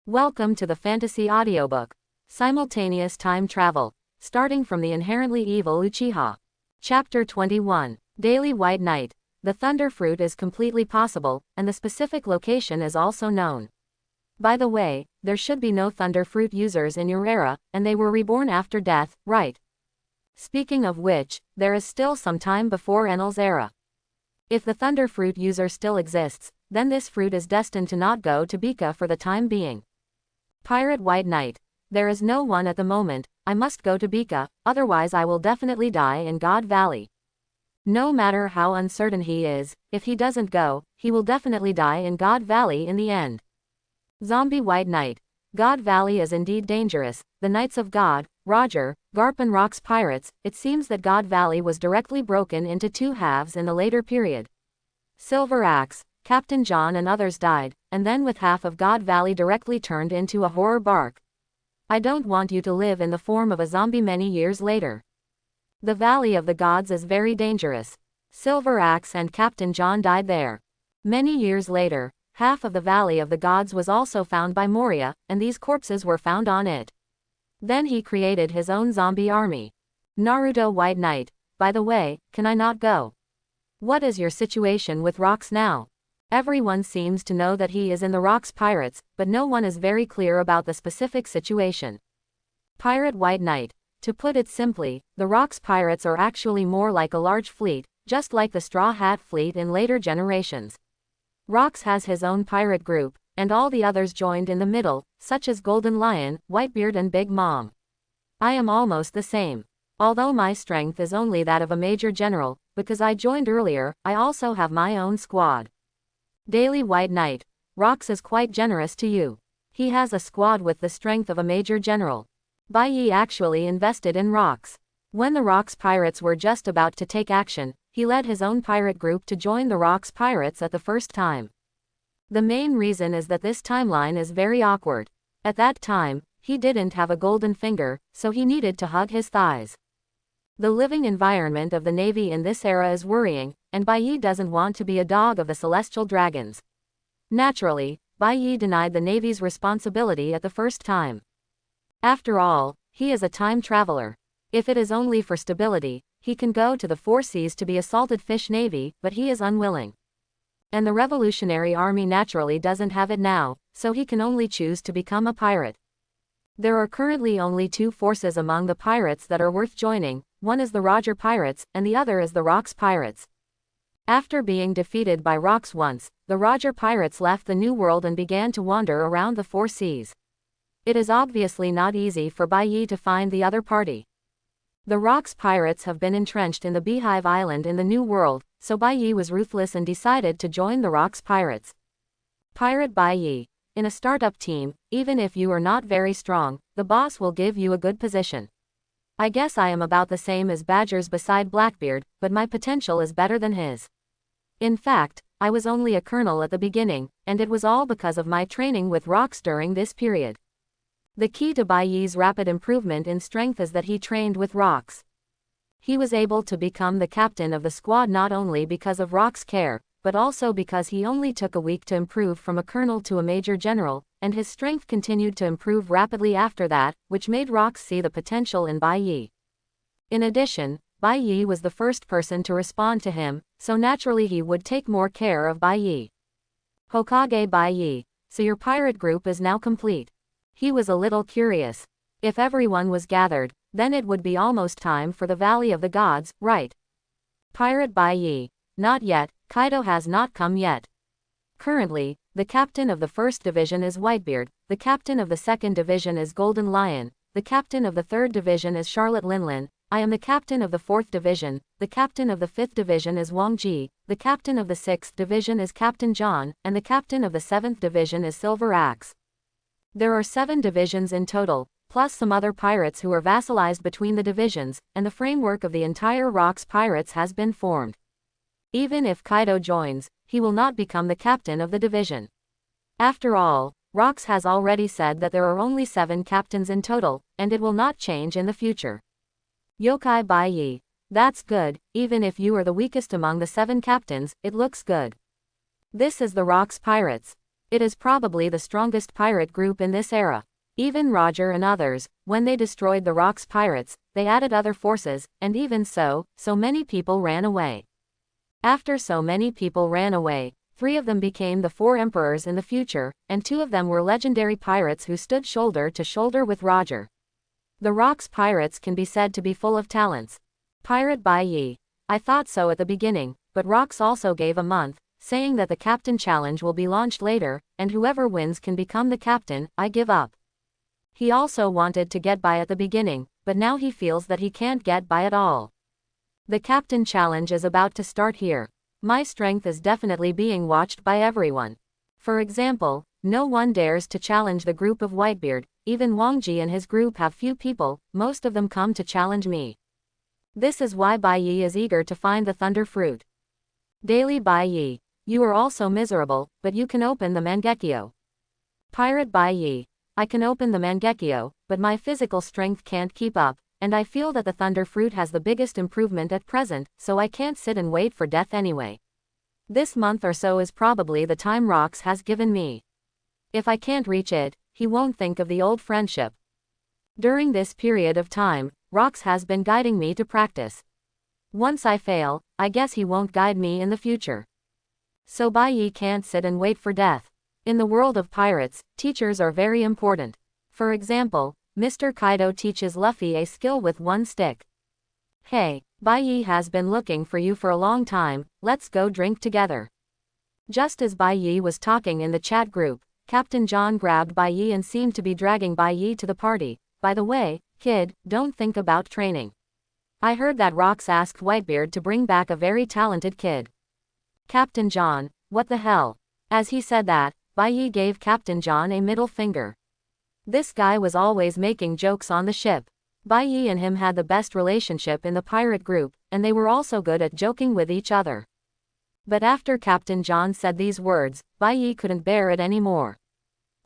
Welcome to the Fantasy Audiobook. Simultaneous Time Travel. Starting from the inherently evil Uchiha. Chapter 21. Daily White Knight. The Thunder Fruit is completely possible, and the specific location is also known. By the way, there should be no Thunder Fruit users in your era, and they were reborn after death, right? Speaking of which, there is still some time before Enel's era. If the Thunder Fruit user still exists, then this fruit is destined to not go to Bika for the time being. Pirate White Knight. There is no one at the moment. I must go to Bika, otherwise I will definitely die in God Valley. No matter how uncertain he is, if he doesn't go, he will definitely die in God Valley in the end. Zombie White Knight. God Valley is indeed dangerous. The Knights of God, Roger, Garp and Rock's pirates. It seems that God Valley was directly broken into two halves in the later period. Silver Axe, Captain John and others died, and then with half of God Valley directly turned into a horror bark. I don't want you to live in the form of a zombie many years later. The Valley of the Gods is very dangerous. Silver Axe and Captain John died there. Many years later, half of the Valley of the Gods was also found by Moria, and these corpses were found on it. Then he created his own zombie army. Naruto White Knight. By the way, can I not go? What is your situation with Rocks now? Everyone seems to know that he is in the Rocks Pirates, but no one is very clear about the specific situation. Pirate White Knight. To put it simply, the Rocks Pirates are actually more like a large fleet, just like the Straw Hat Fleet in later generations. Rocks has his own pirate group, and all the others joined in the middle, such as Golden Lion, Whitebeard and Big Mom. I am almost the same. Although my strength is only that of a major general, because I joined earlier, I also have my own squad. Daily White Knight. Rocks is quite generous to you. He has a squad with the strength of a major general. Bai Yi actually invested in Rocks. When the Rocks Pirates were just about to take action, he led his own pirate group to join the Rocks Pirates at the first time. The main reason is that this timeline is very awkward. At that time, he didn't have a golden finger, so he needed to hug his thighs. The living environment of the Navy in this era is worrying, and Bai Yi doesn't want to be a dog of the Celestial Dragons. Naturally, Bai Yi denied the Navy's responsibility at the first time. After all, he is a time traveler. If it is only for stability, he can go to the Four Seas to be a salted fish navy, but he is unwilling. And the Revolutionary Army naturally doesn't have it now, so he can only choose to become a pirate. There are currently only two forces among the pirates that are worth joining. One is the Roger Pirates, and the other is the Rocks Pirates. After being defeated by Rocks once, the Roger Pirates left the New World and began to wander around the Four Seas. It is obviously not easy for Bai Yi to find the other party. The Rocks Pirates have been entrenched in the Beehive Island in the New World, so Bai Yi was ruthless and decided to join the Rocks Pirates. Pirate Bai Yi. In a startup team, even if you are not very strong, the boss will give you a good position. I guess I am about the same as Badgers beside Blackbeard, but my potential is better than his. In fact, I was only a colonel at the beginning, and it was all because of my training with Rocks during this period. The key to Bai Yi's rapid improvement in strength is that he trained with Rocks. He was able to become the captain of the squad not only because of Rocks' care, but also because he only took a week to improve from a colonel to a major general, and his strength continued to improve rapidly after that, which made Rocks see the potential in Bai Yi. In addition, Bai Yi was the first person to respond to him, so naturally he would take more care of Bai Yi. Hokage Bai Yi. So your pirate group is now complete. He was a little curious. If everyone was gathered, then it would be almost time for the Valley of the Gods, right? Pirate Bai Yi. Not yet, Kaido has not come yet. Currently, the captain of the 1st Division is Whitebeard, the captain of the 2nd Division is Golden Lion, the captain of the 3rd Division is Charlotte Linlin, I am the captain of the 4th Division, the captain of the 5th Division is Wang Ji, the captain of the 6th Division is Captain John, and the captain of the 7th Division is Silver Axe. There are 7 divisions in total, plus some other pirates who are vassalized between the divisions, and the framework of the entire Rocks Pirates has been formed. Even if Kaido joins, he will not become the captain of the division. After all, Rocks has already said that there are only 7 captains in total, and it will not change in the future. Yokai Bai Yi. That's good, even if you are the weakest among the 7 captains, it looks good. This is the Rocks Pirates. It is probably the strongest pirate group in this era. Even Roger and others, when they destroyed the Rock's pirates, they added other forces, and even so many people ran away. After so many people ran away, 3 of them became the 4 emperors in the future, and 2 of them were legendary pirates who stood shoulder to shoulder with Roger. The Rock's pirates can be said to be full of talents. Pirate Bai Yi. I thought so at the beginning, but Rock's also gave a month, saying that the captain challenge will be launched later, and whoever wins can become the captain. I give up. He also wanted to get by at the beginning, but now he feels that he can't get by at all. The captain challenge is about to start here. My strength is definitely being watched by everyone. For example, no one dares to challenge the group of Whitebeard, even Wang Ji and his group have few people, most of them come to challenge me. This is why Bai Yi is eager to find the Thunder Fruit. Daily Bai Yi. You are also miserable, but you can open the Mangekyo. Pirate Bai Yi. I can open the Mangekyo, but my physical strength can't keep up, and I feel that the Thunder Fruit has the biggest improvement at present, so I can't sit and wait for death anyway. This month or so is probably the time Rox has given me. If I can't reach it, he won't think of the old friendship. During this period of time, Rox has been guiding me to practice. Once I fail, I guess he won't guide me in the future. So Bai Yi can't sit and wait for death. In the world of pirates, teachers are very important. For example, Mr. Kaido teaches Luffy a skill with one stick. Hey, Bai Yi has been looking for you for a long time, let's go drink together. Just as Bai Yi was talking in the chat group, Captain John grabbed Bai Yi and seemed to be dragging Bai Yi to the party. By the way, kid, don't think about training. I heard that Rox asked Whitebeard to bring back a very talented kid. Captain John, what the hell? As he said that, Bai Yi gave Captain John a middle finger. This guy was always making jokes on the ship. Bai Yi and him had the best relationship in the pirate group, and they were also good at joking with each other. But after Captain John said these words, Bai Yi couldn't bear it anymore.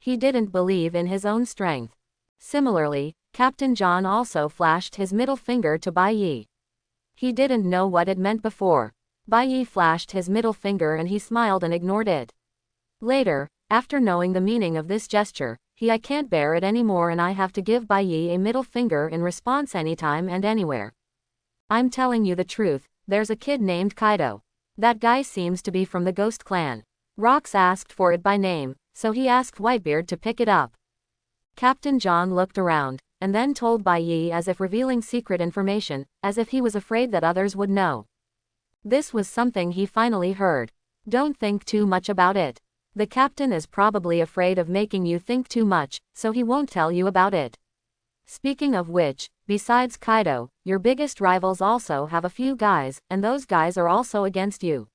He didn't believe in his own strength. Similarly, Captain John also flashed his middle finger to Bai Yi. He didn't know what it meant before. Bai Yi flashed his middle finger and he smiled and ignored it. Later, after knowing the meaning of this gesture, I can't bear it anymore and I have to give Bai Yi a middle finger in response anytime and anywhere. I'm telling you the truth, there's a kid named Kaido. That guy seems to be from the Ghost Clan. Rox asked for it by name, so he asked Whitebeard to pick it up. Captain John looked around, and then told Bai Yi as if revealing secret information, as if he was afraid that others would know. This was something he finally heard. Don't think too much about it. The captain is probably afraid of making you think too much, so he won't tell you about it. Speaking of which, besides Kaido, your biggest rivals also have a few guys, and those guys are also against you.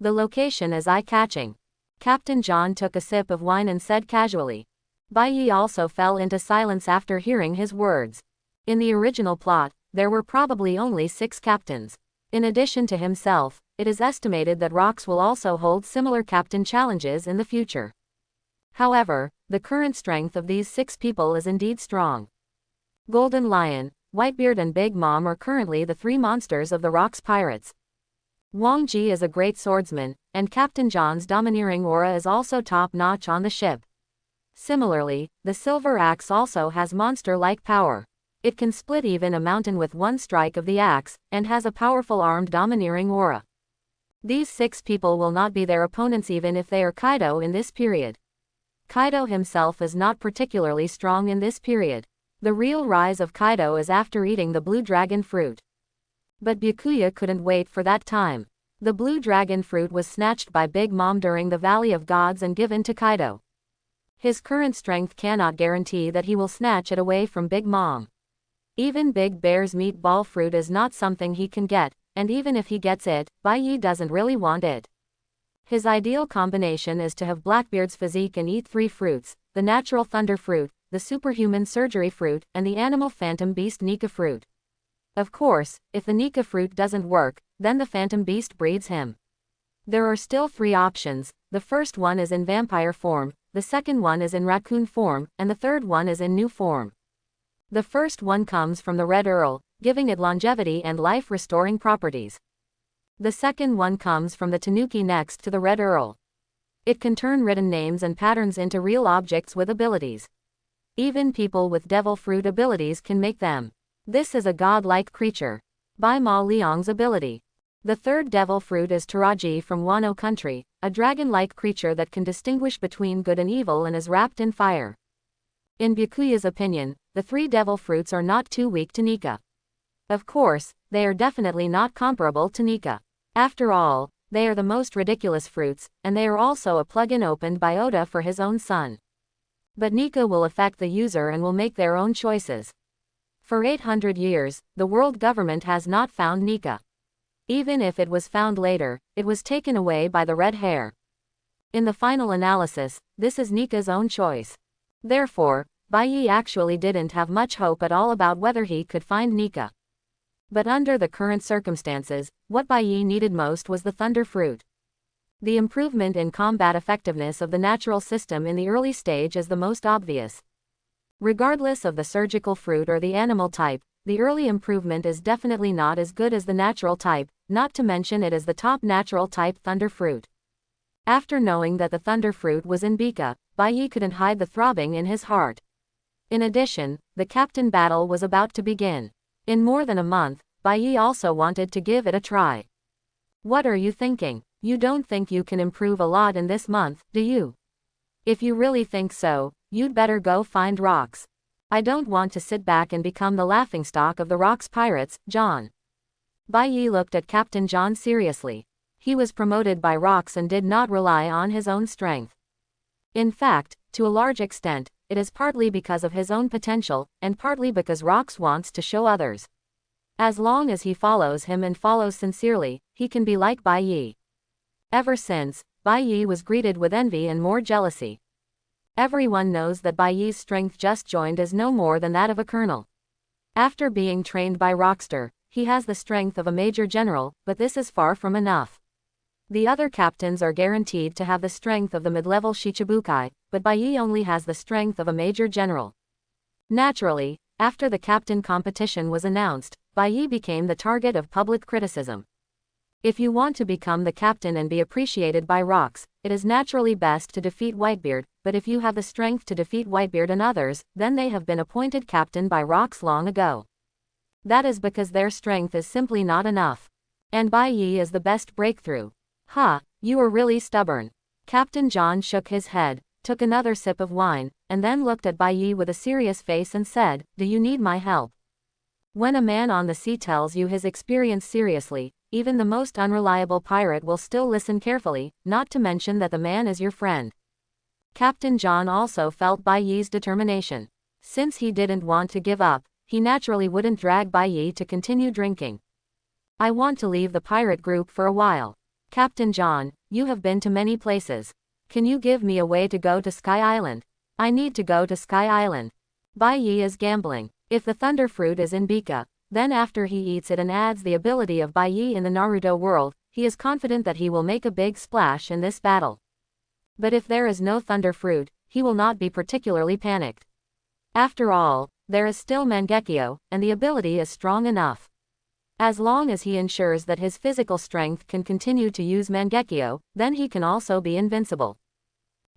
The location is eye-catching. Captain John took a sip of wine and said casually. Bai Yi also fell into silence after hearing his words. In the original plot, there were probably only 6 captains. In addition to himself, it is estimated that Rox will also hold similar captain challenges in the future. However, the current strength of these 6 people is indeed strong. Golden Lion, Whitebeard and Big Mom are currently the 3 monsters of the Rox pirates. Wang Ji is a great swordsman, and Captain John's domineering aura is also top-notch on the ship. Similarly, the Silver Axe also has monster-like power. It can split even a mountain with one strike of the axe, and has a powerful armed domineering aura. These 6 people will not be their opponents even if they are Kaido in this period. Kaido himself is not particularly strong in this period. The real rise of Kaido is after eating the blue dragon fruit. But Byakuya couldn't wait for that time. The blue dragon fruit was snatched by Big Mom during the Valley of Gods and given to Kaido. His current strength cannot guarantee that he will snatch it away from Big Mom. Even Big Bear's meatball fruit is not something he can get, and even if he gets it, Bai Yi doesn't really want it. His ideal combination is to have Blackbeard's physique and eat 3 fruits, the natural thunder fruit, the superhuman surgery fruit, and the animal phantom beast Nika fruit. Of course, if the Nika fruit doesn't work, then the phantom beast breeds him. There are still 3 options, the first one is in vampire form, the second one is in raccoon form, and the third one is in new form. The first one comes from the Red Earl, giving it longevity and life-restoring properties. The second one comes from the Tanuki next to the Red Earl. It can turn written names and patterns into real objects with abilities. Even people with devil fruit abilities can make them. This is a god-like creature. Bai Ma Liang's ability. The third devil fruit is Taraji from Wano country, a dragon-like creature that can distinguish between good and evil and is wrapped in fire. In Byakuya's opinion, the 3 devil fruits are not too weak to Nika. Of course, they are definitely not comparable to Nika. After all, they are the most ridiculous fruits, and they are also a plugin opened by Oda for his own son. But Nika will affect the user and will make their own choices. For 800 years, the world government has not found Nika. Even if it was found later, it was taken away by the red hair. In the final analysis, this is Nika's own choice. Therefore, Bai Yi actually didn't have much hope at all about whether he could find Nika. But under the current circumstances, what Bai Yi needed most was the thunder fruit. The improvement in combat effectiveness of the natural system in the early stage is the most obvious. Regardless of the surgical fruit or the animal type, the early improvement is definitely not as good as the natural type, not to mention it is the top natural type thunder fruit. After knowing that the thunder fruit was in Bika, Bai Yi couldn't hide the throbbing in his heart. In addition, the captain battle was about to begin. In more than a month, Bai Yi also wanted to give it a try. What are you thinking? You don't think you can improve a lot in this month, do you? If you really think so, you'd better go find rocks. I don't want to sit back and become the laughingstock of the rocks pirates, John. Bai Yi looked at Captain John seriously. He was promoted by rocks and did not rely on his own strength. In fact, to a large extent, it is partly because of his own potential, and partly because Rocks wants to show others. As long as he follows him and follows sincerely, he can be like Bai Yi. Ever since, Bai Yi was greeted with envy and more jealousy. Everyone knows that Bai Yi's strength just joined is no more than that of a colonel. After being trained by Rockster, he has the strength of a major general, but this is far from enough. The other captains are guaranteed to have the strength of the mid-level Shichibukai, but Bai Yi only has the strength of a major general. Naturally, after the captain competition was announced, Bai Yi became the target of public criticism. If you want to become the captain and be appreciated by Rocks, it is naturally best to defeat Whitebeard, but if you have the strength to defeat Whitebeard and others, then they have been appointed captain by Rocks long ago. That is because their strength is simply not enough. And Bai Yi is the best breakthrough. Ha, you are really stubborn. Captain John shook his head, took another sip of wine, and then looked at Bai Yi with a serious face and said, "Do you need my help?" When a man on the sea tells you his experience seriously, even the most unreliable pirate will still listen carefully, not to mention that the man is your friend. Captain John also felt Bai Yi's determination. Since he didn't want to give up, he naturally wouldn't drag Bai Yi to continue drinking. "I want to leave the pirate group for a while. Captain John, you have been to many places. Can you give me a way to go to Sky Island? I need to go to Sky Island." Bai Yi is gambling. If the thunder fruit is in Bika, then after he eats it and adds the ability of Bai Yi in the Naruto world, he is confident that he will make a big splash in this battle. But if there is no thunder fruit, he will not be particularly panicked. After all, there is still Mangekyo, and the ability is strong enough. As long as he ensures that his physical strength can continue to use Mangekyo, then he can also be invincible.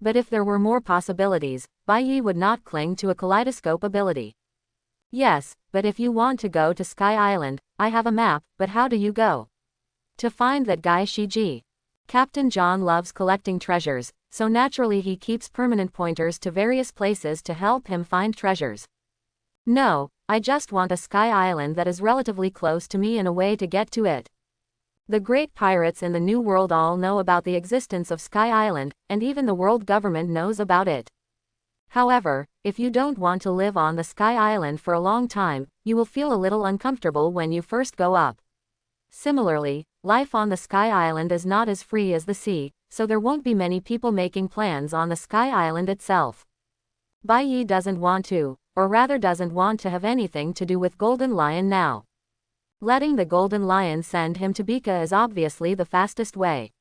But if there were more possibilities, Bai Yi would not cling to a kaleidoscope ability. "Yes, but if you want to go to Sky Island, I have a map, but how do you go?" "To find that guy Shiji." Captain John loves collecting treasures, so naturally he keeps permanent pointers to various places to help him find treasures. "No, I just want a Sky Island that is relatively close to me and a way to get to it." The great pirates in the New World all know about the existence of Sky Island, and even the world government knows about it. However, if you don't want to live on the Sky Island for a long time, you will feel a little uncomfortable when you first go up. Similarly, life on the Sky Island is not as free as the sea, so there won't be many people making plans on the Sky Island itself. Bai Yi doesn't want to, or rather doesn't want to have anything to do with Golden Lion now. Letting the Golden Lion send him to Bika is obviously the fastest way.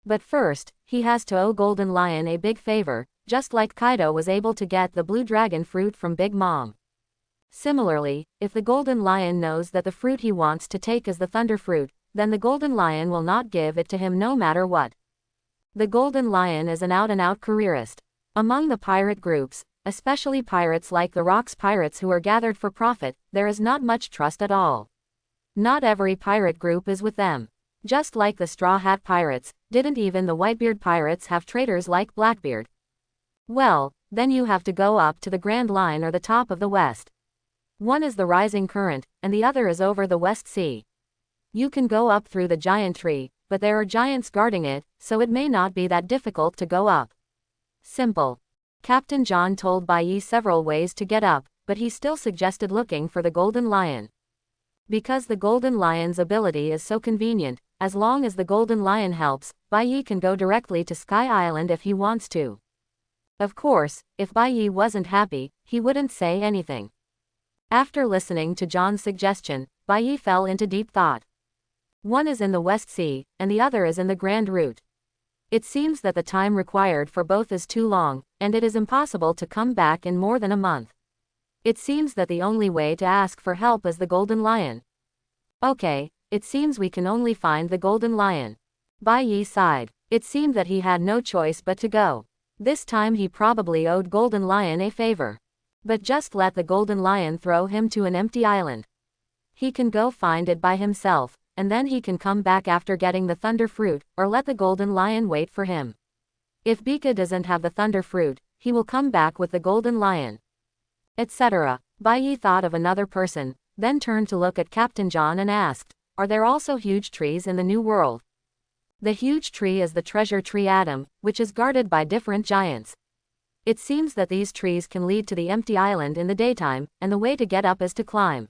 But first, he has to owe Golden Lion a big favor, just like Kaido was able to get the Blue Dragon fruit from Big Mom. Similarly, if the Golden Lion knows that the fruit he wants to take is the Thunder fruit, then the Golden Lion will not give it to him no matter what. The Golden Lion is an out-and-out careerist. Among the pirate groups, especially pirates like the Rocks Pirates who are gathered for profit, there is not much trust at all. Not every pirate group is with them. Just like the Straw Hat Pirates, didn't even the Whitebeard Pirates have traitors like Blackbeard? Well, then you have to go up to the Grand Line or the top of the West. One is the rising current, and the other is over the West Sea. You can go up through the giant tree, but there are giants guarding it, so it may not be that difficult to go up. Simple. Captain John told Bai Yi several ways to get up, but he still suggested looking for the Golden Lion. Because the Golden Lion's ability is so convenient, as long as the Golden Lion helps, Bai Yi can go directly to Sky Island if he wants to. Of course, if Bai Yi wasn't happy, he wouldn't say anything. After listening to John's suggestion, Bai Yi fell into deep thought. One is in the West Sea, and the other is in the Grand Route. It seems that the time required for both is too long, and it is impossible to come back in more than a month. It seems that the only way to ask for help is the Golden Lion. Okay, it seems we can only find the Golden Lion. Bai Yi sighed. It seemed that he had no choice but to go. This time he probably owed Golden Lion a favor. But just let the Golden Lion throw him to an empty island. He can go find it by himself, and then he can come back after getting the Thunder Fruit, or let the Golden Lion wait for him. If Bika doesn't have the Thunder Fruit, he will come back with the Golden Lion. Etc. Bai Yi thought of another person, then turned to look at Captain John and asked, "Are there also huge trees in the New World?" The huge tree is the treasure tree Adam, which is guarded by different giants. It seems that these trees can lead to the empty island in the daytime, and the way to get up is to climb.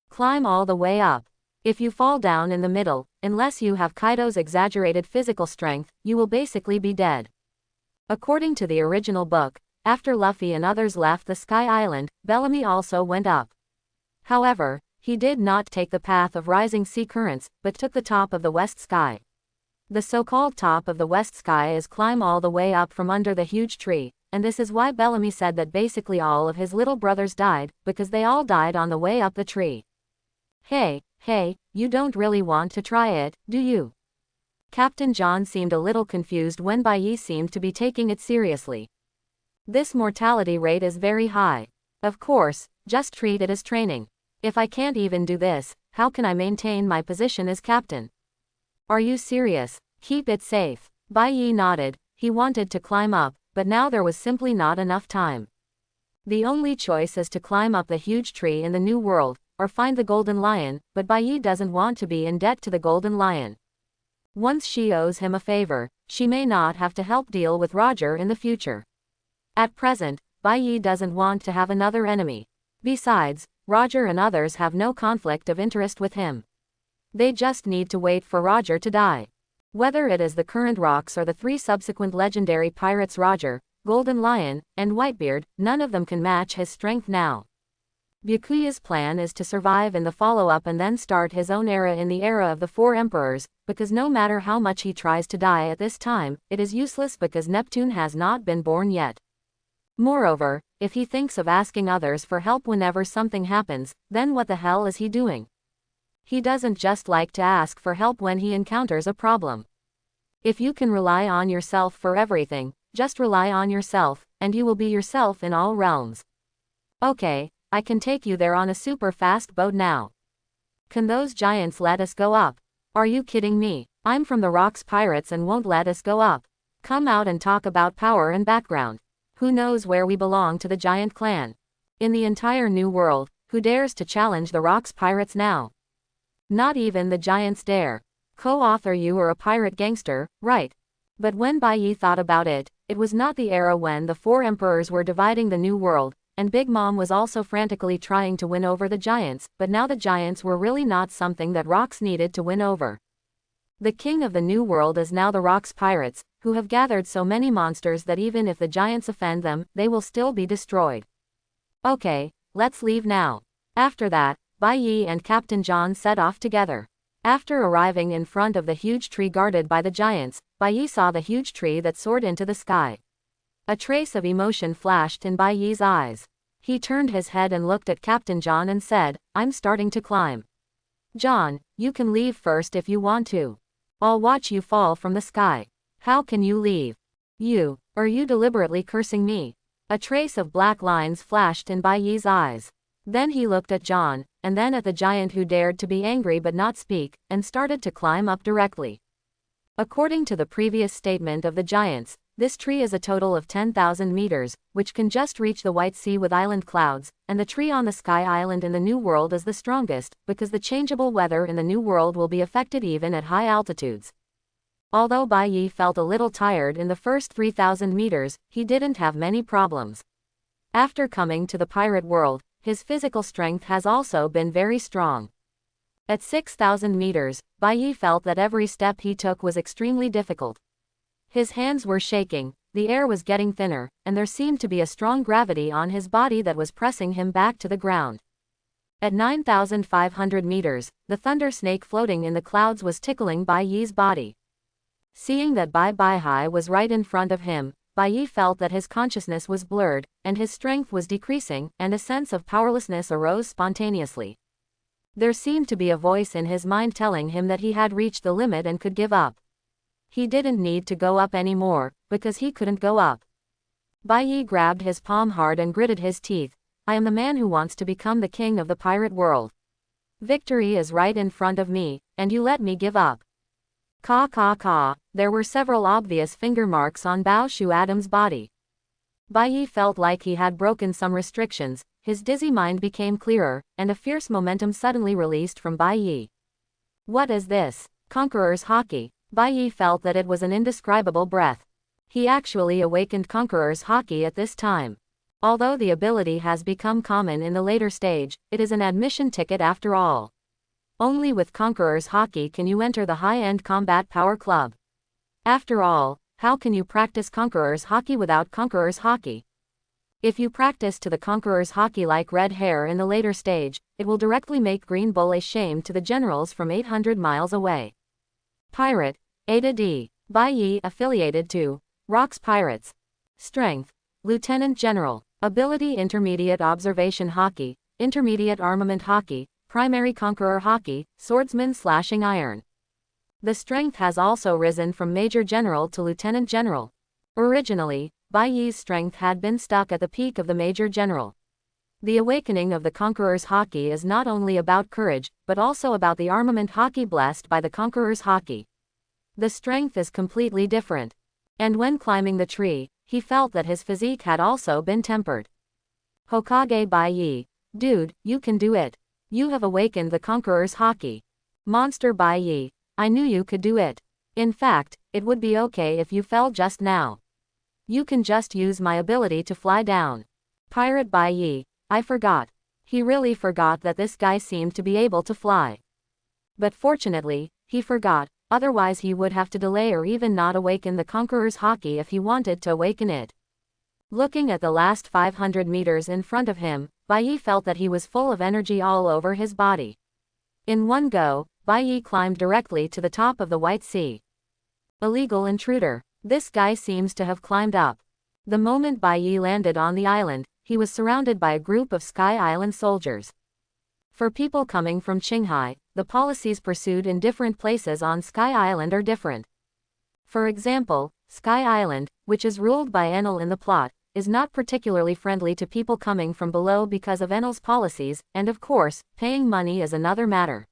Climb all the way up. If you fall down in the middle, unless you have Kaido's exaggerated physical strength, you will basically be dead. According to the original book, after Luffy and others left the Sky Island, Bellamy also went up. However, he did not take the path of rising sea currents, but took the top of the West Sky. The so-called top of the West Sky is climb all the way up from under the huge tree, and this is why Bellamy said that basically all of his little brothers died, because they all died on the way up the tree. Hey, you don't really want to try it, do you? Captain John seemed a little confused when Bai Yi seemed to be taking it seriously. This mortality rate is very high. Of course, just treat it as training. If I can't even do this, how can I maintain my position as captain? Are you serious? Keep it safe. Bai Yi nodded. He wanted to climb up, but now there was simply not enough time. The only choice is to climb up the huge tree in the New World, or find the Golden Lion, but Bai Yi doesn't want to be in debt to the Golden Lion. Once she owes him a favor, she may not have to help deal with Roger in the future. At present, Bai Yi doesn't want to have another enemy. Besides, Roger and others have no conflict of interest with him. They just need to wait for Roger to die. Whether it is the current Rocks or the three subsequent legendary pirates Roger, Golden Lion, and Whitebeard, none of them can match his strength now. Byakuya's plan is to survive in the follow-up and then start his own era in the era of the Four Emperors, because no matter how much he tries to die at this time, it is useless because Neptune has not been born yet. Moreover, if he thinks of asking others for help whenever something happens, then what the hell is he doing? He doesn't just like to ask for help when he encounters a problem. If you can rely on yourself for everything, just rely on yourself, and you will be yourself in all realms. Okay, I can take you there on a super fast boat now. Can those giants let us go up? Are you kidding me? I'm from the Rocks Pirates and won't let us go up. Come out and talk about power and background. Who knows where we belong to the giant clan? In the entire New World, who dares to challenge the Rocks Pirates now? Not even the giants dare. Co-author, you are a pirate gangster, right? But when Bai Yi thought about it, it was not the era when the Four Emperors were dividing the New World, and Big Mom was also frantically trying to win over the giants, but now the giants were really not something that Rocks needed to win over. The king of the New World is now the Rocks Pirates, who have gathered so many monsters that even if the giants offend them, they will still be destroyed. Okay, let's leave now. After that, Bai Yi and Captain John set off together. After arriving in front of the huge tree guarded by the giants, Bai Yi saw the huge tree that soared into the sky. A trace of emotion flashed in Bai Yi's eyes. He turned his head and looked at Captain John and said, "I'm starting to climb. John, you can leave first if you want to. I'll watch you fall from the sky." How can you leave? Are you deliberately cursing me? A trace of black lines flashed in Bai Yi's eyes. Then he looked at John, and then at the giant who dared to be angry but not speak, and started to climb up directly. According to the previous statement of the giants, this tree is a total of 10,000 meters, which can just reach the White Sea with island clouds, and the tree on the Sky Island in the New World is the strongest, because the changeable weather in the New World will be affected even at high altitudes. Although Bai Yi felt a little tired in the first 3,000 meters, he didn't have many problems. After coming to the pirate world, his physical strength has also been very strong. At 6,000 meters, Bai Yi felt that every step he took was extremely difficult. His hands were shaking, the air was getting thinner, and there seemed to be a strong gravity on his body that was pressing him back to the ground. At 9,500 meters, the thunder snake floating in the clouds was tickling Bai Yi's body. Seeing that Bai Hai was right in front of him, Bai Yi felt that his consciousness was blurred, and his strength was decreasing, and a sense of powerlessness arose spontaneously. There seemed to be a voice in his mind telling him that he had reached the limit and could give up. He didn't need to go up anymore, because he couldn't go up. Bai Yi grabbed his palm hard and gritted his teeth. I am the man who wants to become the king of the pirate world. Victory is right in front of me, and you let me give up. Caw caw caw. There were several obvious finger marks on Bao Shu Adam's body. Bai Yi felt like he had broken some restrictions, his dizzy mind became clearer, and a fierce momentum suddenly released from Bai Yi. What is this? Conqueror's Haki. Bai Yi felt that it was an indescribable breath. He actually awakened Conqueror's Haki at this time. Although the ability has become common in the later stage, it is an admission ticket after all. Only with Conqueror's Haki can you enter the high-end combat power club. After all, how can you practice Conqueror's Haki without Conqueror's Haki? If you practice to the Conqueror's Haki like red hair in the later stage, it will directly make Green Bull a shame to the generals from 800 miles away. Pirate, Ada D. Bai Yi affiliated to Rock's Pirates. Strength, Lieutenant General. Ability Intermediate Observation Haki, Intermediate Armament Haki, Primary Conqueror Haki, Swordsman Slashing Iron. The strength has also risen from Major General to Lieutenant General. Originally, Bai Yi's strength had been stuck at the peak of the Major General. The awakening of the Conqueror's Haki is not only about courage, but also about the armament Haki blessed by the Conqueror's Haki. The strength is completely different. And when climbing the tree, he felt that his physique had also been tempered. Hokage Bai Yi. Dude, you can do it. You have awakened the Conqueror's Haki. Monster Bai Yi. I knew you could do it. In fact, it would be okay if you fell just now. You can just use my ability to fly down. Pirate Bai Yi. I forgot. He really forgot that this guy seemed to be able to fly. But fortunately, he forgot, otherwise he would have to delay or even not awaken the Conqueror's Haki if he wanted to awaken it. Looking at the last 500 meters in front of him, Bai Yi felt that he was full of energy all over his body. In one go, Bai Yi climbed directly to the top of the White Sea. Illegal intruder. This guy seems to have climbed up. The moment Bai Yi landed on the island, he was surrounded by a group of Sky Island soldiers. For people coming from Qinghai, the policies pursued in different places on Sky Island are different. For example, Sky Island, which is ruled by Enel in the plot, is not particularly friendly to people coming from below because of Enel's policies, and of course, paying money is another matter.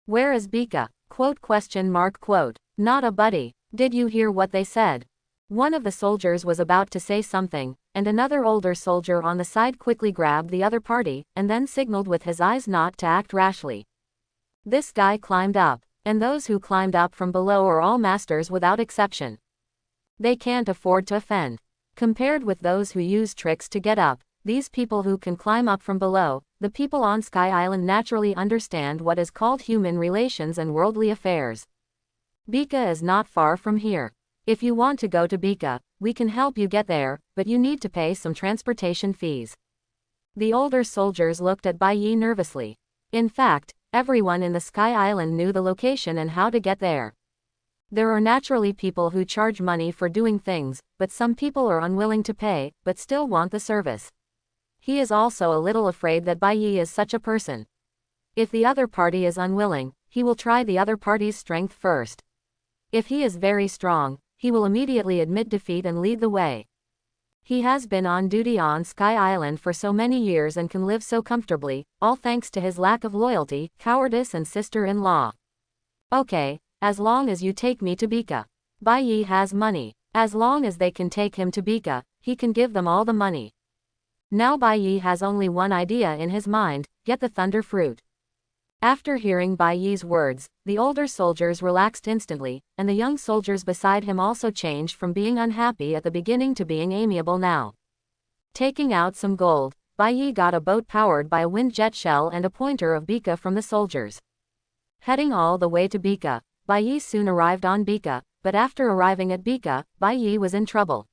Where is Bika? Not a buddy. Did you hear what they said? One of the soldiers was about to say something, and another older soldier on the side quickly grabbed the other party, and then signaled with his eyes not to act rashly. This guy climbed up, and those who climbed up from below are all masters without exception. They can't afford to offend. Compared with those who use tricks to get up, these people who can climb up from below, the people on Sky Island naturally understand what is called human relations and worldly affairs. Bika is not far from here. If you want to go to Bika, we can help you get there, but you need to pay some transportation fees. The older soldiers looked at Bai Yi nervously. In fact, everyone in the Sky Island knew the location and how to get there. There are naturally people who charge money for doing things, but some people are unwilling to pay, but still want the service. He is also a little afraid that Bai Yi is such a person. If the other party is unwilling, he will try the other party's strength first. If he is very strong, he will immediately admit defeat and lead the way. He has been on duty on Sky Island for so many years and can live so comfortably, all thanks to his lack of loyalty, cowardice and sister-in-law. Okay, as long as you take me to Bika. Bai Yi has money. As long as they can take him to Bika, he can give them all the money. Now Bai Yi has only one idea in his mind, get the thunder fruit. After hearing Bai Yi's words, the older soldiers relaxed instantly, and the young soldiers beside him also changed from being unhappy at the beginning to being amiable now. Taking out some gold, Bai Yi got a boat powered by a wind jet shell and a pointer of Bika from the soldiers. Heading all the way to Bika, Bai Yi soon arrived on Bika, but after arriving at Bika, Bai Yi was in trouble.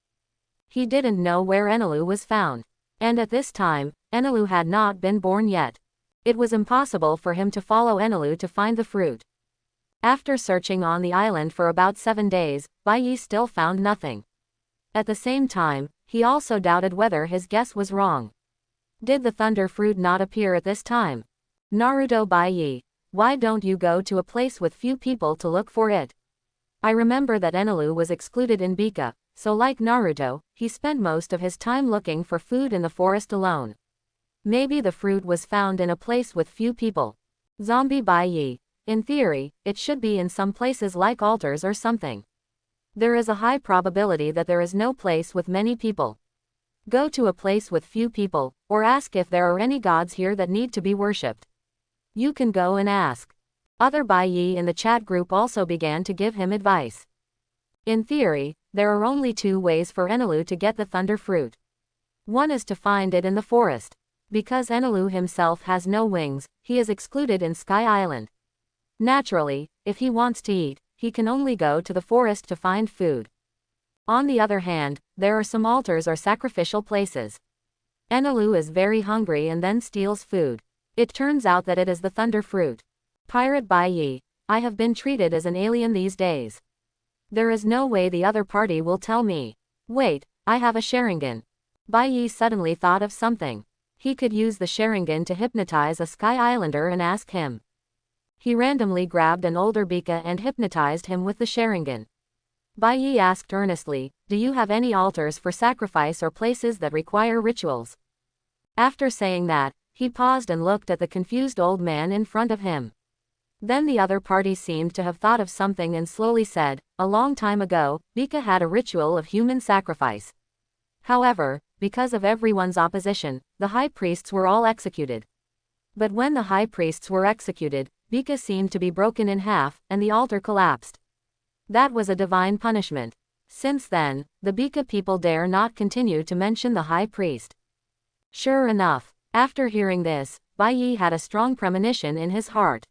He didn't know where Enelu was found. And at this time, Enelu had not been born yet. It was impossible for him to follow Enelu to find the fruit. After searching on the island for about 7 days, Bai Yi still found nothing. At the same time, he also doubted whether his guess was wrong. Did the thunder fruit not appear at this time? Naruto Bai Yi, why don't you go to a place with few people to look for it? I remember that Enelu was excluded in Bika, so like Naruto, he spent most of his time looking for food in the forest alone. Maybe the fruit was found in a place with few people. Zombie Bai Yi. In theory, it should be in some places like altars or something. There is a high probability that there is no place with many people. Go to a place with few people, or ask if there are any gods here that need to be worshipped. You can go and ask. Other Bai Yi in the chat group also began to give him advice. In theory, there are only 2 ways for Enelu to get the thunder fruit. One is to find it in the forest. Because Enelu himself has no wings, he is excluded in Sky Island. Naturally, if he wants to eat, he can only go to the forest to find food. On the other hand, there are some altars or sacrificial places. Enelu is very hungry and then steals food. It turns out that it is the thunder fruit. Pirate Bai Yi, I have been treated as an alien these days. There is no way the other party will tell me. Wait, I have a Sharingan. Bai Yi suddenly thought of something. He could use the Sharingan to hypnotize a Sky Islander and ask him. He randomly grabbed an older Bika and hypnotized him with the Sharingan. Bai Yi asked earnestly, do you have any altars for sacrifice or places that require rituals? After saying that, he paused and looked at the confused old man in front of him. Then the other party seemed to have thought of something and slowly said, a long time ago, Bika had a ritual of human sacrifice. However, because of everyone's opposition, the high priests were all executed. But when the high priests were executed, Bika seemed to be broken in half, and the altar collapsed. That was a divine punishment. Since then, the Bika people dare not continue to mention the high priest. Sure enough, after hearing this, Bai Yi had a strong premonition in his heart.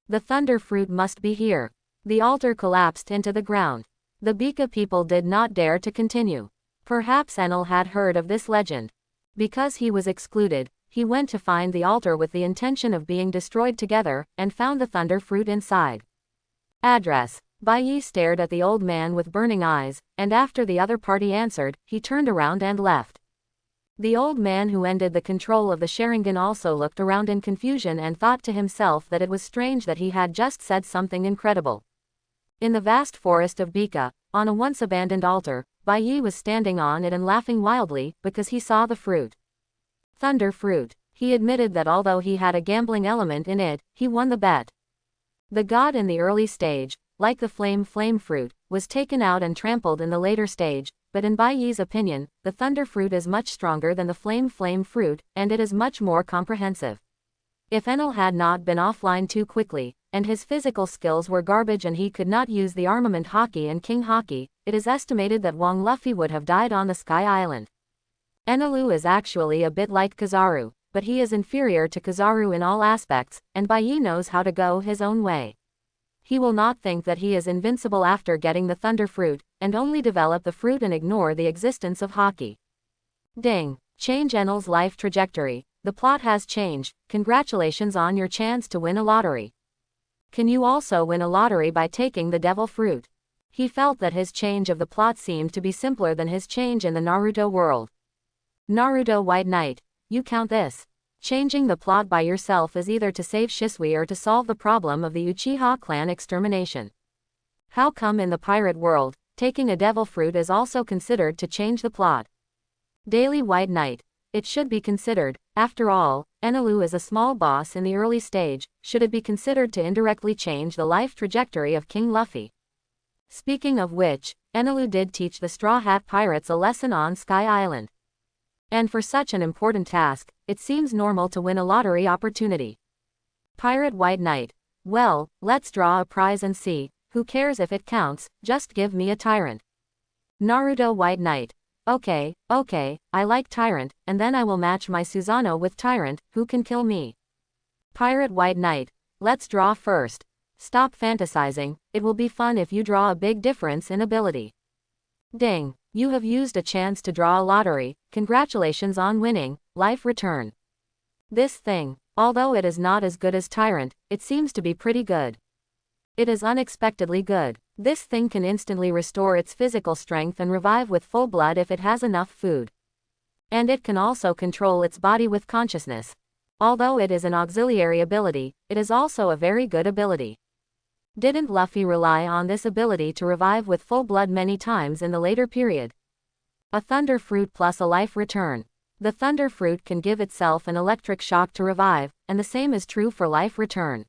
The thunder fruit must be here. The altar collapsed into the ground. The Bika people did not dare to continue. Perhaps Enel had heard of this legend. Because he was excluded, he went to find the altar with the intention of being destroyed together, and found the thunder fruit inside. Address. Bai Yi stared at the old man with burning eyes, and after the other party answered, he turned around and left. The old man who ended the control of the Sharingan also looked around in confusion and thought to himself that it was strange that he had just said something incredible. In the vast forest of Bika, on a once abandoned altar, Bai Yi was standing on it and laughing wildly, because he saw the fruit. Thunder fruit. He admitted that although he had a gambling element in it, he won the bet. The god in the early stage, like the flame fruit, was taken out and trampled in the later stage, but in Bai Yi's opinion, the thunder fruit is much stronger than the flame fruit, and it is much more comprehensive. If Enel had not been offline too quickly, and his physical skills were garbage and he could not use the armament Haki and King Haki, it is estimated that Wang Luffy would have died on the Sky Island. Enelu is actually a bit like Kizaru, but he is inferior to Kizaru in all aspects, and Bai Yi knows how to go his own way. He will not think that he is invincible after getting the thunder fruit, and only develop the fruit and ignore the existence of Haki. Ding! Change Enel's life trajectory. The plot has changed. Congratulations on your chance to win a lottery. Can you also win a lottery by taking the devil fruit? He felt that his change of the plot seemed to be simpler than his change in the Naruto world. Naruto White Knight, you count this. Changing the plot by yourself is either to save Shisui or to solve the problem of the Uchiha clan extermination. How come in the pirate world, taking a devil fruit is also considered to change the plot. Daily White Knight. It should be considered. After all, Enelu is a small boss in the early stage. Should it be considered to indirectly change the life trajectory of King Luffy? Speaking of which, Enelu did teach the Straw Hat Pirates a lesson on Sky Island. And for such an important task, it seems normal to win a lottery opportunity. Pirate White Knight. Well, let's draw a prize and see. Who cares if it counts, just give me a tyrant. Naruto White Knight. Okay, I like tyrant, and then I will match my Susanoo with tyrant. Who can kill me? Pirate White Knight. Let's draw first. Stop fantasizing, it will be fun if you draw a big difference in ability. Ding, you have used a chance to draw a lottery. Congratulations on winning. Life return. This thing, although it is not as good as tyrant, it seems to be pretty good. It is unexpectedly good. This thing can instantly restore its physical strength and revive with full blood if it has enough food. And it can also control its body with consciousness. Although it is an auxiliary ability, it is also a very good ability. Didn't Luffy rely on this ability to revive with full blood many times in the later period? A Thunder Fruit plus a life return. The Thunder Fruit can give itself an electric shock to revive, and the same is true for life return.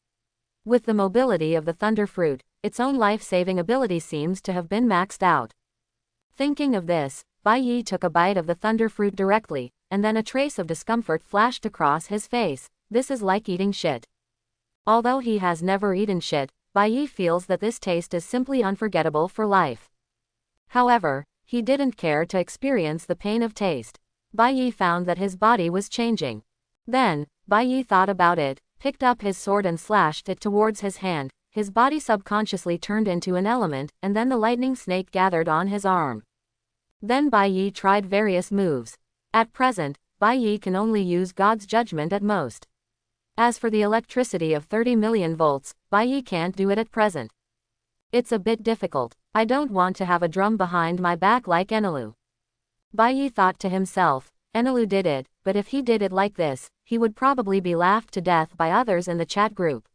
With the mobility of the Thunder Fruit, its own life-saving ability seems to have been maxed out. Thinking of this, Bai Yi took a bite of the Thunder Fruit directly, and then a trace of discomfort flashed across his face. This is like eating shit. Although he has never eaten shit, Bai Yi feels that this taste is simply unforgettable for life. However, he didn't care to experience the pain of taste. Bai Yi found that his body was changing. Then, Bai Yi thought about it, picked up his sword and slashed it towards his hand. His body subconsciously turned into an element, and then the lightning snake gathered on his arm. Then Bai Yi tried various moves. At present, Bai Yi can only use God's judgment at most. As for the electricity of 30 million volts, Bai Yi can't do it at present. It's a bit difficult. I don't want to have a drum behind my back like Enelu. Bai Yi thought to himself, Enelu did it, but if he did it like this, he would probably be laughed to death by others in the chat group.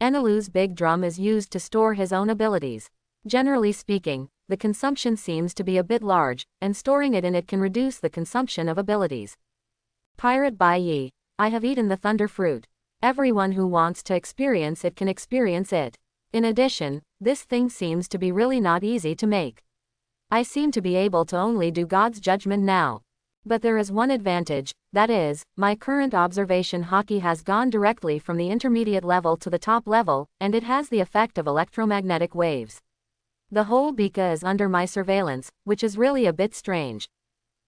Enelu's big drum is used to store his own abilities. Generally speaking, the consumption seems to be a bit large, and storing it in it can reduce the consumption of abilities. Pirate Bai Yi. I have eaten the Thunder Fruit. Everyone who wants to experience it can experience it. In addition, this thing seems to be really not easy to make. I seem to be able to only do God's judgment now. But there is one advantage, that is, my current observation haki has gone directly from the intermediate level to the top level, and it has the effect of electromagnetic waves. The whole Bika is under my surveillance, which is really a bit strange.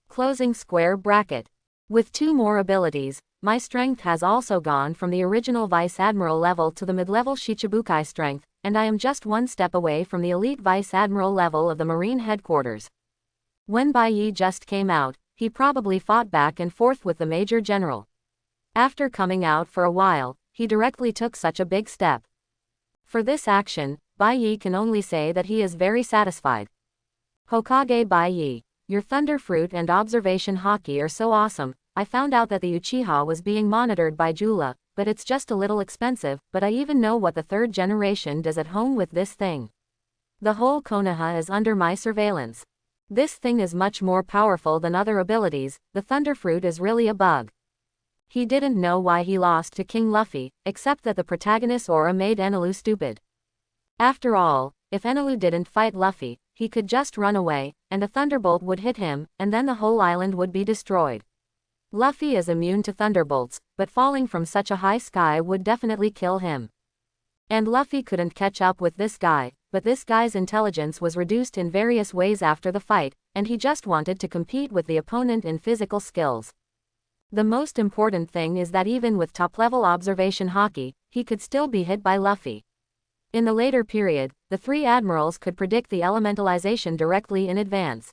Closing square bracket. With 2 more abilities, my strength has also gone from the original Vice Admiral level to the mid-level Shichibukai strength, and I am just 1 step away from the elite Vice Admiral level of the Marine headquarters. When Bai Yi just came out, he probably fought back and forth with the Major General. After coming out for a while, he directly took such a big step. For this action, Bai Yi can only say that he is very satisfied. Hokage Bai Yi. Your Thunder Fruit and Observation Haki are so awesome. I found out that the Uchiha was being monitored by Jula, but it's just a little expensive, but I even know what the 3rd generation does at home with this thing. The whole Konoha is under my surveillance. This thing is much more powerful than other abilities. The Thunder Fruit is really a bug. He didn't know why he lost to King Luffy, except that the protagonist's aura made Enelu stupid. After all, if Enelu didn't fight Luffy, he could just run away, and a thunderbolt would hit him, and then the whole island would be destroyed. Luffy is immune to thunderbolts, but falling from such a high sky would definitely kill him. And Luffy couldn't catch up with this guy, but this guy's intelligence was reduced in various ways after the fight, and he just wanted to compete with the opponent in physical skills. The most important thing is that even with top-level observation haki, he could still be hit by Luffy. In the later period, the 3 admirals could predict the elementalization directly in advance.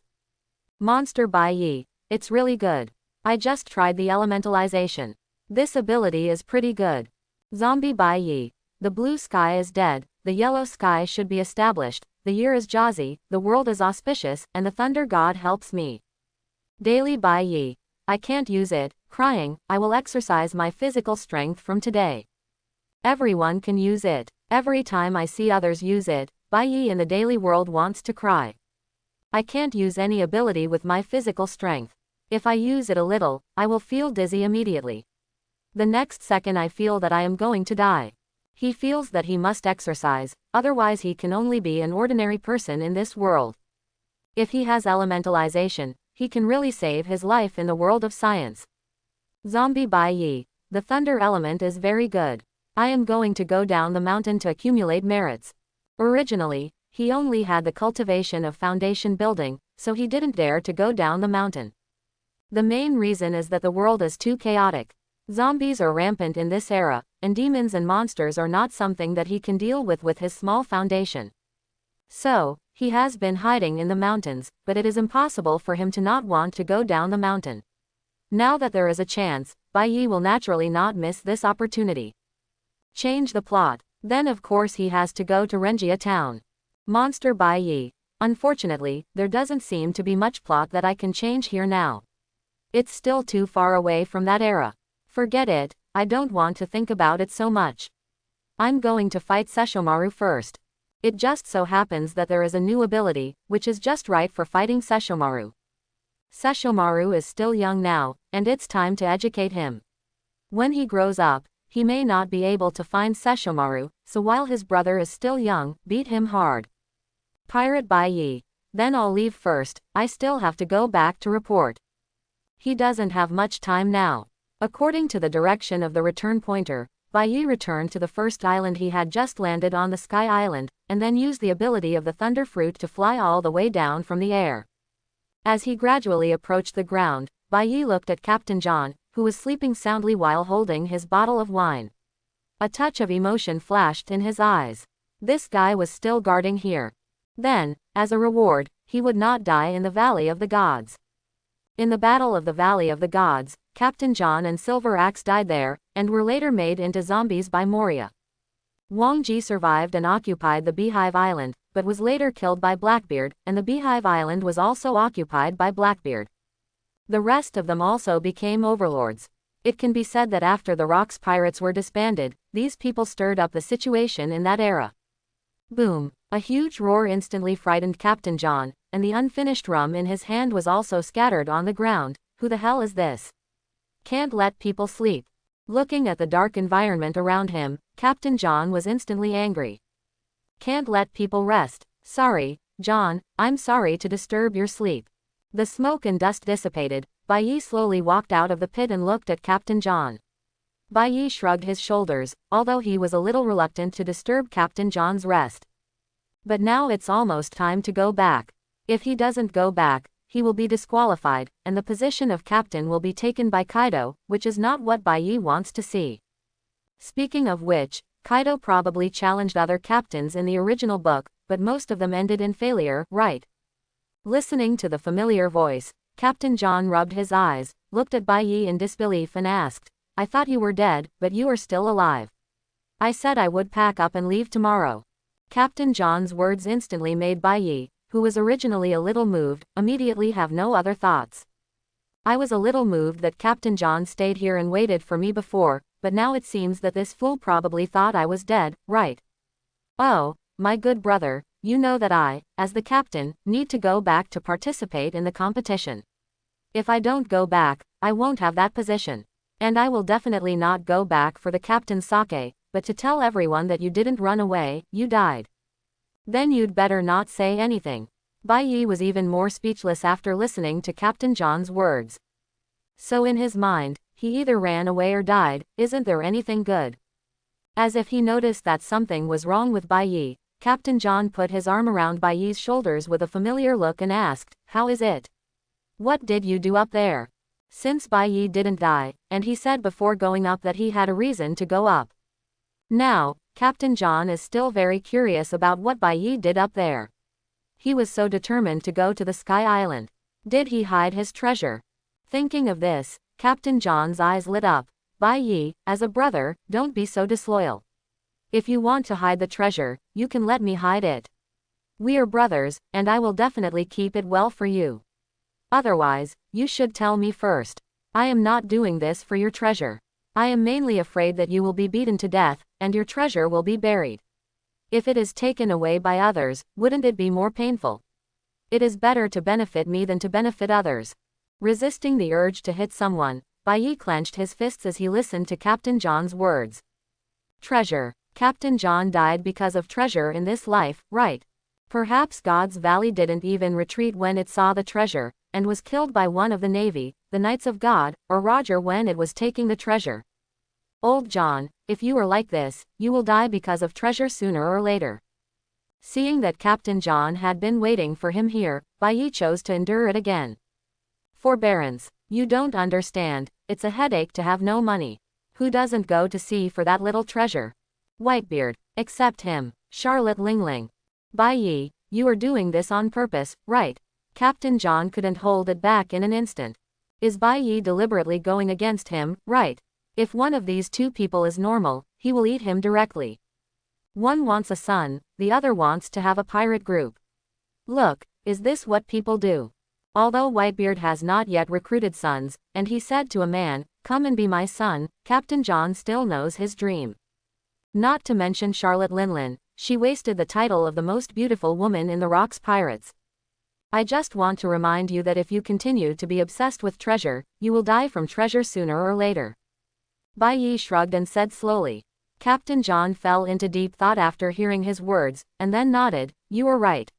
Monster Bai Yi. It's really good. I just tried the elementalization. This ability is pretty good. Zombie Bai Yi. The blue sky is dead, the yellow sky should be established, the year is jazzy, the world is auspicious, and the thunder god helps me. Daily Bai Yi. I can't use it, crying, I will exercise my physical strength from today. Everyone can use it. Every time I see others use it, Bai Yi in the daily world wants to cry. I can't use any ability with my physical strength. If I use it a little, I will feel dizzy immediately. The next second I feel that I am going to die. He feels that he must exercise, otherwise he can only be an ordinary person in this world. If he has elementalization, he can really save his life in the world of science. Zombie Bai Yi. The thunder element is very good. I am going to go down the mountain to accumulate merits. Originally, he only had the cultivation of foundation building, so he didn't dare to go down the mountain. The main reason is that the world is too chaotic. Zombies are rampant in this era, and demons and monsters are not something that he can deal with his small foundation. So, he has been hiding in the mountains, but it is impossible for him to not want to go down the mountain. Now that there is a chance, Bai Yi will naturally not miss this opportunity. Change the plot. Then of course he has to go to Renjia town. Monster Bai Yi. Unfortunately, there doesn't seem to be much plot that I can change here now. It's still too far away from that era. Forget it, I don't want to think about it so much. I'm going to fight Sesshomaru first. It just so happens that there is a new ability, which is just right for fighting Sesshomaru. Sesshomaru is still young now, and it's time to educate him. When he grows up, he may not be able to find Sesshomaru, so while his brother is still young, beat him hard. Pirate Bai Yi. Then I'll leave first, I still have to go back to report. He doesn't have much time now. According to the direction of the return pointer, Bai Yi returned to the first island he had just landed on, the Sky Island, and then used the ability of the Thunder Fruit to fly all the way down from the air. As he gradually approached the ground, Bai Yi looked at Captain John, who was sleeping soundly while holding his bottle of wine. A touch of emotion flashed in his eyes. This guy was still guarding here. Then, as a reward, he would not die in the Valley of the Gods. In the Battle of the Valley of the Gods, Captain John and Silver Axe died there, and were later made into zombies by Moria. Wang Ji survived and occupied the Beehive Island, but was later killed by Blackbeard, and the Beehive Island was also occupied by Blackbeard. The rest of them also became overlords. It can be said that after the Rocks pirates were disbanded, these people stirred up the situation in that era. Boom! A huge roar instantly frightened Captain John, and the unfinished rum in his hand was also scattered on the ground. Who the hell is this? Can't let people sleep. Looking at the dark environment around him, Captain John was instantly angry. Can't let people rest. Sorry, John, I'm sorry to disturb your sleep. The smoke and dust dissipated, Bai Yi slowly walked out of the pit and looked at Captain John. Bai Yi shrugged his shoulders, although he was a little reluctant to disturb Captain John's rest. But now it's almost time to go back. If he doesn't go back, he will be disqualified, and the position of captain will be taken by Kaido, which is not what Bai Yi wants to see. Speaking of which, Kaido probably challenged other captains in the original book, but most of them ended in failure, right? Listening to the familiar voice, Captain John rubbed his eyes, looked at Bai Yi in disbelief and asked, I thought you were dead, but you are still alive. I said I would pack up and leave tomorrow. Captain John's words instantly made Bai Yi, who was originally a little moved, immediately have no other thoughts. I was a little moved that Captain John stayed here and waited for me before, but now it seems that this fool probably thought I was dead, right? Oh, my good brother, you know that I, as the captain, need to go back to participate in the competition. If I don't go back, I won't have that position. And I will definitely not go back for the captain's sake, but to tell everyone that you didn't run away, you died. Then you'd better not say anything. Bai Yi was even more speechless after listening to Captain John's words. So in his mind, he either ran away or died, isn't there anything good? As if he noticed that something was wrong with Bai Yi, Captain John put his arm around Bai Yi's shoulders with a familiar look and asked, How is it? What did you do up there? Since Bai Yi didn't die, and he said before going up that he had a reason to go up. Now, Captain John is still very curious about what Bai Yi did up there. He was so determined to go to the Sky Island. Did he hide his treasure? Thinking of this, Captain John's eyes lit up. Bai Yi, as a brother, don't be so disloyal. If you want to hide the treasure, you can let me hide it. We are brothers, and I will definitely keep it well for you. Otherwise, you should tell me first. I am not doing this for your treasure. I am mainly afraid that you will be beaten to death, and your treasure will be buried. If it is taken away by others, wouldn't it be more painful? It is better to benefit me than to benefit others. Resisting the urge to hit someone, Bai Yi clenched his fists as he listened to Captain John's words. Treasure. Captain John died because of treasure in this life, right? Perhaps God's Valley didn't even retreat when it saw the treasure, and was killed by one of the Navy, the Knights of God, or Roger when it was taking the treasure. Old John, if you are like this, you will die because of treasure sooner or later. Seeing that Captain John had been waiting for him here, Bai Yi chose to endure it again. Forbearance. You don't understand, it's a headache to have no money. Who doesn't go to sea for that little treasure? Whitebeard. Except him. Charlotte Lingling. Bai Yi, you are doing this on purpose, right? Captain John couldn't hold it back in an instant. Is Bai Yi deliberately going against him, right? If one of these two people is normal, he will eat him directly. One wants a son, the other wants to have a pirate group. Look, is this what people do? Although Whitebeard has not yet recruited sons, and he said to a man, "Come and be my son," Captain John still knows his dream. Not to mention Charlotte Linlin, she wasted the title of the most beautiful woman in the Rocks Pirates. I just want to remind you that if you continue to be obsessed with treasure, you will die from treasure sooner or later. Bai Yi shrugged and said slowly. Captain John fell into deep thought after hearing his words, and then nodded, "You are right."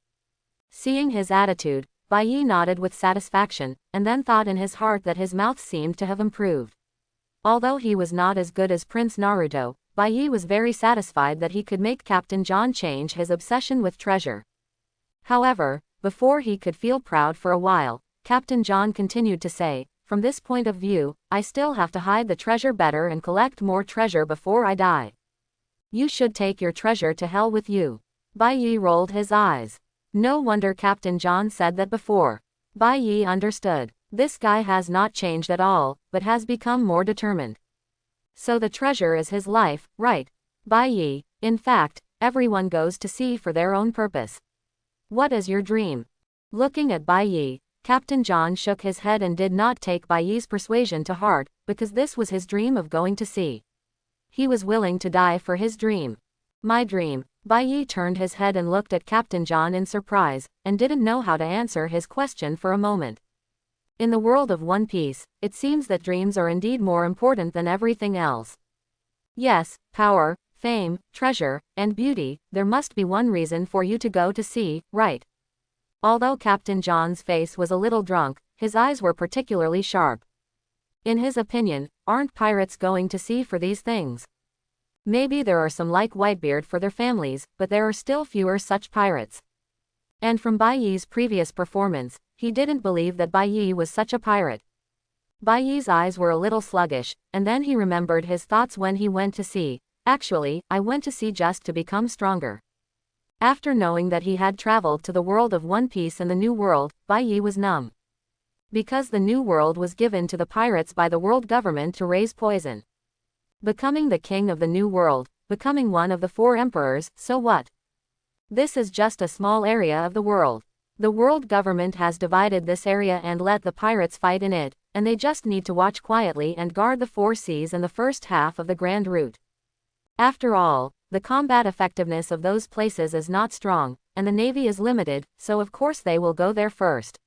Seeing his attitude, Bai Yi nodded with satisfaction, and then thought in his heart that his mouth seemed to have improved. Although he was not as good as Prince Naruto, Bai Yi was very satisfied that he could make Captain John change his obsession with treasure. However, before he could feel proud for a while, Captain John continued to say, "From this point of view, I still have to hide the treasure better and collect more treasure before I die. You should take your treasure to hell with you." Bai Yi rolled his eyes. No wonder Captain John said that before. Bai Yi understood. This guy has not changed at all, but has become more determined. So the treasure is his life, right? Bai Yi, in fact, everyone goes to sea for their own purpose. What is your dream? Looking at Bai Yi, Captain John shook his head and did not take Bai Yi's persuasion to heart, because this was his dream of going to sea. He was willing to die for his dream. My dream. Bai Yi turned his head and looked at Captain John in surprise, and didn't know how to answer his question for a moment. In the world of One Piece, it seems that dreams are indeed more important than everything else. Yes, power, fame, treasure, and beauty, there must be one reason for you to go to sea, right? Although Captain John's face was a little drunk, his eyes were particularly sharp. In his opinion, aren't pirates going to sea for these things? Maybe there are some like Whitebeard for their families, but there are still fewer such pirates. And from Bai Yi's previous performance, he didn't believe that Bai Yi was such a pirate. Bai Yi's eyes were a little sluggish, and then he remembered his thoughts when he went to sea. Actually, I went to sea just to become stronger. After knowing that he had traveled to the world of One Piece and the New World, Bai Yi was numb. Because the New World was given to the pirates by the world government to raise poison. Becoming the king of the New World, becoming one of the 4 emperors, so what? This is just a small area of the world. The world government has divided this area and let the pirates fight in it, and they just need to watch quietly and guard the 4 seas and the first half of the Grand Route. After all, the combat effectiveness of those places is not strong, and the navy is limited, so of course they will go there first.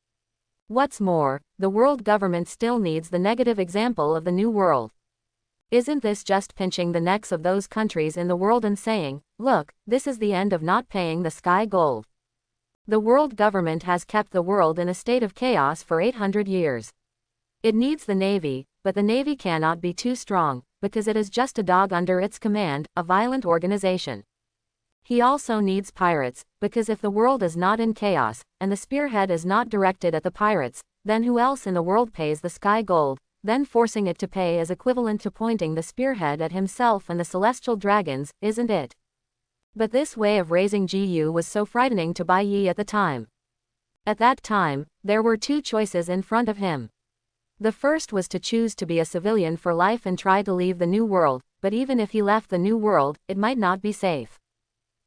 What's more, the world government still needs the negative example of the New World. Isn't this just pinching the necks of those countries in the world and saying, look, this is the end of not paying the sky gold? The world government has kept the world in a state of chaos for 800 years. It needs the navy, but the navy cannot be too strong, because it is just a dog under its command, a violent organization. He also needs pirates, because if the world is not in chaos, and the spearhead is not directed at the pirates, then who else in the world pays the sky gold? Then forcing it to pay is equivalent to pointing the spearhead at himself and the celestial dragons, isn't it? But this way of raising GU was so frightening to Bai Yi at the time. At that time, there were 2 choices in front of him. The first was to choose to be a civilian for life and try to leave the New World, but even if he left the New World, it might not be safe.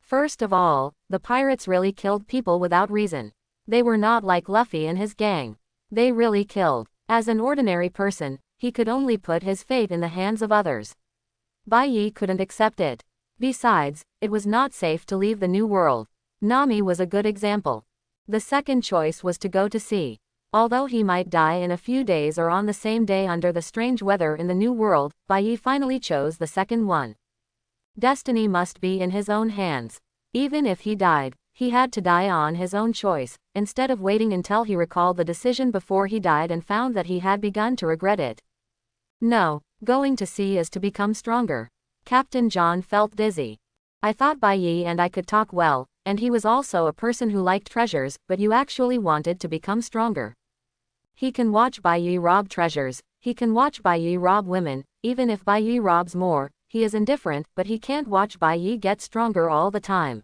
First of all, the pirates really killed people without reason. They were not like Luffy and his gang. They really killed. As an ordinary person, he could only put his fate in the hands of others. Bai Yi couldn't accept it. Besides, it was not safe to leave the New World. Nami was a good example. The second choice was to go to sea. Although he might die in a few days or on the same day under the strange weather in the New World, Bai Yi finally chose the second one. Destiny must be in his own hands. Even if he died, he had to die on his own choice, instead of waiting until he recalled the decision before he died and found that he had begun to regret it. No, going to sea is to become stronger. Captain John felt dizzy. I thought Bai Yi and I could talk well, and he was also a person who liked treasures, but you actually wanted to become stronger. He can watch Bai Yi rob treasures, he can watch Bai Yi rob women, even if Bai Yi robs more, he is indifferent, but he can't watch Bai Yi get stronger all the time.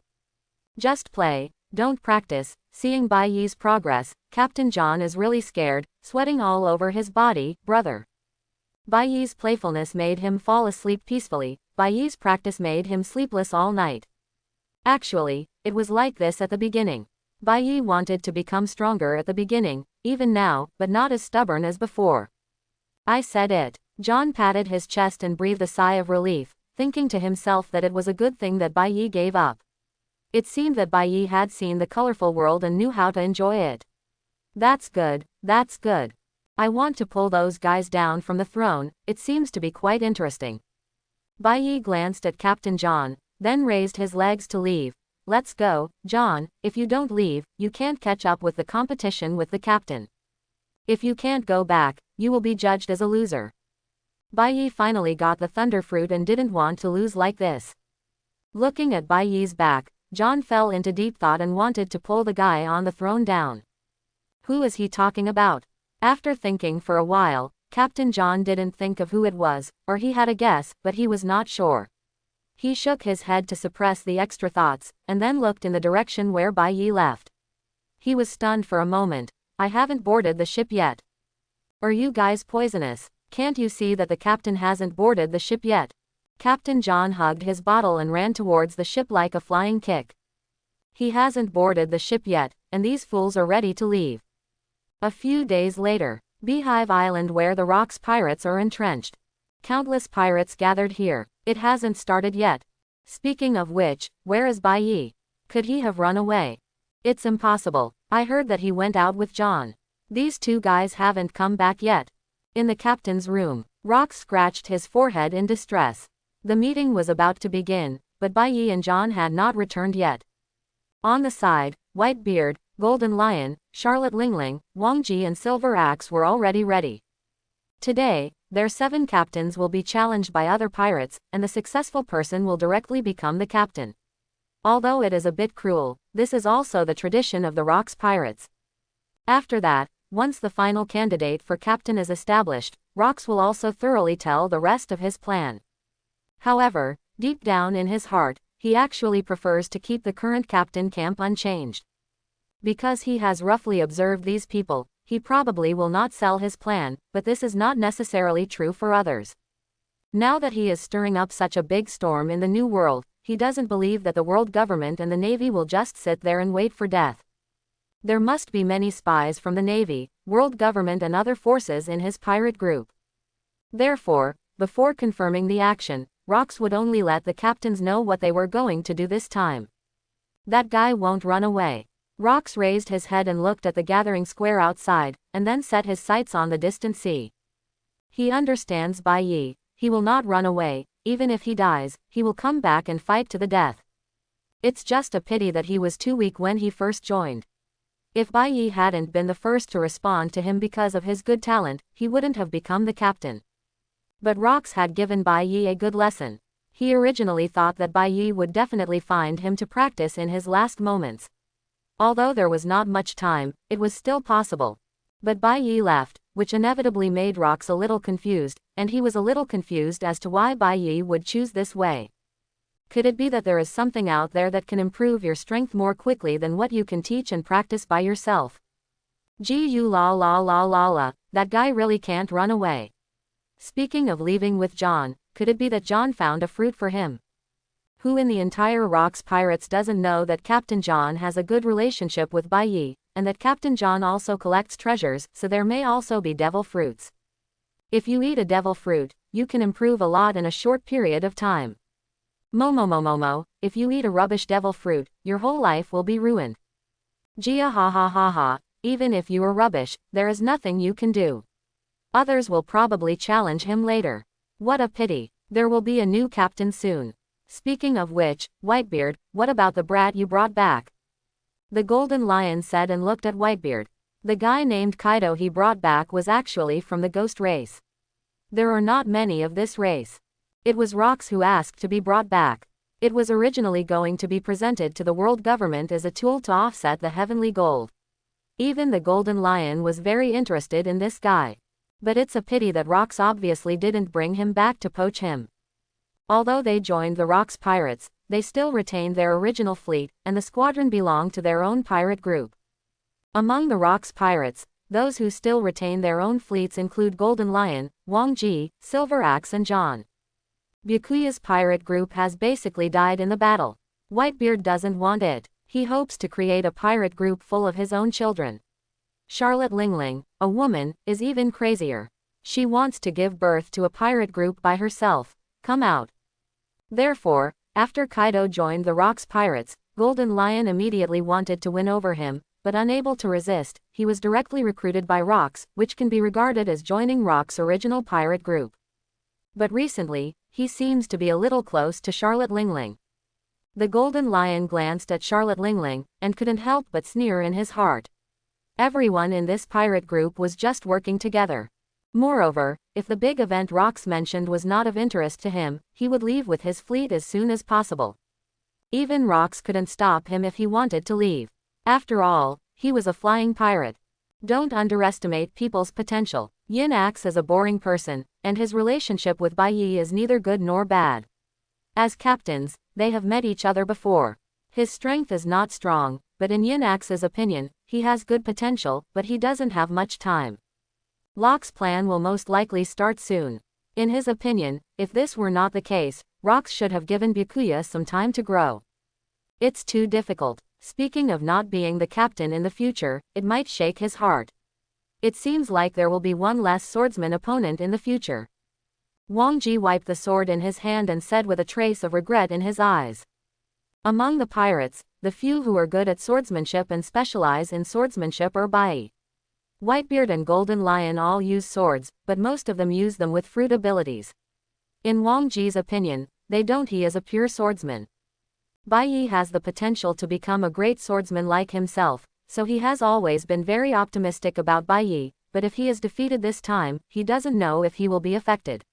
Just play, don't practice. Seeing Bai Yi's progress, Captain John is really scared, sweating all over his body. Brother. Bai Yi's playfulness made him fall asleep peacefully, Bai Yi's practice made him sleepless all night. Actually, it was like this at the beginning. Bai Yi wanted to become stronger at the beginning, even now, but not as stubborn as before. I said it. John patted his chest and breathed a sigh of relief, thinking to himself that it was a good thing that Bai Yi gave up. It seemed that Bai Yi had seen the colorful world and knew how to enjoy it. That's good, that's good. I want to pull those guys down from the throne, it seems to be quite interesting. Bai Yi glanced at Captain John, then raised his legs to leave. Let's go, John, if you don't leave, you can't catch up with the competition with the captain. If you can't go back, you will be judged as a loser. Bai Yi finally got the thunder fruit and didn't want to lose like this. Looking at Bai Yi's back, John fell into deep thought and wanted to pull the guy on the throne down. Who is he talking about? After thinking for a while, Captain John didn't think of who it was, or he had a guess, but he was not sure. He shook his head to suppress the extra thoughts, and then looked in the direction where Bai Yi left. He was stunned for a moment. I haven't boarded the ship yet. Are you guys poisonous? Can't you see that the captain hasn't boarded the ship yet? Captain John hugged his bottle and ran towards the ship like a flying kick. He hasn't boarded the ship yet, and these fools are ready to leave. A few days later, Beehive Island where the Rocks pirates are entrenched. Countless pirates gathered here. It hasn't started yet. Speaking of which, where is Bai Yi? Could he have run away? It's impossible. I heard that he went out with John. These two guys haven't come back yet. In the captain's room, Rocks scratched his forehead in distress. The meeting was about to begin, but Bai Yi and John had not returned yet. On the side, Whitebeard, Golden Lion, Charlotte Lingling, Wang Ji and Silver Axe were already ready. Today, their 7 captains will be challenged by other pirates, and the successful person will directly become the captain. Although it is a bit cruel, this is also the tradition of the Rocks pirates. After that, once the final candidate for captain is established, Rocks will also thoroughly tell the rest of his plan. However, deep down in his heart, he actually prefers to keep the current captain camp unchanged. Because he has roughly observed these people, he probably will not sell his plan, but this is not necessarily true for others. Now that he is stirring up such a big storm in the New World, he doesn't believe that the world government and the Navy will just sit there and wait for death. There must be many spies from the Navy, world government and other forces in his pirate group. Therefore, before confirming the action, Rocks would only let the captains know what they were going to do this time. That guy won't run away. Rocks raised his head and looked at the gathering square outside, and then set his sights on the distant sea. He understands Bai Yi. He will not run away. Even if he dies, he will come back and fight to the death. It's just a pity that he was too weak when he first joined. If Bai Yi hadn't been the first to respond to him because of his good talent, he wouldn't have become the captain. But Rocks had given Bai Yi a good lesson. He originally thought that Bai Yi would definitely find him to practice in his last moments. Although there was not much time, it was still possible. But Bai Yi left, which inevitably made Rocks a little confused, and he was a little confused as to why Bai Yi would choose this way. Could it be that there is something out there that can improve your strength more quickly than what you can teach and practice by yourself? Gu la la la la la, that guy really can't run away. Speaking of leaving with John, could it be that John found a fruit for him? Who in the entire Rocks Pirates doesn't know that Captain John has a good relationship with Bai Yi, and that Captain John also collects treasures, so there may also be devil fruits. If you eat a devil fruit, you can improve a lot in a short period of time. Momo, if you eat a rubbish devil fruit, your whole life will be ruined. Jia ha ha ha ha, even if you are rubbish, there is nothing you can do. Others will probably challenge him later. What a pity. There will be a new captain soon. Speaking of which, Whitebeard, what about the brat you brought back? The Golden Lion said and looked at Whitebeard. The guy named Kaido he brought back was actually from the ghost race. There are not many of this race. It was Rocks who asked to be brought back. It was originally going to be presented to the world government as a tool to offset the heavenly gold. Even the Golden Lion was very interested in this guy. But it's a pity that Rocks obviously didn't bring him back to poach him. Although they joined the Rocks pirates, they still retained their original fleet, and the squadron belonged to their own pirate group. Among the Rocks pirates, those who still retain their own fleets include Golden Lion, Wang Ji, Silver Axe and John. Byakuya's pirate group has basically died in the battle. Whitebeard doesn't want it. He hopes to create a pirate group full of his own children. Charlotte Lingling, a woman, is even crazier. She wants to give birth to a pirate group by herself. Come out. Therefore, after Kaido joined the Rocks pirates, Golden Lion immediately wanted to win over him, but unable to resist, he was directly recruited by Rocks, which can be regarded as joining Rocks' original pirate group. But recently, he seems to be a little close to Charlotte Lingling. The Golden Lion glanced at Charlotte Lingling, and couldn't help but sneer in his heart. Everyone in this pirate group was just working together. Moreover, if the big event Rocks mentioned was not of interest to him, he would leave with his fleet as soon as possible. Even Rocks couldn't stop him if he wanted to leave. After all, he was a flying pirate. Don't underestimate people's potential. Yin Axe is a boring person, and his relationship with Bai Yi is neither good nor bad. As captains, they have met each other before. His strength is not strong, but in Yin Axe's opinion, he has good potential, but he doesn't have much time. Locke's plan will most likely start soon. In his opinion, if this were not the case, Rocks should have given Byakuya some time to grow. It's too difficult. Speaking of not being the captain in the future, it might shake his heart. It seems like there will be one less swordsman opponent in the future. Wang Ji wiped the sword in his hand and said with a trace of regret in his eyes. Among the pirates, the few who are good at swordsmanship and specialize in swordsmanship are Bai. Whitebeard and Golden Lion all use swords, but most of them use them with fruit abilities. In Wang Ji's opinion, they don't. He is a pure swordsman. Bai Yi has the potential to become a great swordsman like himself, so he has always been very optimistic about Bai Yi, but if he is defeated this time, he doesn't know if he will be affected.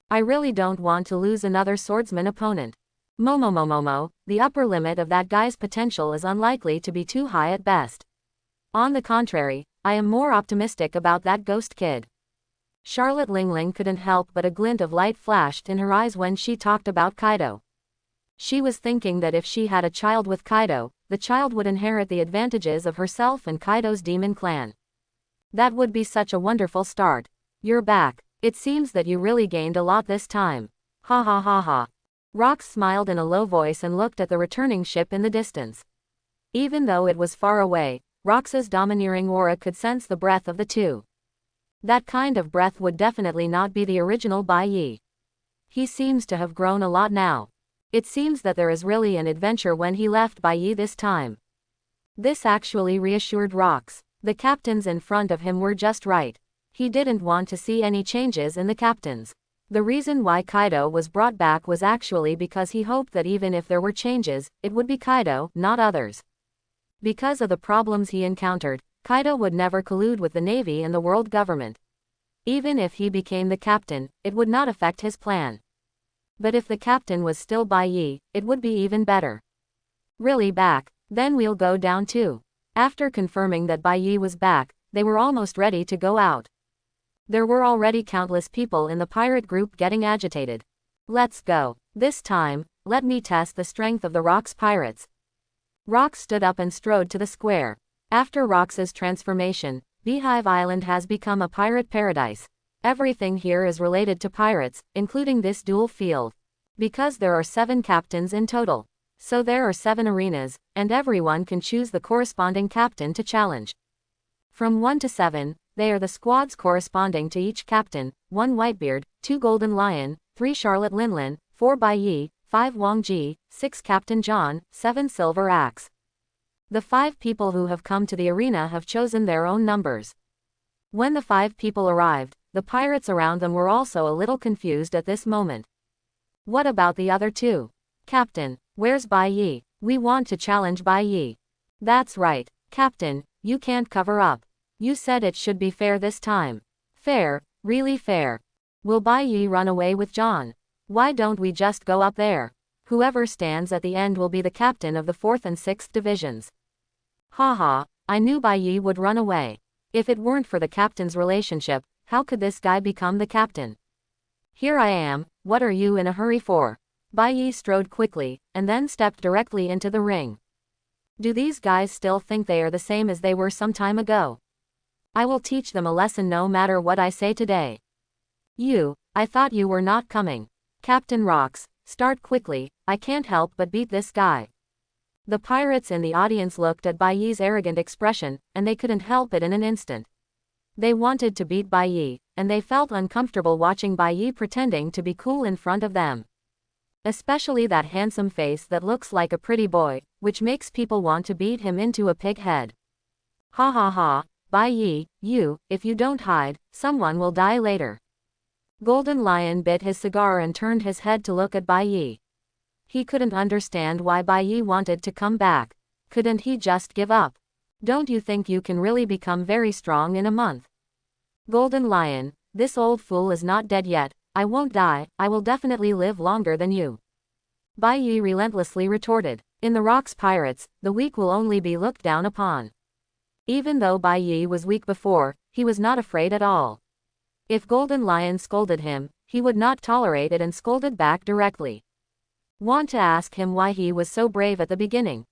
I really don't want to lose another swordsman opponent. Momo, the upper limit of that guy's potential is unlikely to be too high at best. On the contrary, I am more optimistic about that ghost kid. Charlotte Lingling couldn't help but a glint of light flashed in her eyes when she talked about Kaido. She was thinking that if she had a child with Kaido, the child would inherit the advantages of herself and Kaido's demon clan. That would be such a wonderful start. You're back. It seems that you really gained a lot this time. Ha ha ha ha. Rocks smiled in a low voice and looked at the returning ship in the distance. Even though it was far away, Rox's domineering aura could sense the breath of the two. That kind of breath would definitely not be the original Bai Yi. He seems to have grown a lot now. It seems that there is really an adventure when he left Bai Yi this time. This actually reassured Rocks. The captains in front of him were just right. He didn't want to see any changes in the captains. The reason why Kaido was brought back was actually because he hoped that even if there were changes, it would be Kaido, not others. Because of the problems he encountered, Kaido would never collude with the Navy and the world government. Even if he became the captain, it would not affect his plan. But if the captain was still Bai Yi, it would be even better. Really back? Then we'll go down too. After confirming that Bai Yi was back, they were almost ready to go out. There were already countless people in the pirate group getting agitated. Let's go. This time, let me test the strength of the Rocks pirates. Rocks stood up and strode to the square. After Rox's transformation, Beehive Island has become a pirate paradise. Everything here is related to pirates, including this duel field. Because there are 7 captains in total. So there are 7 arenas, and everyone can choose the corresponding captain to challenge. From 1 to 7, they are the squads corresponding to each captain: 1 Whitebeard, 2 Golden Lion, 3 Charlotte Linlin, 4 Bai Yi, 5 Wang Ji, 6 Captain John, 7 Silver Axe. The 5 people who have come to the arena have chosen their own numbers. When the 5 people arrived, the pirates around them were also a little confused at this moment. What about the other 2? Captain, where's Bai Yi? We want to challenge Bai Yi. That's right, Captain, you can't cover up. You said it should be fair this time. Fair, really fair. Will Bai Yi run away with John? Why don't we just go up there? Whoever stands at the end will be the captain of the 4th and 6th divisions. Haha, I knew Bai Yi would run away. If it weren't for the captain's relationship, how could this guy become the captain? Here I am, what are you in a hurry for? Bai Yi strode quickly, and then stepped directly into the ring. Do these guys still think they are the same as they were some time ago? I will teach them a lesson no matter what I say today. I thought you were not coming. Captain Rocks, start quickly, I can't help but beat this guy. The pirates in the audience looked at Bai Yi's arrogant expression, and they couldn't help it in an instant. They wanted to beat Bai Yi, and they felt uncomfortable watching Bai Yi pretending to be cool in front of them. Especially that handsome face that looks like a pretty boy, which makes people want to beat him into a pig head. Ha ha ha, Bai Yi, if you don't hide, someone will die later. Golden Lion bit his cigar and turned his head to look at Bai Yi. He couldn't understand why Bai Yi wanted to come back. Couldn't he just give up? Don't you think you can really become very strong in a month? Golden Lion, this old fool is not dead yet. I won't die, I will definitely live longer than you. Bai Yi relentlessly retorted. In the Rocks Pirates, the weak will only be looked down upon. Even though Bai Yi was weak before, he was not afraid at all. If Golden Lion scolded him, he would not tolerate it and scolded back directly. Want to ask him why he was so brave at the beginning?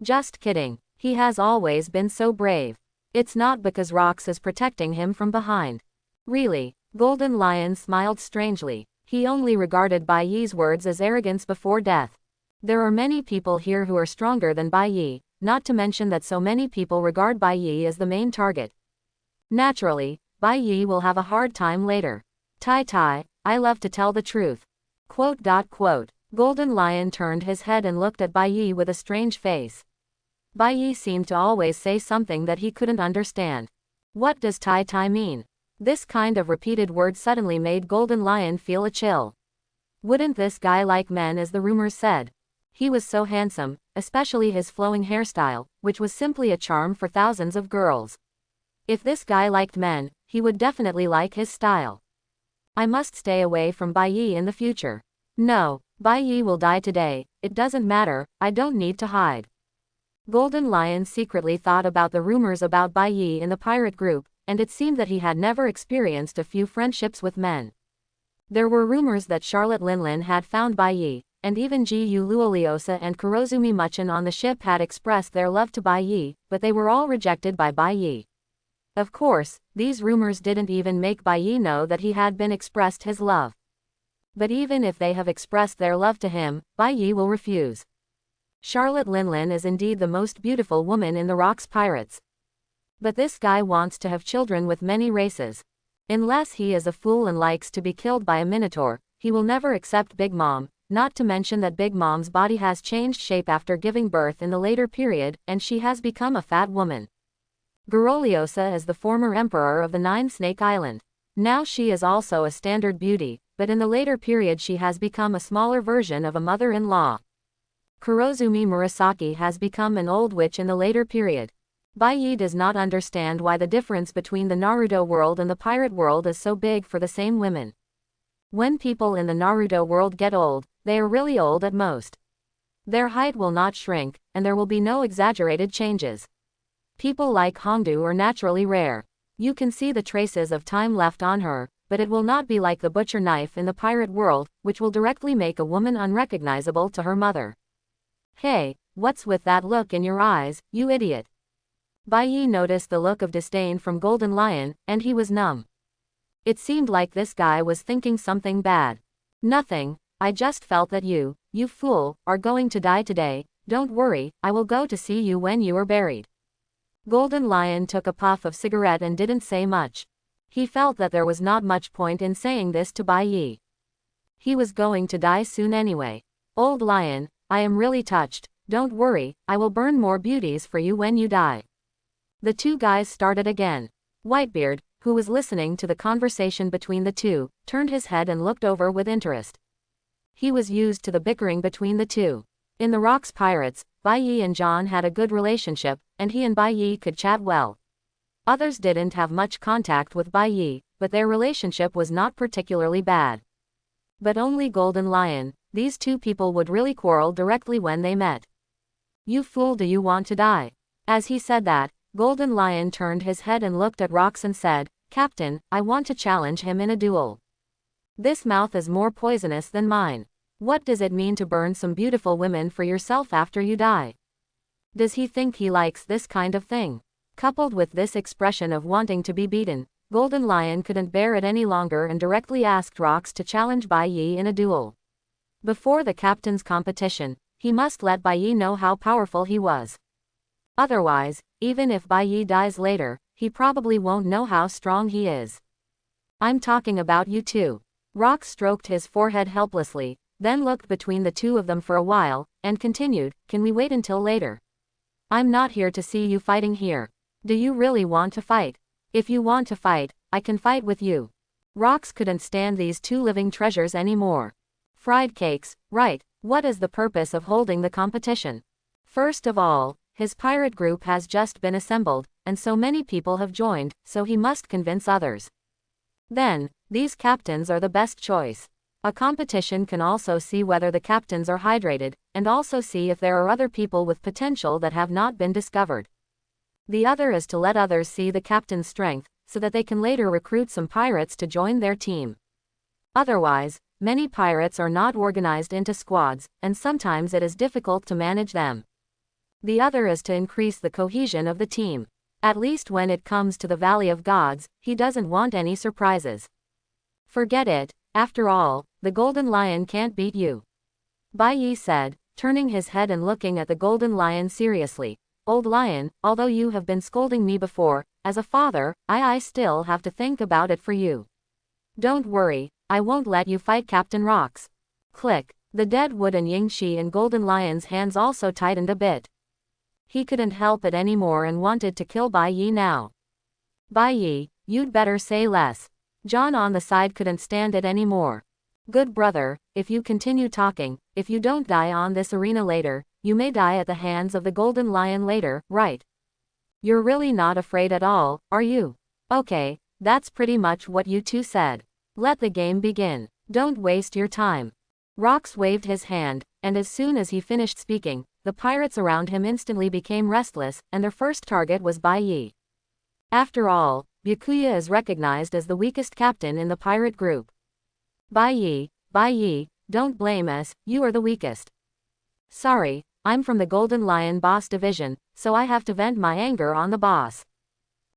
Just kidding, he has always been so brave. It's not because Rocks is protecting him from behind. Really, Golden Lion smiled strangely. He only regarded Bai Yi's words as arrogance before death. There are many people here who are stronger than Bai Yi, not to mention that so many people regard Bai Yi as the main target. Naturally, Bai Yi will have a hard time later. Tai, I love to tell the truth. Quote. Golden Lion turned his head and looked at Bai Yi with a strange face. Bai Yi seemed to always say something that he couldn't understand. What does Tai mean? This kind of repeated word suddenly made Golden Lion feel a chill. Wouldn't this guy like men as the rumors said? He was so handsome, especially his flowing hairstyle, which was simply a charm for thousands of girls. If this guy liked men, he would definitely like his style. I must stay away from Bai Yi in the future. No, Bai Yi will die today, it doesn't matter, I don't need to hide. Golden Lion secretly thought about the rumors about Bai Yi in the pirate group, and it seemed that he had never experienced a few friendships with men. There were rumors that Charlotte Linlin had found Bai Yi, and even Ji-Yu Luoliosa and Kurozumi Muchin on the ship had expressed their love to Bai Yi, but they were all rejected by Bai Yi. Of course, these rumors didn't even make Bai Yi know that he had been expressed his love. But even if they have expressed their love to him, Bai Yi will refuse. Charlotte Linlin is indeed the most beautiful woman in the Rocks Pirates. But this guy wants to have children with many races. Unless he is a fool and likes to be killed by a minotaur, he will never accept Big Mom, not to mention that Big Mom's body has changed shape after giving birth in the later period, and she has become a fat woman. Garoliosa is the former emperor of the Nine Snake Island. Now she is also a standard beauty, but in the later period she has become a smaller version of a mother-in-law. Kurozumi Murasaki has become an old witch in the later period. Bai Yi does not understand why the difference between the Naruto world and the pirate world is so big for the same women. When people in the Naruto world get old, they are really old at most. Their height will not shrink, and there will be no exaggerated changes. People like Hongdu are naturally rare. You can see the traces of time left on her, but it will not be like the butcher knife in the pirate world, which will directly make a woman unrecognizable to her mother. Hey, what's with that look in your eyes, you idiot? Bai Yi noticed the look of disdain from Golden Lion, and he was numb. It seemed like this guy was thinking something bad. Nothing, I just felt that you fool, are going to die today. Don't worry, I will go to see you when you are buried. Golden Lion took a puff of cigarette and didn't say much. He felt that there was not much point in saying this to Bai Yi. He was going to die soon anyway. Old Lion, I am really touched, Don't worry, I will burn more beauties for you when you die. The two guys started again. Whitebeard, who was listening to the conversation between the two, turned his head and looked over with interest. He was used to the bickering between the two. In the Rocks Pirates, Bai Yi and John had a good relationship, and he and Bai Yi could chat well. Others didn't have much contact with Bai Yi, but their relationship was not particularly bad. But only Golden Lion, these two people would really quarrel directly when they met. You fool, do you want to die? As he said that, Golden Lion turned his head and looked at Rocks and said, Captain, I want to challenge him in a duel. This mouth is more poisonous than mine. What does it mean to burn some beautiful women for yourself after you die? Does he think he likes this kind of thing? Coupled with this expression of wanting to be beaten, Golden Lion couldn't bear it any longer and directly asked Rocks to challenge Bai Yi in a duel. Before the captain's competition, he must let Bai Yi know how powerful he was. Otherwise, even if Bai Yi dies later, he probably won't know how strong he is. I'm talking about you too. Rocks stroked his forehead helplessly, then looked between the two of them for a while, and continued, Can we wait until later? I'm not here to see you fighting here. Do you really want to fight? If you want to fight, I can fight with you. Rocks couldn't stand these two living treasures anymore. Fried cakes, right, what is the purpose of holding the competition? First of all, his pirate group has just been assembled, and so many people have joined, so he must convince others. Then, these captains are the best choice. A competition can also see whether the captains are hydrated, and also see if there are other people with potential that have not been discovered. The other is to let others see the captain's strength, so that they can later recruit some pirates to join their team. Otherwise, many pirates are not organized into squads, and sometimes it is difficult to manage them. The other is to increase the cohesion of the team. At least when it comes to the Valley of Gods, he doesn't want any surprises. Forget it, after all, the Golden Lion can't beat you. Bai Yi said, turning his head and looking at the Golden Lion seriously. Old Lion, although you have been scolding me before, as a father, I still have to think about it for you. Don't worry, I won't let you fight Captain Rocks. Click. The dead wood and Yingxi and Golden Lion's hands also tightened a bit. He couldn't help it anymore and wanted to kill Bai Yi now. Bai Yi, you'd better say less. John on the side couldn't stand it anymore. Good brother, if you continue talking, if you don't die on this arena later, you may die at the hands of the Golden Lion later, right? You're really not afraid at all, are you? Okay, that's pretty much what you two said. Let the game begin. Don't waste your time. Rocks waved his hand, and as soon as he finished speaking, the pirates around him instantly became restless, and their first target was Bai Yi. After all, Byakuya is recognized as the weakest captain in the pirate group. Bai Yi, don't blame us, you are the weakest. Sorry, I'm from the Golden Lion boss division, so I have to vent my anger on the boss.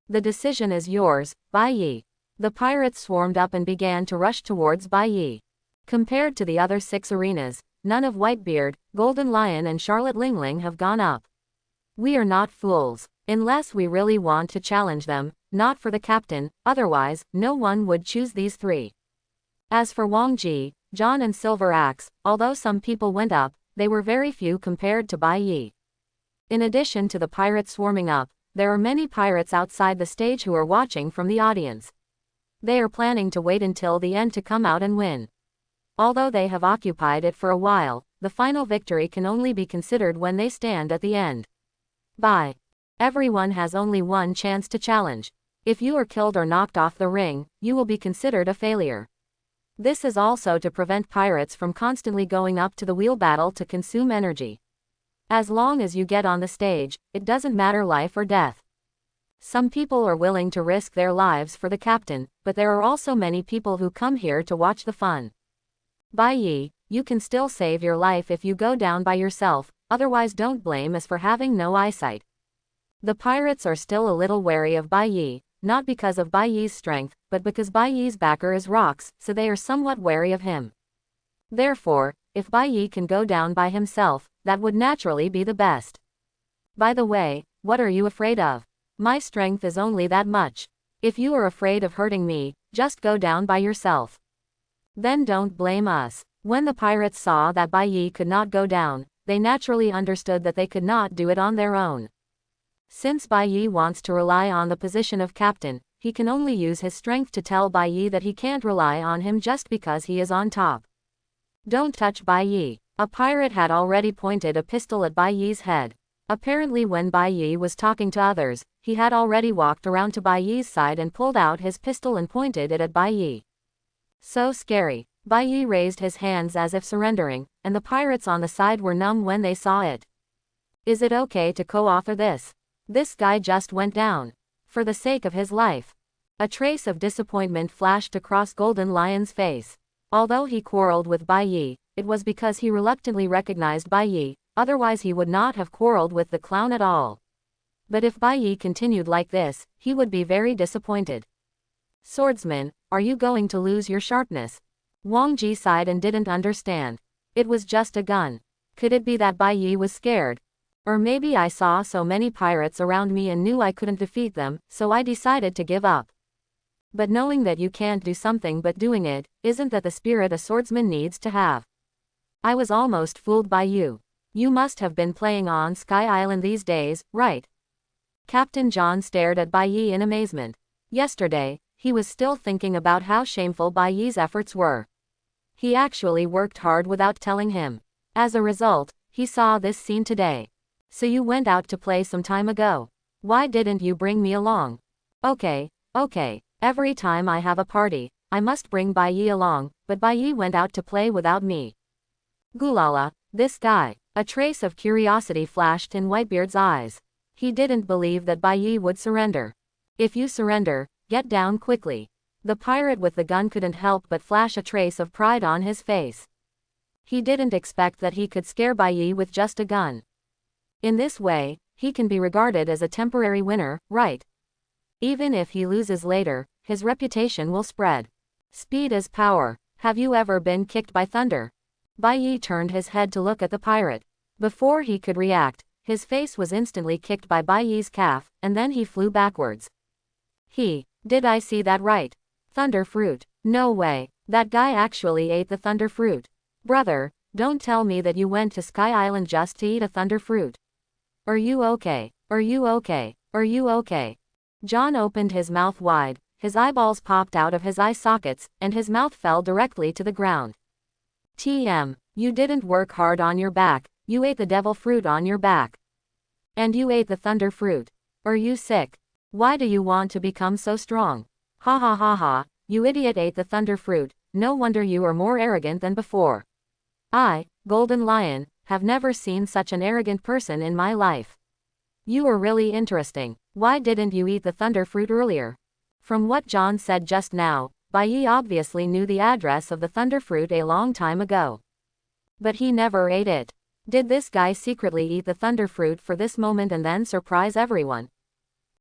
The decision is yours, Bai Yi. The pirates swarmed up and began to rush towards Bai Yi. Compared to the other 6 arenas, none of Whitebeard, Golden Lion and Charlotte Lingling have gone up. We are not fools, unless we really want to challenge them, not for the captain, otherwise, no one would choose these 3. As for Wang Ji, John and Silver Axe, although some people went up, they were very few compared to Bai Yi. In addition to the pirates swarming up, there are many pirates outside the stage who are watching from the audience. They are planning to wait until the end to come out and win. Although they have occupied it for a while, the final victory can only be considered when they stand at the end. Bye. Everyone has only one chance to challenge. If you are killed or knocked off the ring, you will be considered a failure. This is also to prevent pirates from constantly going up to the wheel battle to consume energy. As long as you get on the stage, it doesn't matter life or death. Some people are willing to risk their lives for the captain, but there are also many people who come here to watch the fun. Bai Yi, you can still save your life if you go down by yourself, otherwise don't blame us for having no eyesight. The pirates are still a little wary of Bai Yi, not because of Bai Yi's strength, but because Bai Yi's backer is Rocks, so they are somewhat wary of him. Therefore, if Bai Yi can go down by himself, that would naturally be the best. By the way, what are you afraid of? My strength is only that much. If you are afraid of hurting me, just go down by yourself. Then don't blame us. When the pirates saw that Bai Yi could not go down, they naturally understood that they could not do it on their own. Since Bai Yi wants to rely on the position of captain, he can only use his strength to tell Bai Yi that he can't rely on him just because he is on top. Don't touch Bai Yi. A pirate had already pointed a pistol at Bai Yi's head. Apparently when Bai Yi was talking to others, he had already walked around to Bai Yi's side and pulled out his pistol and pointed it at Bai Yi. So scary. Bai Yi raised his hands as if surrendering, and the pirates on the side were numb when they saw it. Is it okay to co-author this? This guy just went down. For the sake of his life. A trace of disappointment flashed across Golden Lion's face. Although he quarreled with Bai Yi, it was because he reluctantly recognized Bai Yi, otherwise he would not have quarreled with the clown at all. But if Bai Yi continued like this, he would be very disappointed. Swordsman, are you going to lose your sharpness? Wang Ji sighed and didn't understand. It was just a gun. Could it be that Bai Yi was scared? Or maybe I saw so many pirates around me and knew I couldn't defeat them, so I decided to give up. But knowing that you can't do something but doing it, isn't that the spirit a swordsman needs to have? I was almost fooled by you. You must have been playing on Sky Island these days, right? Captain John stared at Bai Yi in amazement. Yesterday, he was still thinking about how shameful Bai Yi's efforts were. He actually worked hard without telling him. As a result, he saw this scene today. So you went out to play some time ago. Why didn't you bring me along? Okay. Every time I have a party, I must bring Bai Yi along, but Bai Yi went out to play without me. Gulala, this guy. A trace of curiosity flashed in Whitebeard's eyes. He didn't believe that Bai Yi would surrender. If you surrender, get down quickly. The pirate with the gun couldn't help but flash a trace of pride on his face. He didn't expect that he could scare Bai Yi with just a gun. In this way, he can be regarded as a temporary winner, right? Even if he loses later, his reputation will spread. Speed is power. Have you ever been kicked by thunder? Bai Yi turned his head to look at the pirate. Before he could react, his face was instantly kicked by Bai Yi's calf, and then he flew backwards. Did I see that right? Thunder fruit. No way. That guy actually ate the thunder fruit. Brother, don't tell me that you went to Sky Island just to eat a thunder fruit. Are you okay? Are you okay? Are you okay? John opened his mouth wide, his eyeballs popped out of his eye sockets, and his mouth fell directly to the ground. TM, you didn't work hard on your back, you ate the devil fruit on your back. And you ate the thunder fruit. Are you sick? Why do you want to become so strong? Ha ha ha ha, you idiot ate the thunder fruit, no wonder you are more arrogant than before. I, Golden Lion, have never seen such an arrogant person in my life. You are really interesting. Why didn't you eat the thunder fruit earlier? From what John said just now, Bai Yi obviously knew the address of the thunder fruit a long time ago. But he never ate it. Did this guy secretly eat the thunder fruit for this moment and then surprise everyone?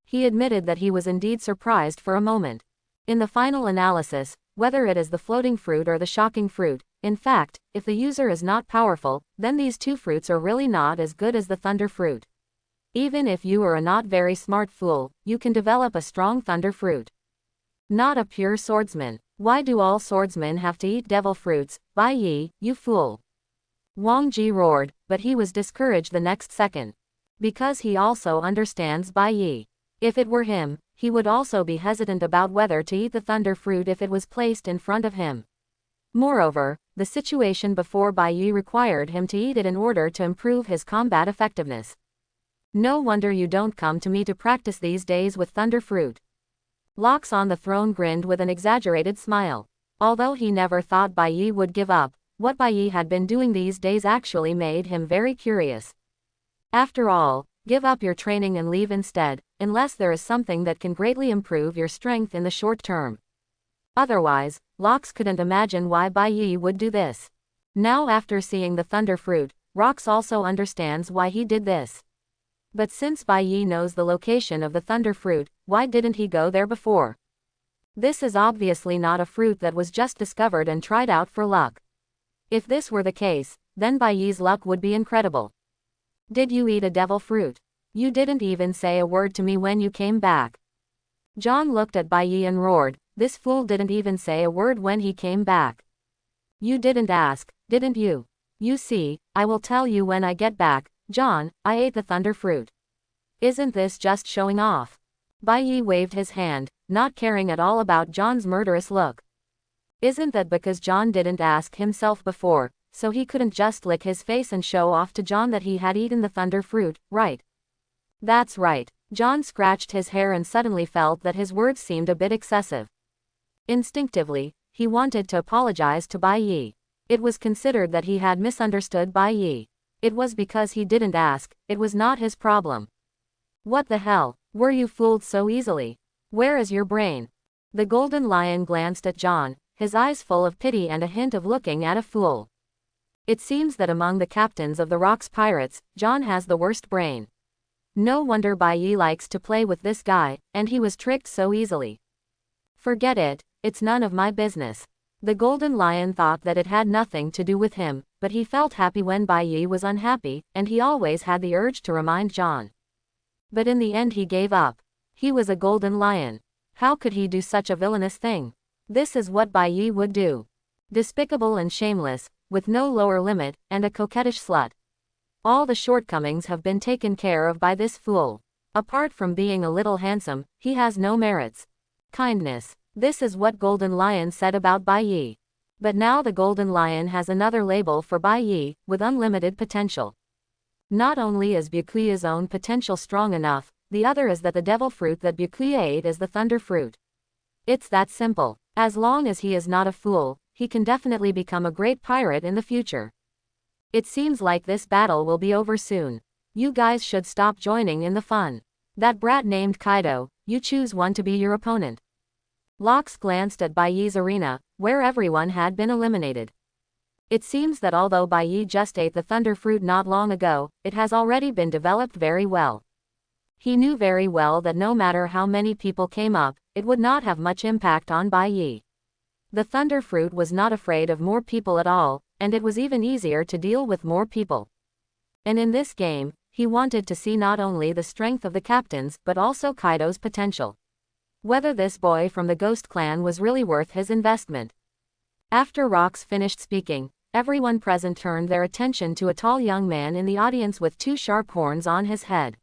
He admitted that he was indeed surprised for a moment. In the final analysis, whether it is the floating fruit or the shocking fruit, in fact, if the user is not powerful, then these two fruits are really not as good as the thunder fruit. Even if you are a not very smart fool, you can develop a strong thunder fruit. Not a pure swordsman. Why do all swordsmen have to eat devil fruits? Bai Yi, you fool. Wang Ji roared, but he was discouraged the next second. Because he also understands Bai Yi. If it were him, he would also be hesitant about whether to eat the thunder fruit if it was placed in front of him. Moreover, the situation before Bai Yi required him to eat it in order to improve his combat effectiveness. No wonder you don't come to me to practice these days with thunder fruit. Locks on the throne grinned with an exaggerated smile. Although he never thought Bai Yi would give up, what Bai Yi had been doing these days actually made him very curious. After all, give up your training and leave instead, unless there is something that can greatly improve your strength in the short term. Otherwise, Locks couldn't imagine why Bai Yi would do this. Now after seeing the thunder fruit, Rox also understands why he did this. But since Bai Yi knows the location of the thunder fruit, why didn't he go there before? This is obviously not a fruit that was just discovered and tried out for luck. If this were the case, then Bai Yi's luck would be incredible. Did you eat a devil fruit? You didn't even say a word to me when you came back. John looked at Bai Yi and roared, this fool didn't even say a word when he came back. You didn't ask, didn't you? You see, I will tell you when I get back. John, I ate the thunder fruit. Isn't this just showing off? Bai Yi waved his hand, not caring at all about John's murderous look. Isn't that because John didn't ask himself before, so he couldn't just lick his face and show off to John that he had eaten the thunder fruit, right? That's right. John scratched his hair and suddenly felt that his words seemed a bit excessive. Instinctively, he wanted to apologize to Bai Yi. It was considered that he had misunderstood Bai Yi. It was because he didn't ask, it was not his problem. What the hell, were you fooled so easily? Where is your brain? The golden lion glanced at John, his eyes full of pity and a hint of looking at a fool. It seems that among the captains of the Rocks pirates, John has the worst brain. No wonder Bai Yi likes to play with this guy, and he was tricked so easily. Forget it, it's none of my business. The golden lion thought that it had nothing to do with him, but he felt happy when Bai Yi was unhappy, and he always had the urge to remind John. But in the end he gave up. He was a golden lion. How could he do such a villainous thing? This is what Bai Yi would do. Despicable and shameless, with no lower limit, and a coquettish slut. All the shortcomings have been taken care of by this fool. Apart from being a little handsome, he has no merits. Kindness. This is what Golden Lion said about Bai Yi. But now the Golden Lion has another label for Bai Yi, with unlimited potential. Not only is Byakuya's own potential strong enough, the other is that the devil fruit that Byakuya ate is the thunder fruit. It's that simple. As long as he is not a fool, he can definitely become a great pirate in the future. It seems like this battle will be over soon. You guys should stop joining in the fun. That brat named Kaido, you choose one to be your opponent. Locks glanced at Bai Yi's arena, where everyone had been eliminated. It seems that although Bai Yi just ate the thunder fruit not long ago, it has already been developed very well. He knew very well that no matter how many people came up, it would not have much impact on Bai Yi. The thunder fruit was not afraid of more people at all, and it was even easier to deal with more people. And in this game, he wanted to see not only the strength of the captains but also Kaido's potential. Whether this boy from the Ghost Clan was really worth his investment. After Rocks finished speaking, everyone present turned their attention to a tall young man in the audience with two sharp horns on his head.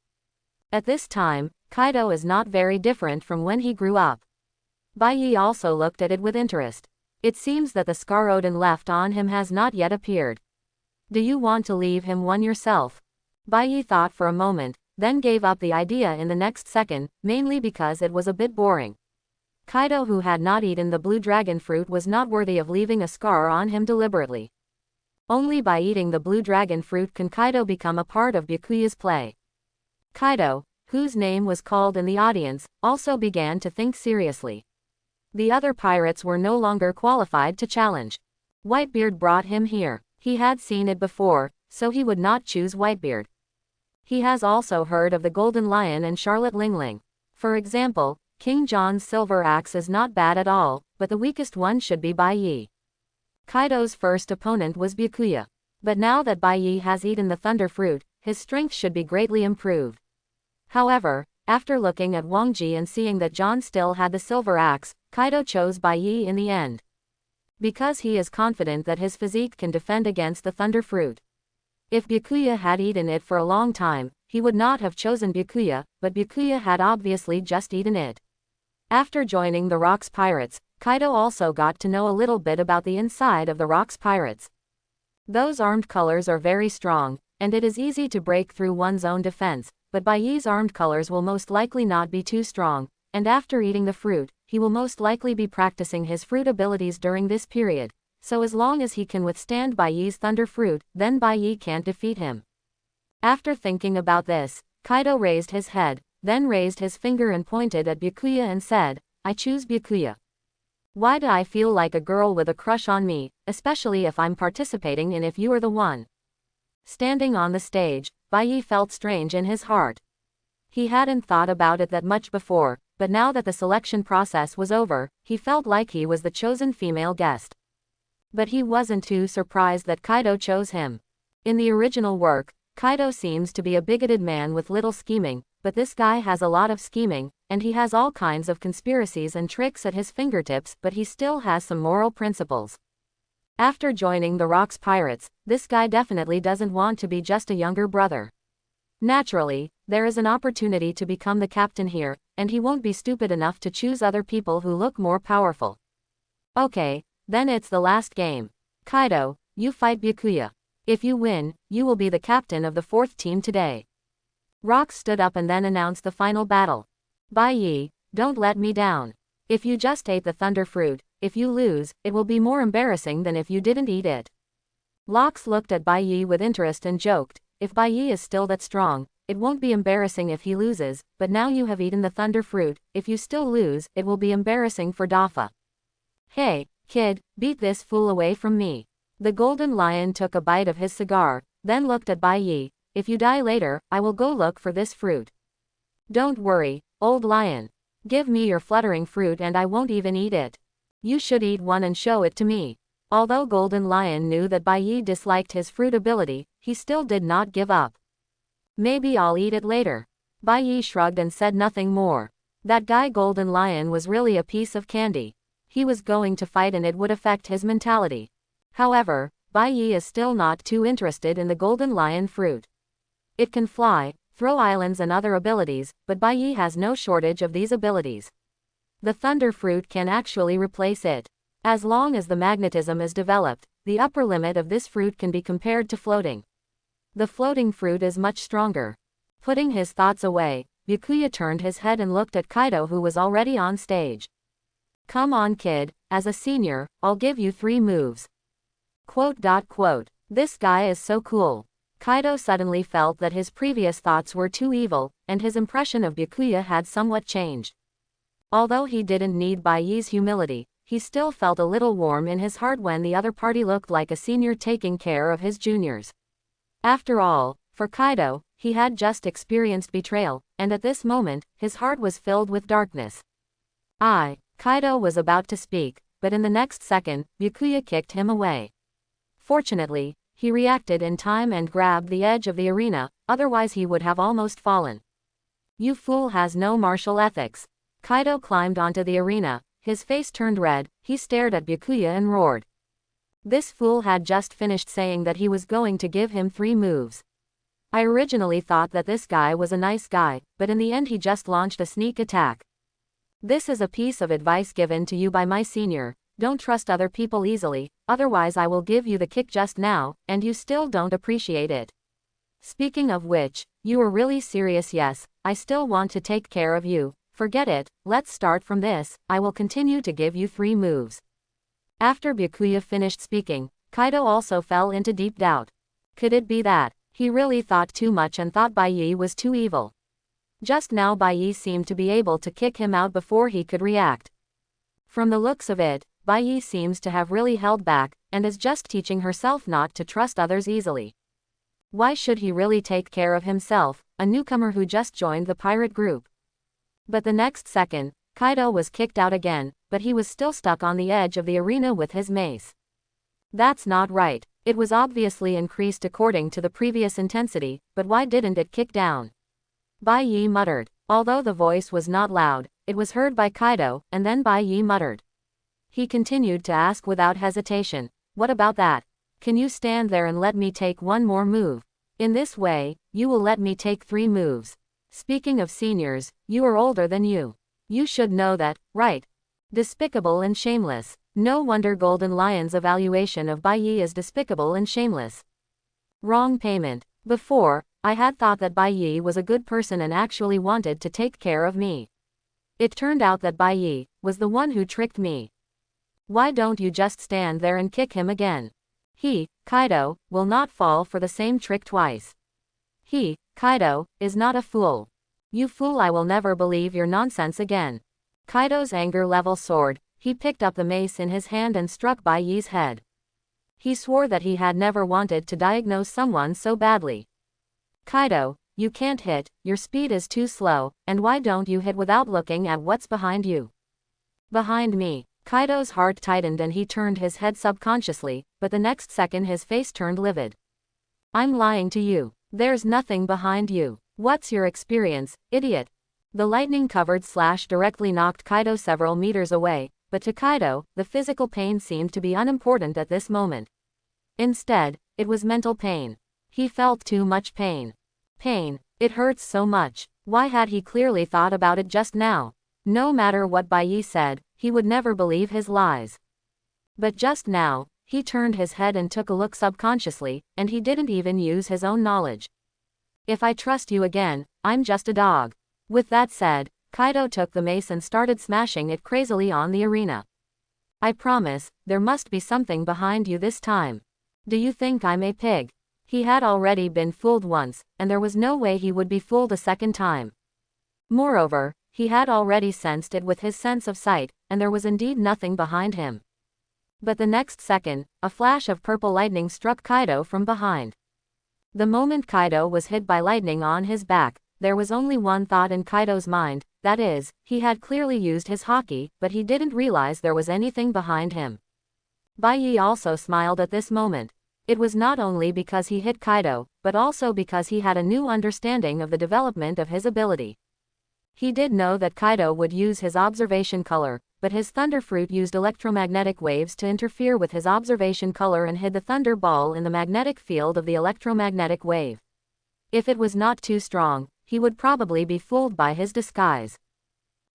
At this time, Kaido is not very different from when he grew up. Bai Yi also looked at it with interest. It seems that the scar Odin left on him has not yet appeared. Do you want to leave him one yourself? Bai Yi thought for a moment, then gave up the idea in the next second, mainly because it was a bit boring. Kaido, who had not eaten the blue dragon fruit, was not worthy of leaving a scar on him deliberately. Only by eating the blue dragon fruit can Kaido become a part of Byakuya's play. Kaido, whose name was called in the audience, also began to think seriously. The other pirates were no longer qualified to challenge. Whitebeard brought him here. He had seen it before, so he would not choose Whitebeard. He has also heard of the Golden Lion and Charlotte Lingling. For example, King John's silver axe is not bad at all, but the weakest one should be Bai Yi. Kaido's first opponent was Byakuya. But now that Bai Yi has eaten the thunder fruit, his strength should be greatly improved. However, after looking at Wang Ji and seeing that John still had the silver axe, Kaido chose Bai Yi in the end. Because he is confident that his physique can defend against the thunder fruit. If Byakuya had eaten it for a long time, he would not have chosen Byakuya, but Byakuya had obviously just eaten it. After joining the Rocks Pirates, Kaido also got to know a little bit about the inside of the Rocks Pirates. Those armed colors are very strong, and it is easy to break through one's own defense, but Bai Yi's armed colors will most likely not be too strong, and after eating the fruit, he will most likely be practicing his fruit abilities during this period. So as long as he can withstand Bai Yi's thunder fruit, then Bai Yi can't defeat him. After thinking about this, Kaido raised his head, then raised his finger and pointed at Byakuya and said, I choose Byakuya. Why do I feel like a girl with a crush on me, especially if I'm participating in If You Are the One? Standing on the stage, Bai Yi felt strange in his heart. He hadn't thought about it that much before, but now that the selection process was over, he felt like he was the chosen female guest. But he wasn't too surprised that Kaido chose him. In the original work, Kaido seems to be a bigoted man with little scheming, but this guy has a lot of scheming, and he has all kinds of conspiracies and tricks at his fingertips, but he still has some moral principles. After joining the Rocks Pirates, this guy definitely doesn't want to be just a younger brother. Naturally, there is an opportunity to become the captain here, and he won't be stupid enough to choose other people who look more powerful. Okay, then it's the last game. Kaido, you fight Byakuya. If you win, you will be the captain of the 4th team today. Rocks stood up and then announced the final battle. Bai Yi, don't let me down. If you just ate the thunder fruit, if you lose, it will be more embarrassing than if you didn't eat it. Rocks looked at Bai Yi with interest and joked, if Bai Yi is still that strong, it won't be embarrassing if he loses, but now you have eaten the thunder fruit, if you still lose, it will be embarrassing for Dafa. Hey, kid, beat this fool away from me. The golden lion took a bite of his cigar, then looked at Bai Yi, if you die later, I will go look for this fruit. Don't worry, old lion. Give me your fluttering fruit and I won't even eat it. You should eat one and show it to me. Although Golden Lion knew that Bai Yi disliked his fruit ability, he still did not give up. Maybe I'll eat it later. Bai Yi shrugged and said nothing more. That guy Golden Lion was really a piece of candy. He was going to fight and it would affect his mentality. However, Bai Yi is still not too interested in the Golden Lion fruit. It can fly, throw islands and other abilities, but Bai Yi has no shortage of these abilities. The thunder fruit can actually replace it. As long as the magnetism is developed, the upper limit of this fruit can be compared to floating. The floating fruit is much stronger. Putting his thoughts away, Byakuya turned his head and looked at Kaido who was already on stage. Come on kid, as a senior, I'll give you 3 moves. ... This guy is so cool. Kaido suddenly felt that his previous thoughts were too evil, and his impression of Byakuya had somewhat changed. Although he didn't need Bai Yi's humility, he still felt a little warm in his heart when the other party looked like a senior taking care of his juniors. After all, for Kaido, he had just experienced betrayal, and at this moment, his heart was filled with darkness. Kaido was about to speak, but in the next second, Byakuya kicked him away. Fortunately, he reacted in time and grabbed the edge of the arena, otherwise he would have almost fallen. You fool has no martial ethics. Kaido climbed onto the arena, his face turned red, he stared at Byakuya and roared. This fool had just finished saying that he was going to give him 3 moves. I originally thought that this guy was a nice guy, but in the end he just launched a sneak attack. This is a piece of advice given to you by my senior, don't trust other people easily, otherwise I will give you the kick just now, and you still don't appreciate it. Speaking of which, you were really serious. Yes, I still want to take care of you, forget it, let's start from this, I will continue to give you 3 moves. After Byakuya finished speaking, Kaido also fell into deep doubt. Could it be that he really thought too much and thought Bai Yi was too evil? Just now Bai Yi seemed to be able to kick him out before he could react. From the looks of it, Bai Yi seems to have really held back, and is just teaching herself not to trust others easily. Why should he really take care of himself, a newcomer who just joined the pirate group? But the next second, Kaido was kicked out again, but he was still stuck on the edge of the arena with his mace. That's not right. It was obviously increased according to the previous intensity, but why didn't it kick down? Bai Yi muttered. Although the voice was not loud, it was heard by Kaido, and then Bai Yi muttered. He continued to ask without hesitation, what about that? Can you stand there and let me take 1 more move? In this way, you will let me take 3 moves. Speaking of seniors, you are older than you. You should know that, right? Despicable and shameless. No wonder Golden Lion's evaluation of Bai Yi is despicable and shameless. Wrong payment. Before, I had thought that Bai Yi was a good person and actually wanted to take care of me. It turned out that Bai Yi was the one who tricked me. Why don't you just stand there and kick him again? He, Kaido, will not fall for the same trick twice. He, Kaido, is not a fool. You fool, I will never believe your nonsense again. Kaido's anger level soared, he picked up the mace in his hand and struck Bai Yi's head. He swore that he had never wanted to diagnose someone so badly. Kaido, you can't hit, your speed is too slow, and why don't you hit without looking at what's behind you? Behind me. Kaido's heart tightened and he turned his head subconsciously, but the next second his face turned livid. I'm lying to you. There's nothing behind you. What's your experience, idiot? The lightning-covered slash directly knocked Kaido several meters away, but to Kaido, the physical pain seemed to be unimportant at this moment. Instead, it was mental pain. He felt too much pain. Pain. It hurts so much. Why had he clearly thought about it just now? No matter what Bai Yi said, he would never believe his lies. But just now, he turned his head and took a look subconsciously, and he didn't even use his own knowledge. If I trust you again, I'm just a dog. With that said, Kaido took the mace and started smashing it crazily on the arena. I promise, there must be something behind you this time. Do you think I'm a pig? He had already been fooled once, and there was no way he would be fooled a second time. Moreover, he had already sensed it with his sense of sight, and there was indeed nothing behind him. But the next second, a flash of purple lightning struck Kaido from behind. The moment Kaido was hit by lightning on his back, there was only one thought in Kaido's mind, that is, he had clearly used his haki, but he didn't realize there was anything behind him. Bai Yi also smiled at this moment. It was not only because he hit Kaido, but also because he had a new understanding of the development of his ability. He did know that Kaido would use his observation color, but his thunder fruit used electromagnetic waves to interfere with his observation color and hid the thunder ball in the magnetic field of the electromagnetic wave. If it was not too strong, he would probably be fooled by his disguise.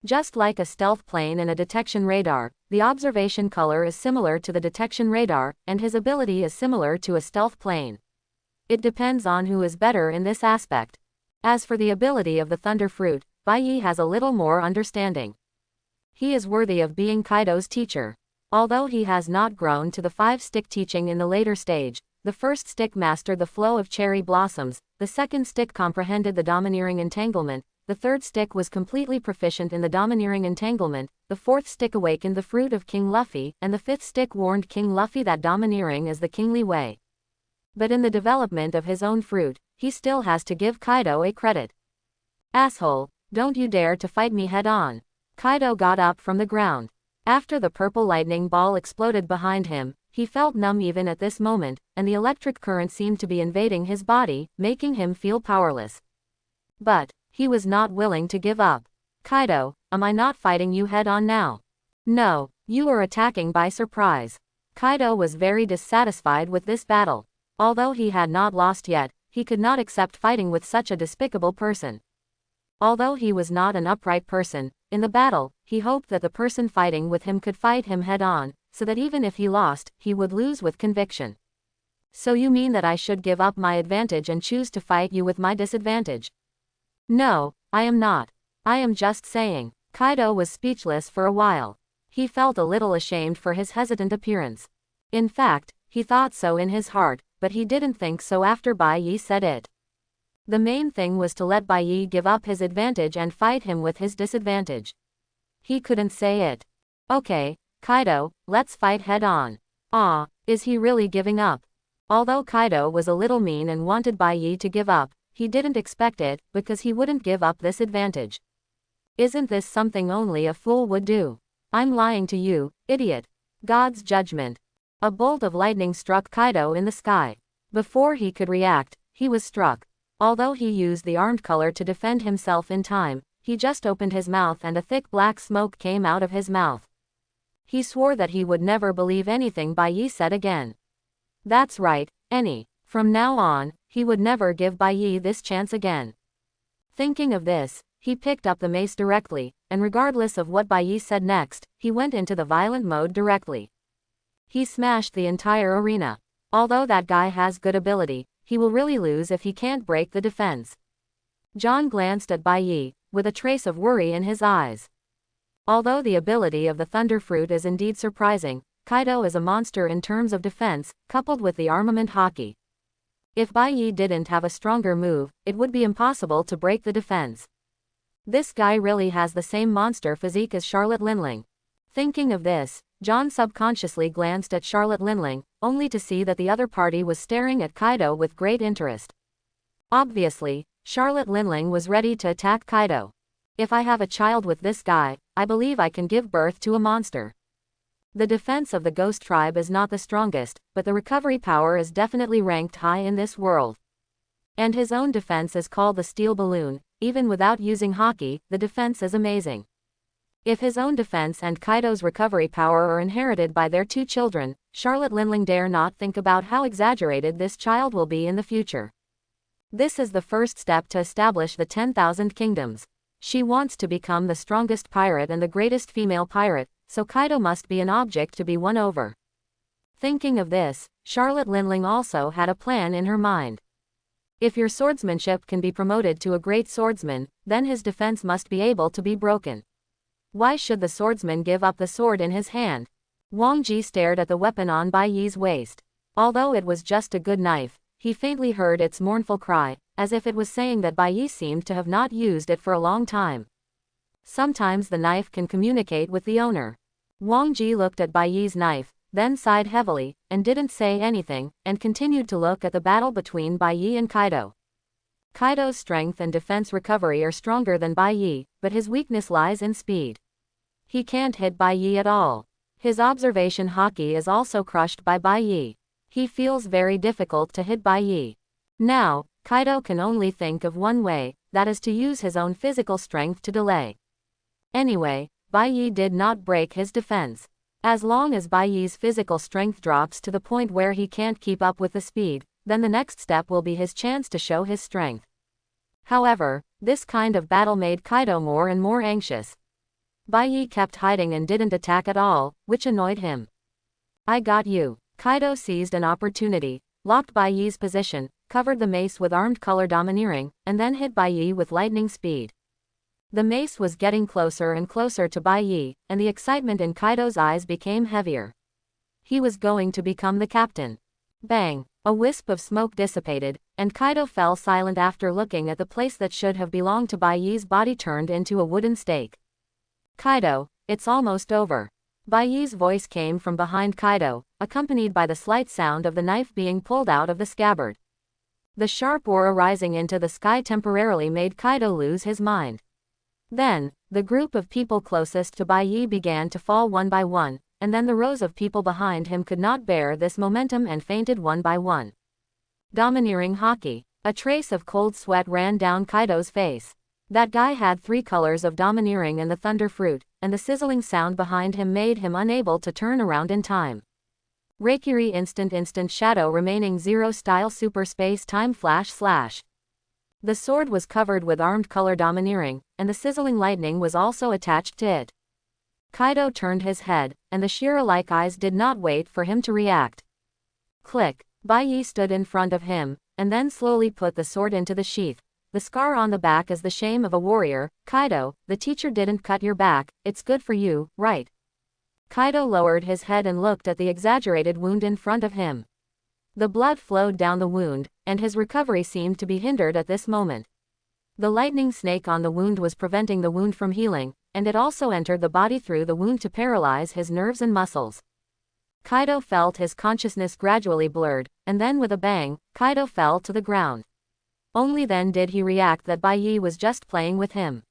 Just like a stealth plane and a detection radar, the observation color is similar to the detection radar, and his ability is similar to a stealth plane. It depends on who is better in this aspect. As for the ability of the thunder fruit, Bai Yi has a little more understanding. He is worthy of being Kaido's teacher. Although he has not grown to the 5-stick teaching in the later stage, the first stick mastered the flow of cherry blossoms, the second stick comprehended the domineering entanglement, the third stick was completely proficient in the domineering entanglement, the fourth stick awakened the fruit of King Luffy, and the fifth stick warned King Luffy that domineering is the kingly way. But in the development of his own fruit, he still has to give Kaido a credit. Asshole, don't you dare to fight me head on. Kaido got up from the ground. After the purple lightning ball exploded behind him, he felt numb even at this moment, and the electric current seemed to be invading his body, making him feel powerless. But he was not willing to give up. Kaido, am I not fighting you head on now? No, you are attacking by surprise. Kaido was very dissatisfied with this battle. Although he had not lost yet, he could not accept fighting with such a despicable person. Although he was not an upright person, in the battle, he hoped that the person fighting with him could fight him head on, so that even if he lost, he would lose with conviction. So you mean that I should give up my advantage and choose to fight you with my disadvantage? No, I am not. I am just saying. Kaido was speechless for a while. He felt a little ashamed for his hesitant appearance. In fact, he thought so in his heart, but he didn't think so after Bai Yi said it. The main thing was to let Bai Yi give up his advantage and fight him with his disadvantage. He couldn't say it. Okay, Kaido, let's fight head on. Ah, is he really giving up? Although Kaido was a little mean and wanted Bai Yi to give up, he didn't expect it, because he wouldn't give up this advantage. Isn't this something only a fool would do? I'm lying to you, idiot. God's judgment. A bolt of lightning struck Kaido in the sky. Before he could react, he was struck. Although he used the armed color to defend himself in time, he just opened his mouth and a thick black smoke came out of his mouth. He swore that he would never believe anything Bai Yi said again. That's right, From now on, he would never give Bai Yi this chance again. Thinking of this, he picked up the mace directly, and regardless of what Bai Yi said next, he went into the violent mode directly. He smashed the entire arena. Although that guy has good ability, he will really lose if he can't break the defense. John glanced at Bai Yi, with a trace of worry in his eyes. Although the ability of the Thunder Fruit is indeed surprising, Kaido is a monster in terms of defense, coupled with the armament haki. If Bai Yi didn't have a stronger move, it would be impossible to break the defense. This guy really has the same monster physique as Charlotte Linling. Thinking of this, John subconsciously glanced at Charlotte Linling, only to see that the other party was staring at Kaido with great interest. Obviously, Charlotte Linling was ready to attack Kaido. If I have a child with this guy, I believe I can give birth to a monster. The defense of the Ghost Tribe is not the strongest, but the recovery power is definitely ranked high in this world. And his own defense is called the Steel Balloon. Even without using haki, the defense is amazing. If his own defense and Kaido's recovery power are inherited by their two children, Charlotte Linling dare not think about how exaggerated this child will be in the future. This is the first step to establish the 10,000 kingdoms. She wants to become the strongest pirate and the greatest female pirate, so Kaido must be an object to be won over. Thinking of this, Charlotte Linling also had a plan in her mind. If your swordsmanship can be promoted to a great swordsman, then his defense must be able to be broken. Why should the swordsman give up the sword in his hand? Wang Ji stared at the weapon on Bai Yi's waist. Although it was just a good knife, he faintly heard its mournful cry, as if it was saying that Bai Yi seemed to have not used it for a long time. Sometimes the knife can communicate with the owner. Wang Ji looked at Bai Yi's knife, then sighed heavily, and didn't say anything, and continued to look at the battle between Bai Yi and Kaido. Kaido's strength and defense recovery are stronger than Bai Yi, but his weakness lies in speed. He can't hit Bai Yi at all. His observation haki is also crushed by Bai Yi. He feels very difficult to hit Bai Yi. Now, Kaido can only think of one way, that is to use his own physical strength to delay. Anyway, Bai Yi did not break his defense. As long as Bai Yi's physical strength drops to the point where he can't keep up with the speed, then the next step will be his chance to show his strength. However, this kind of battle made Kaido more and more anxious. Bai Yi kept hiding and didn't attack at all, which annoyed him. I got you. Kaido seized an opportunity, locked Bai Yi's position, covered the mace with armed color domineering, and then hit Bai Yi with lightning speed. The mace was getting closer and closer to Bai Yi, and the excitement in Kaido's eyes became heavier. He was going to become the captain. Bang! A wisp of smoke dissipated, and Kaido fell silent after looking at the place that should have belonged to Bai Yi's body turned into a wooden stake. Kaido, it's almost over. Bai Yi's voice came from behind Kaido, accompanied by the slight sound of the knife being pulled out of the scabbard. The sharp aura rising into the sky temporarily made Kaido lose his mind. Then, the group of people closest to Bai Yi began to fall one by one, and then the rows of people behind him could not bear this momentum and fainted one by one. Domineering haki. A trace of cold sweat ran down Kaido's face. That guy had 3 colors of domineering and the thunder fruit, and the sizzling sound behind him made him unable to turn around in time. Reikiri instant shadow remaining 0 style super space time flash slash. The sword was covered with armed color domineering, and the sizzling lightning was also attached to it. Kaido turned his head, and the Shira-like eyes did not wait for him to react. Click. Bai Yi stood in front of him, and then slowly put the sword into the sheath. The scar on the back is the shame of a warrior. Kaido, the teacher didn't cut your back, it's good for you, right? Kaido lowered his head and looked at the exaggerated wound in front of him. The blood flowed down the wound, and his recovery seemed to be hindered at this moment. The lightning snake on the wound was preventing the wound from healing, and it also entered the body through the wound to paralyze his nerves and muscles. Kaido felt his consciousness gradually blurred, and then with a bang, Kaido fell to the ground. Only then did he react that Bai Yi was just playing with him.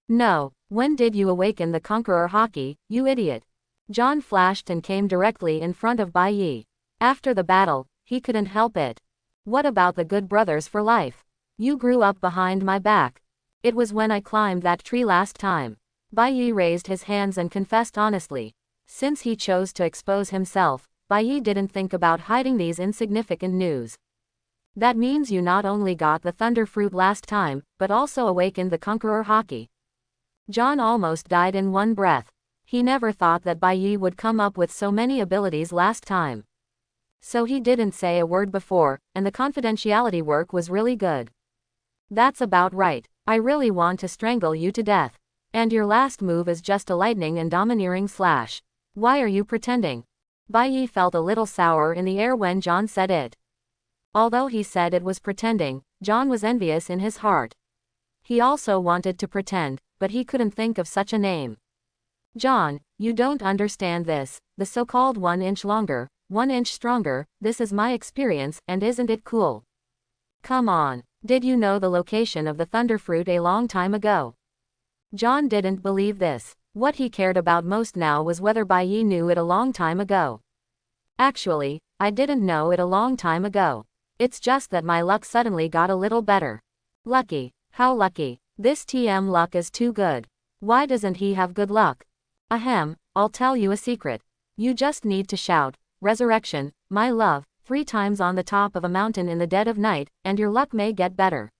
No, when did you awaken the Conqueror Haki, you idiot? John flashed and came directly in front of Bai Yi. After the battle, he couldn't help it. What about the good brothers for life? You grew up behind my back. It was when I climbed that tree last time. Bai Yi raised his hands and confessed honestly. Since he chose to expose himself, Bai Yi didn't think about hiding these insignificant news. That means you not only got the thunder fruit last time, but also awakened the Conqueror Haki. John almost died in one breath. He never thought that Bai Yi would come up with so many abilities last time. So he didn't say a word before, and the confidentiality work was really good. That's about right. I really want to strangle you to death. And your last move is just a lightning and domineering slash. Why are you pretending? Bai Yi felt a little sour in the air when John said it. Although he said it was pretending, John was envious in his heart. He also wanted to pretend, but he couldn't think of such a name. John, you don't understand this, the so-called 1 inch longer, 1 inch stronger, this is my experience, and isn't it cool? Come on, did you know the location of the thunder fruit a long time ago? John didn't believe this. What he cared about most now was whether Bai Yi knew it a long time ago. Actually, I didn't know it a long time ago. It's just that my luck suddenly got a little better. Lucky? How lucky? This TM luck is too good. Why doesn't he have good luck? Ahem, I'll tell you a secret. You just need to shout, "Resurrection, my love," 3 times on the top of a mountain in the dead of night, and your luck may get better.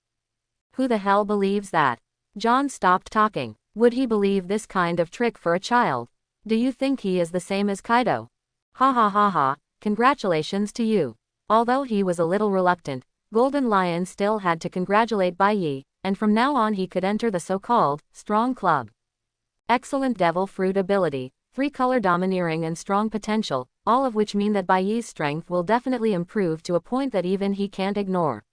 Who the hell believes that? John stopped talking. Would he believe this kind of trick for a child? Do you think he is the same as Kaido? Ha ha ha ha, congratulations to you. Although he was a little reluctant, Golden Lion still had to congratulate Bai Yi, and from now on he could enter the so-called strong club. Excellent devil fruit ability, 3-color domineering and strong potential, all of which mean that Bai Yi's strength will definitely improve to a point that even he can't ignore.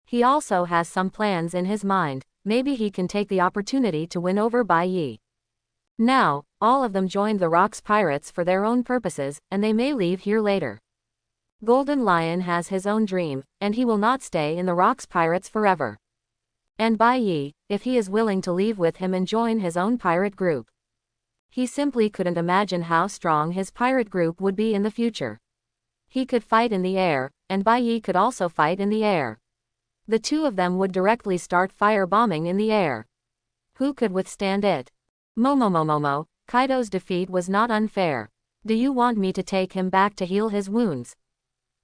He also has some plans in his mind. Maybe he can take the opportunity to win over Bai Yi. Now, all of them joined the Rocks Pirates for their own purposes, and they may leave here later. Golden Lion has his own dream, and he will not stay in the Rocks Pirates forever. And Bai Yi, if he is willing to leave with him and join his own pirate group. He simply couldn't imagine how strong his pirate group would be in the future. He could fight in the air, and Bai Yi could also fight in the air. The 2 of them would directly start firebombing in the air. Who could withstand it? Momo, Kaido's defeat was not unfair. Do you want me to take him back to heal his wounds?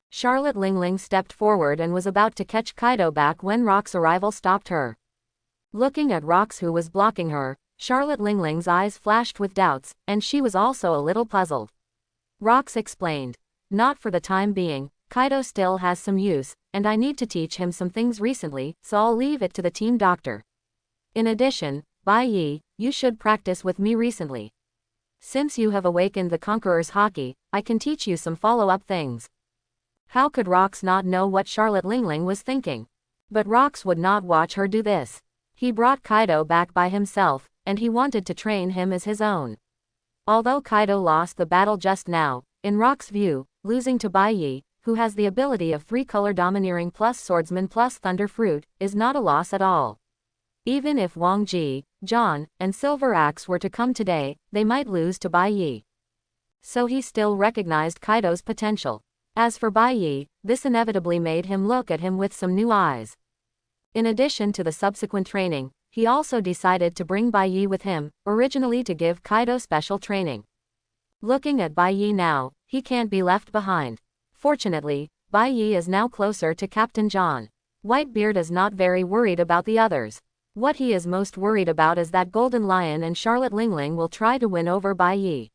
Charlotte Lingling stepped forward and was about to catch Kaido back when Rock's arrival stopped her. Looking at Rox, who was blocking her, Charlotte Lingling's eyes flashed with doubts, and she was also a little puzzled. Rox explained. Not for the time being. Kaido still has some use, and I need to teach him some things recently, so I'll leave it to the team doctor. In addition, Bai Yi, you should practice with me recently. Since you have awakened the Conqueror's Haki, I can teach you some follow-up things. How could Rox not know what Charlotte Lingling was thinking? But Rox would not watch her do this. He brought Kaido back by himself, and he wanted to train him as his own. Although Kaido lost the battle just now, in Rox's view, losing to Bai Yi, who has the ability of 3-color domineering plus swordsman plus thunder fruit, is not a loss at all. Even if Wang Ji, John, and Silver Axe were to come today, they might lose to Bai Yi. So he still recognized Kaido's potential. As for Bai Yi, this inevitably made him look at him with some new eyes. In addition to the subsequent training, he also decided to bring Bai Yi with him, originally to give Kaido special training. Looking at Bai Yi now, he can't be left behind. Fortunately, Bai Yi is now closer to Captain John. Whitebeard is not very worried about the others. What he is most worried about is that Golden Lion and Charlotte Lingling will try to win over Bai Yi.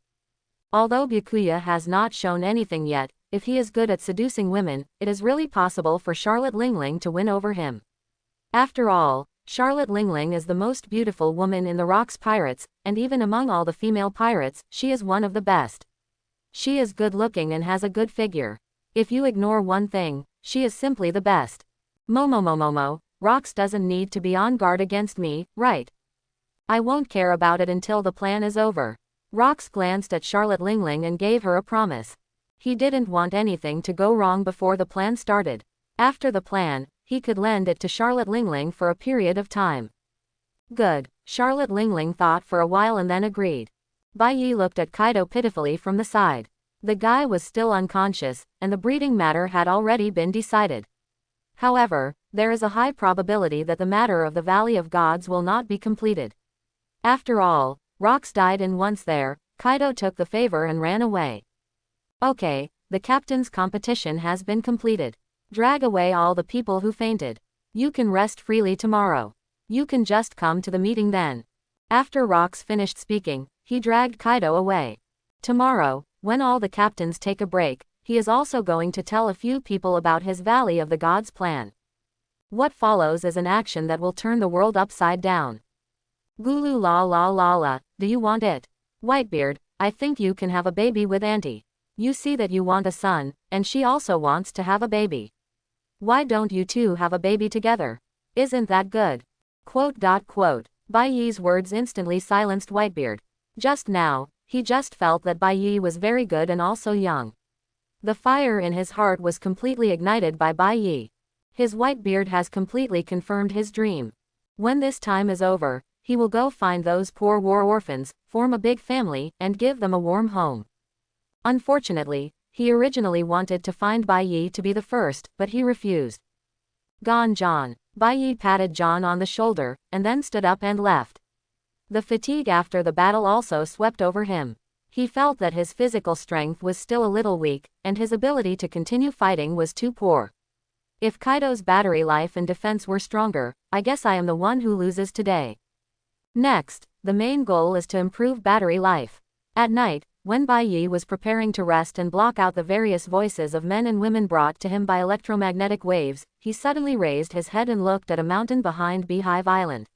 Although Byakuya has not shown anything yet, if he is good at seducing women, it is really possible for Charlotte Lingling to win over him. After all, Charlotte Lingling is the most beautiful woman in the Rocks Pirates, and even among all the female pirates, she is one of the best. She is good looking and has a good figure. If you ignore one thing, she is simply the best. Momo, Rox doesn't need to be on guard against me, right? I won't care about it until the plan is over. Rox glanced at Charlotte Lingling and gave her a promise. He didn't want anything to go wrong before the plan started. After the plan, he could lend it to Charlotte Lingling for a period of time. Good, Charlotte Lingling thought for a while and then agreed. Bai Yi looked at Kaido pitifully from the side. The guy was still unconscious, and the breeding matter had already been decided. However, there is a high probability that the matter of the Valley of Gods will not be completed. After all, Rox died and once there, Kaido took the favor and ran away. Okay, the captain's competition has been completed. Drag away all the people who fainted. You can rest freely tomorrow. You can just come to the meeting then. After Rox finished speaking, he dragged Kaido away. Tomorrow, when all the captains take a break, he is also going to tell a few people about his Valley of the Gods plan. What follows is an action that will turn the world upside down. Gulu la, do you want it? Whitebeard, I think you can have a baby with Auntie. You see that you want a son, and she also wants to have a baby. Why don't you two have a baby together? Isn't that good? Bai Yi's words instantly silenced Whitebeard. Just now, he just felt that Bai Yi was very good and also young. The fire in his heart was completely ignited by Bai Yi. His Whitebeard has completely confirmed his dream. When this time is over, he will go find those poor war orphans, form a big family, and give them a warm home. Unfortunately, he originally wanted to find Bai Yi to be the first, but he refused. Gone John. Bai Yi patted John on the shoulder, and then stood up and left. The fatigue after the battle also swept over him. He felt that his physical strength was still a little weak, and his ability to continue fighting was too poor. If Kaido's battery life and defense were stronger, I guess I am the one who loses today. Next, the main goal is to improve battery life. At night, when Bai Yi was preparing to rest and block out the various voices of men and women brought to him by electromagnetic waves, he suddenly raised his head and looked at a mountain behind Beehive Island.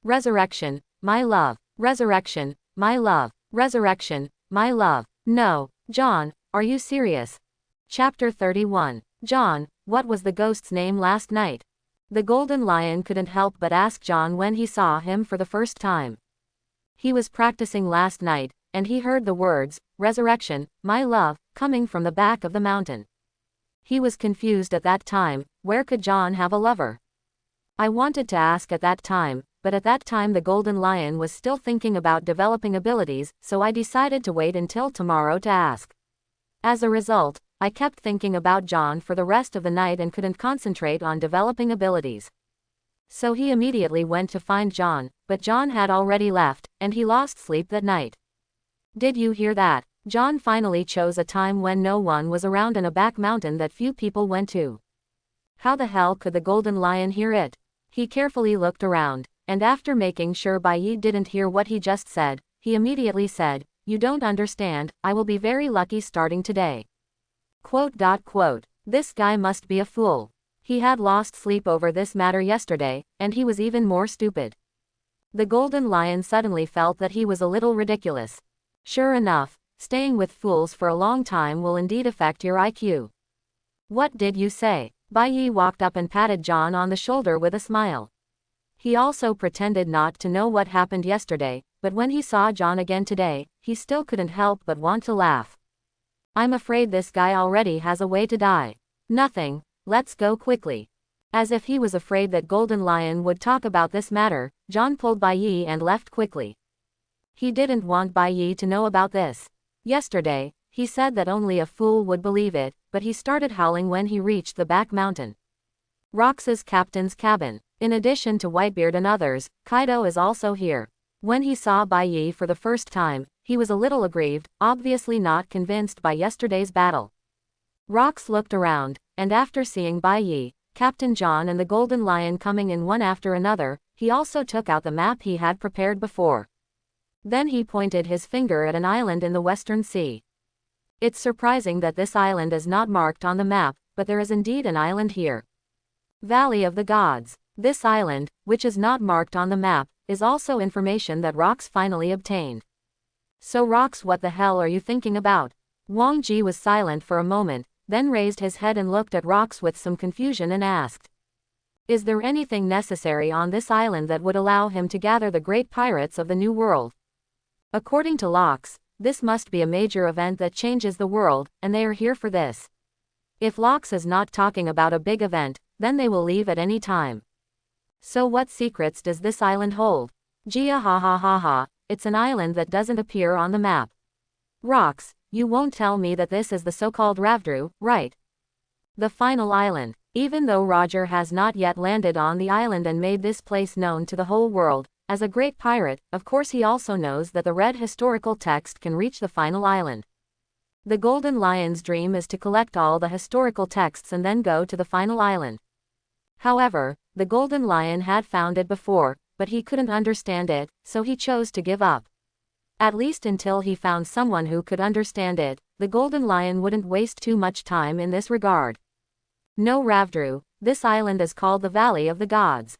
Resurrection, my love. Resurrection, my love. Resurrection, my love. No, John, are you serious? Chapter 31. John, what was the ghost's name last night? The Golden Lion couldn't help but ask John when he saw him for the first time. He was practicing last night, and he heard the words, resurrection, my love, coming from the back of the mountain. He was confused at that time. Where could John have a lover? I wanted to ask at that time, but at that time the Golden Lion was still thinking about developing abilities, so I decided to wait until tomorrow to ask. As a result, I kept thinking about John for the rest of the night and couldn't concentrate on developing abilities. So he immediately went to find John, but John had already left, and he lost sleep that night. Did you hear that? John finally chose a time when no one was around in a back mountain that few people went to. How the hell could the Golden Lion hear it? He carefully looked around, and after making sure Bai Yi didn't hear what he just said, he immediately said, "You don't understand, I will be very lucky starting today." This guy must be a fool. He had lost sleep over this matter yesterday, and he was even more stupid. The Golden Lion suddenly felt that he was a little ridiculous. Sure enough, staying with fools for a long time will indeed affect your IQ. What did you say? Bai Yi walked up and patted John on the shoulder with a smile. He also pretended not to know what happened yesterday, but when he saw John again today, he still couldn't help but want to laugh. I'm afraid this guy already has a way to die. Nothing, let's go quickly. As if he was afraid that Golden Lion would talk about this matter, John pulled Bai Yi and left quickly. He didn't want Bai Yi to know about this. Yesterday, he said that only a fool would believe it, but he started howling when he reached the back mountain. Rox's captain's cabin. In addition to Whitebeard and others, Kaido is also here. When he saw Bai Yi for the first time, he was a little aggrieved, obviously not convinced by yesterday's battle. Rox looked around, and after seeing Bai Yi, Captain John and the Golden Lion coming in one after another, he also took out the map he had prepared before. Then he pointed his finger at an island in the Western Sea. It's surprising that this island is not marked on the map, but there is indeed an island here. Valley of the Gods. This island, which is not marked on the map, is also information that Rox finally obtained. So Rox, what the hell are you thinking about? Wang Ji was silent for a moment, then raised his head and looked at Rox with some confusion and asked, "Is there anything necessary on this island that would allow him to gather the great pirates of the New World?" According to Lox, this must be a major event that changes the world, and they are here for this. If Lox is not talking about a big event, then they will leave at any time. So what secrets does this island hold? Gia ha ha ha ha, it's an island that doesn't appear on the map. Rox, you won't tell me that this is the so-called Ravdru, right? The final island. Even though Roger has not yet landed on the island and made this place known to the whole world, as a great pirate, of course he also knows that the red historical text can reach the final island. The Golden Lion's dream is to collect all the historical texts and then go to the final island. However, the Golden Lion had found it before, but he couldn't understand it, so he chose to give up. At least until he found someone who could understand it, the Golden Lion wouldn't waste too much time in this regard. No Ravdru, this island is called the Valley of the Gods.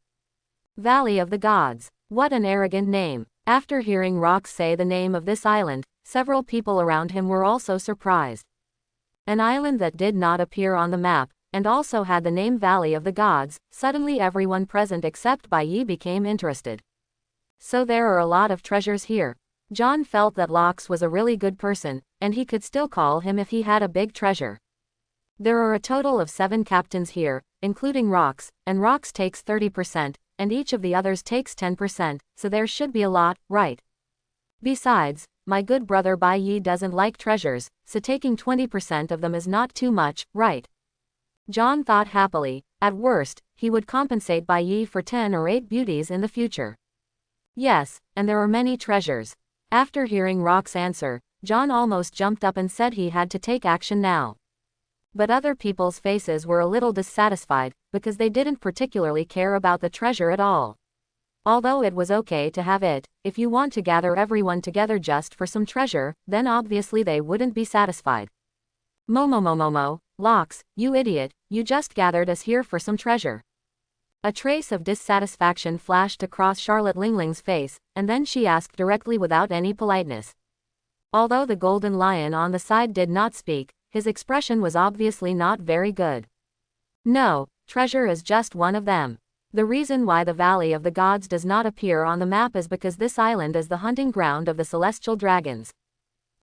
Valley of the Gods. What an arrogant name. After hearing Rox say the name of this island, several people around him were also surprised. An island that did not appear on the map, and also had the name Valley of the Gods, suddenly everyone present except Bai Yi became interested. So there are a lot of treasures here. John felt that Lox was a really good person, and he could still call him if he had a big treasure. There are a total of 7 captains here, including Rox, and Rox takes 30%, and each of the others takes 10%, so there should be a lot, right? Besides, my good brother Bai Yi doesn't like treasures, so taking 20% of them is not too much, right? John thought happily. At worst, he would compensate Bai Yi for 10 or 8 beauties in the future. Yes, and there are many treasures. After hearing Rock's answer, John almost jumped up and said he had to take action now. But other people's faces were a little dissatisfied, because they didn't particularly care about the treasure at all. Although it was okay to have it, if you want to gather everyone together just for some treasure, then obviously they wouldn't be satisfied. Momo, Locks, you idiot, you just gathered us here for some treasure. A trace of dissatisfaction flashed across Charlotte Lingling's face, and then she asked directly without any politeness. Although the golden lion on the side did not speak, his expression was obviously not very good. No, treasure is just one of them. The reason why the Valley of the Gods does not appear on the map is because this island is the hunting ground of the celestial dragons.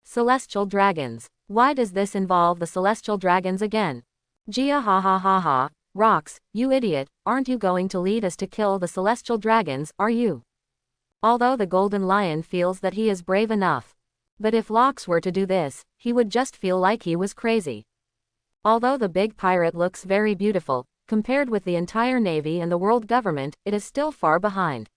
Celestial dragons. Why does this involve the celestial dragons again? Gia ha ha ha ha. Rocks, you idiot, aren't you going to lead us to kill the celestial dragons, are you? Although the golden lion feels that he is brave enough. But if Locks were to do this, he would just feel like he was crazy. Although the big pirate looks very beautiful, compared with the entire navy and the world government, it is still far behind.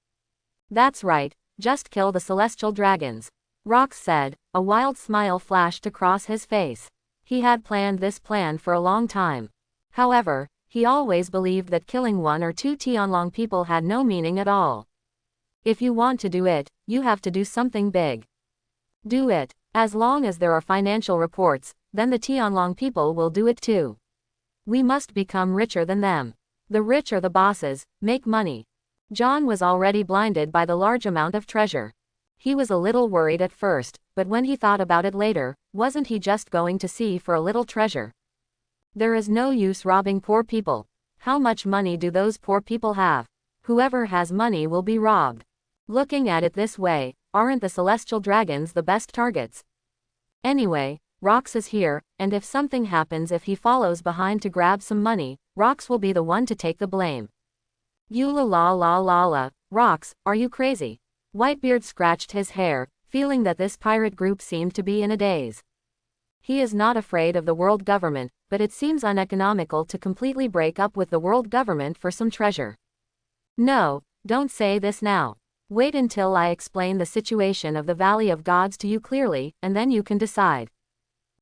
That's right, just kill the celestial dragons. Rocks said, a wild smile flashed across his face. He had planned this plan for a long time. However, he always believed that killing one or two Tianlong people had no meaning at all. If you want to do it, you have to do something big. Do it. As long as there are financial reports, then the Tianlong people will do it too. We must become richer than them. The rich are the bosses, make money. John was already blinded by the large amount of treasure. He was a little worried at first, but when he thought about it later, wasn't he just going to sea for a little treasure? There is no use robbing poor people. How much money do those poor people have? Whoever has money will be robbed. Looking at it this way, aren't the celestial dragons the best targets? Anyway, Rocks is here, and if something happens if he follows behind to grab some money, Rocks will be the one to take the blame. You la. Rocks, are you crazy? Whitebeard scratched his hair, feeling that this pirate group seemed to be in a daze. He is not afraid of the world government, but it seems uneconomical to completely break up with the world government for some treasure. No, don't say this now. Wait until I explain the situation of the Valley of Gods to you clearly, and then you can decide.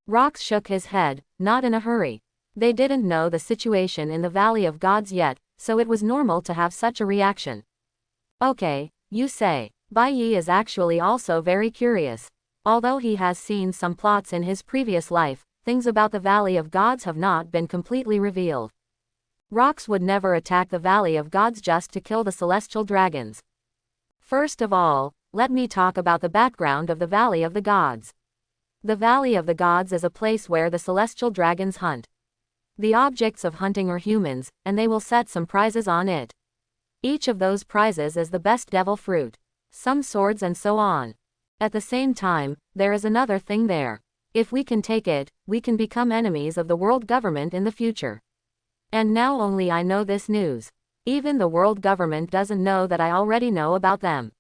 Rocks shook his head, not in a hurry. They didn't know the situation in the Valley of Gods yet, so it was normal to have such a reaction. Okay, you say. Bai Yi is actually also very curious. Although he has seen some plots in his previous life, things about the Valley of Gods have not been completely revealed. Rocks would never attack the Valley of Gods just to kill the celestial dragons. First of all, let me talk about the background of the Valley of the Gods. The Valley of the Gods is a place where the celestial dragons hunt. The objects of hunting are humans, and they will set some prizes on it. Each of those prizes is the best devil fruit, some swords and so on. At the same time, there is another thing there. If we can take it, we can become enemies of the world government in the future. And now only I know this news. Even the world government doesn't know that I already know about them.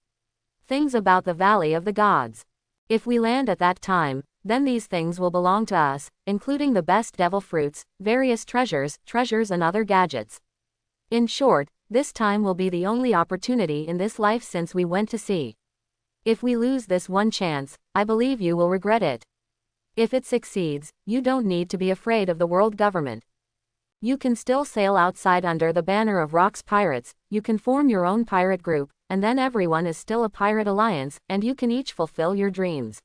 Things about the Valley of the Gods. If we land at that time, then these things will belong to us, including the best devil fruits, various treasures and other gadgets. In short, this time will be the only opportunity in this life since we went to sea. If we lose this one chance, I believe you will regret it. If it succeeds, you don't need to be afraid of the world government. You can still sail outside under the banner of Rock's Pirates, you can form your own pirate group, and then everyone is still a pirate alliance, and you can each fulfill your dreams.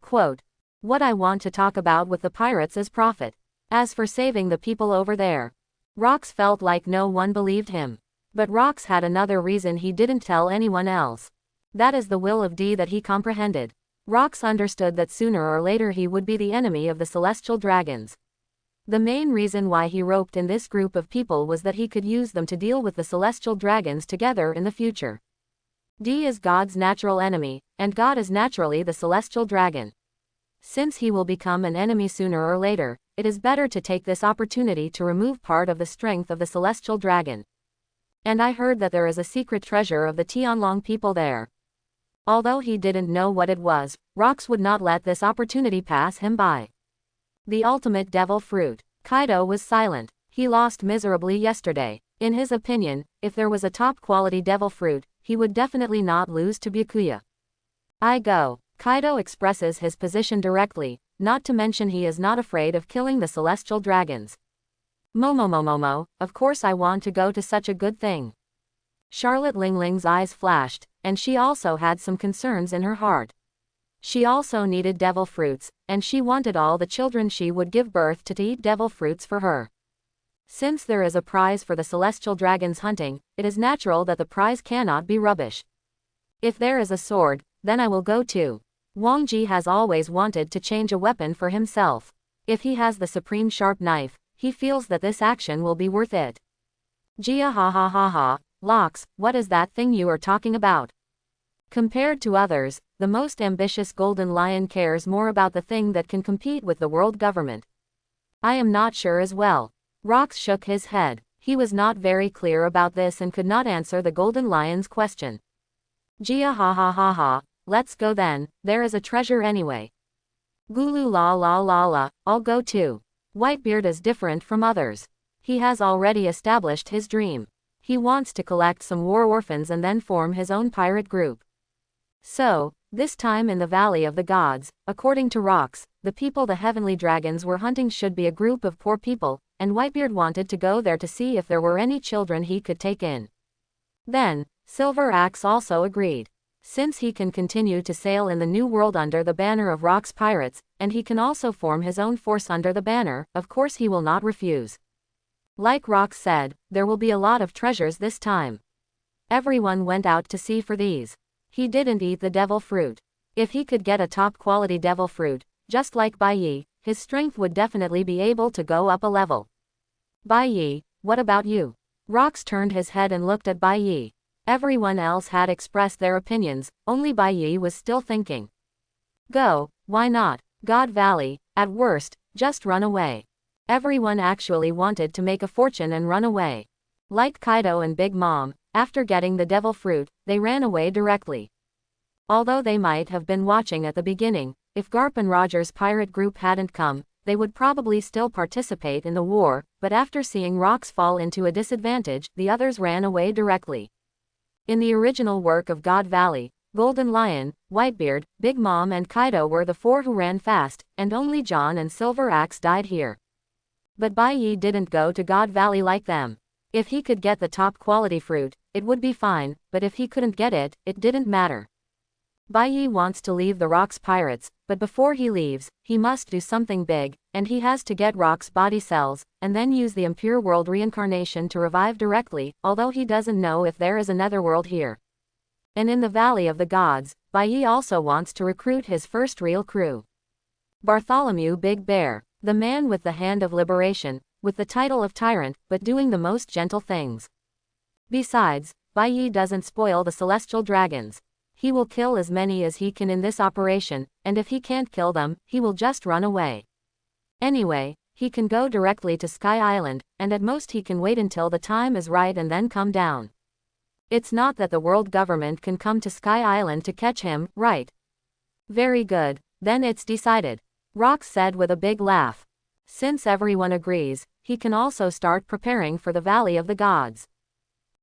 Quote, what I want to talk about with the pirates is profit. As for saving the people over there, Rocks felt like no one believed him. But Rocks had another reason he didn't tell anyone else. That is the will of D that he comprehended. Rocks understood that sooner or later he would be the enemy of the celestial dragons. The main reason why he roped in this group of people was that he could use them to deal with the celestial dragons together in the future. D is God's natural enemy, and God is naturally the celestial dragon. Since he will become an enemy sooner or later, it is better to take this opportunity to remove part of the strength of the celestial dragon. And I heard that there is a secret treasure of the Tianlong people there. Although he didn't know what it was, Rocks would not let this opportunity pass him by. The ultimate devil fruit. Kaido was silent. He lost miserably yesterday. In his opinion, if there was a top-quality devil fruit, he would definitely not lose to Byakuya. I go. Kaido expresses his position directly, not to mention he is not afraid of killing the celestial dragons. Momo, of course I want to go to such a good thing. Charlotte Lingling's eyes flashed, and she also had some concerns in her heart. She also needed devil fruits, and she wanted all the children she would give birth to eat devil fruits for her. Since there is a prize for the celestial dragons hunting, it is natural that the prize cannot be rubbish. If there is a sword, then I will go too. Wang Ji has always wanted to change a weapon for himself. If he has the supreme sharp knife, he feels that this action will be worth it. Jia ha. Locks, what is that thing you are talking about? Compared to others, the most ambitious Golden Lion cares more about the thing that can compete with the world government. I am not sure as well. Rox shook his head. He was not very clear about this and could not answer the Golden Lion's question. Jia ha. Let's go then, there is a treasure anyway. Gulu la, I'll go too. Whitebeard is different from others. He has already established his dream. He wants to collect some war orphans and then form his own pirate group. So, this time in the Valley of the Gods, according to Rox, the people the heavenly dragons were hunting should be a group of poor people, and Whitebeard wanted to go there to see if there were any children he could take in. Then, Silver Axe also agreed. Since he can continue to sail in the new world under the banner of Rock's pirates, and he can also form his own force under the banner, of course he will not refuse. Like Rox said, there will be a lot of treasures this time. Everyone went out to see for these. He didn't eat the devil fruit. If he could get a top-quality devil fruit, just like Bai Yi, his strength would definitely be able to go up a level. Bai Yi, what about you? Rox turned his head and looked at Bai Yi. Everyone else had expressed their opinions, only Bai Yi was still thinking. Go, why not? God Valley, at worst, just run away. Everyone actually wanted to make a fortune and run away. Like Kaido and Big Mom, after getting the devil fruit, they ran away directly. Although they might have been watching at the beginning, if Garp and Roger's pirate group hadn't come, they would probably still participate in the war, but after seeing Rox fall into a disadvantage, the others ran away directly. In the original work of God Valley, Golden Lion, Whitebeard, Big Mom and Kaido were the four who ran fast, and only John and Silver Axe died here. But Bai Yi didn't go to God Valley like them. If he could get the top quality fruit, it would be fine, but if he couldn't get it, it didn't matter. Bai Yi wants to leave the Rock's pirates, but before he leaves, he must do something big, and he has to get Rock's body cells, and then use the impure world reincarnation to revive directly, although he doesn't know if there is another world here. And in the Valley of the Gods, Bai Yi also wants to recruit his first real crew. Bartholomew Big Bear, the man with the hand of liberation, with the title of tyrant, but doing the most gentle things. Besides, Bai Yi doesn't spoil the celestial dragons. He will kill as many as he can in this operation, and if he can't kill them, he will just run away. Anyway, he can go directly to Sky Island, and at most he can wait until the time is right and then come down. It's not that the world government can come to Sky Island to catch him, right? Very good, then it's decided. Rox said with a big laugh. Since everyone agrees, he can also start preparing for the Valley of the Gods.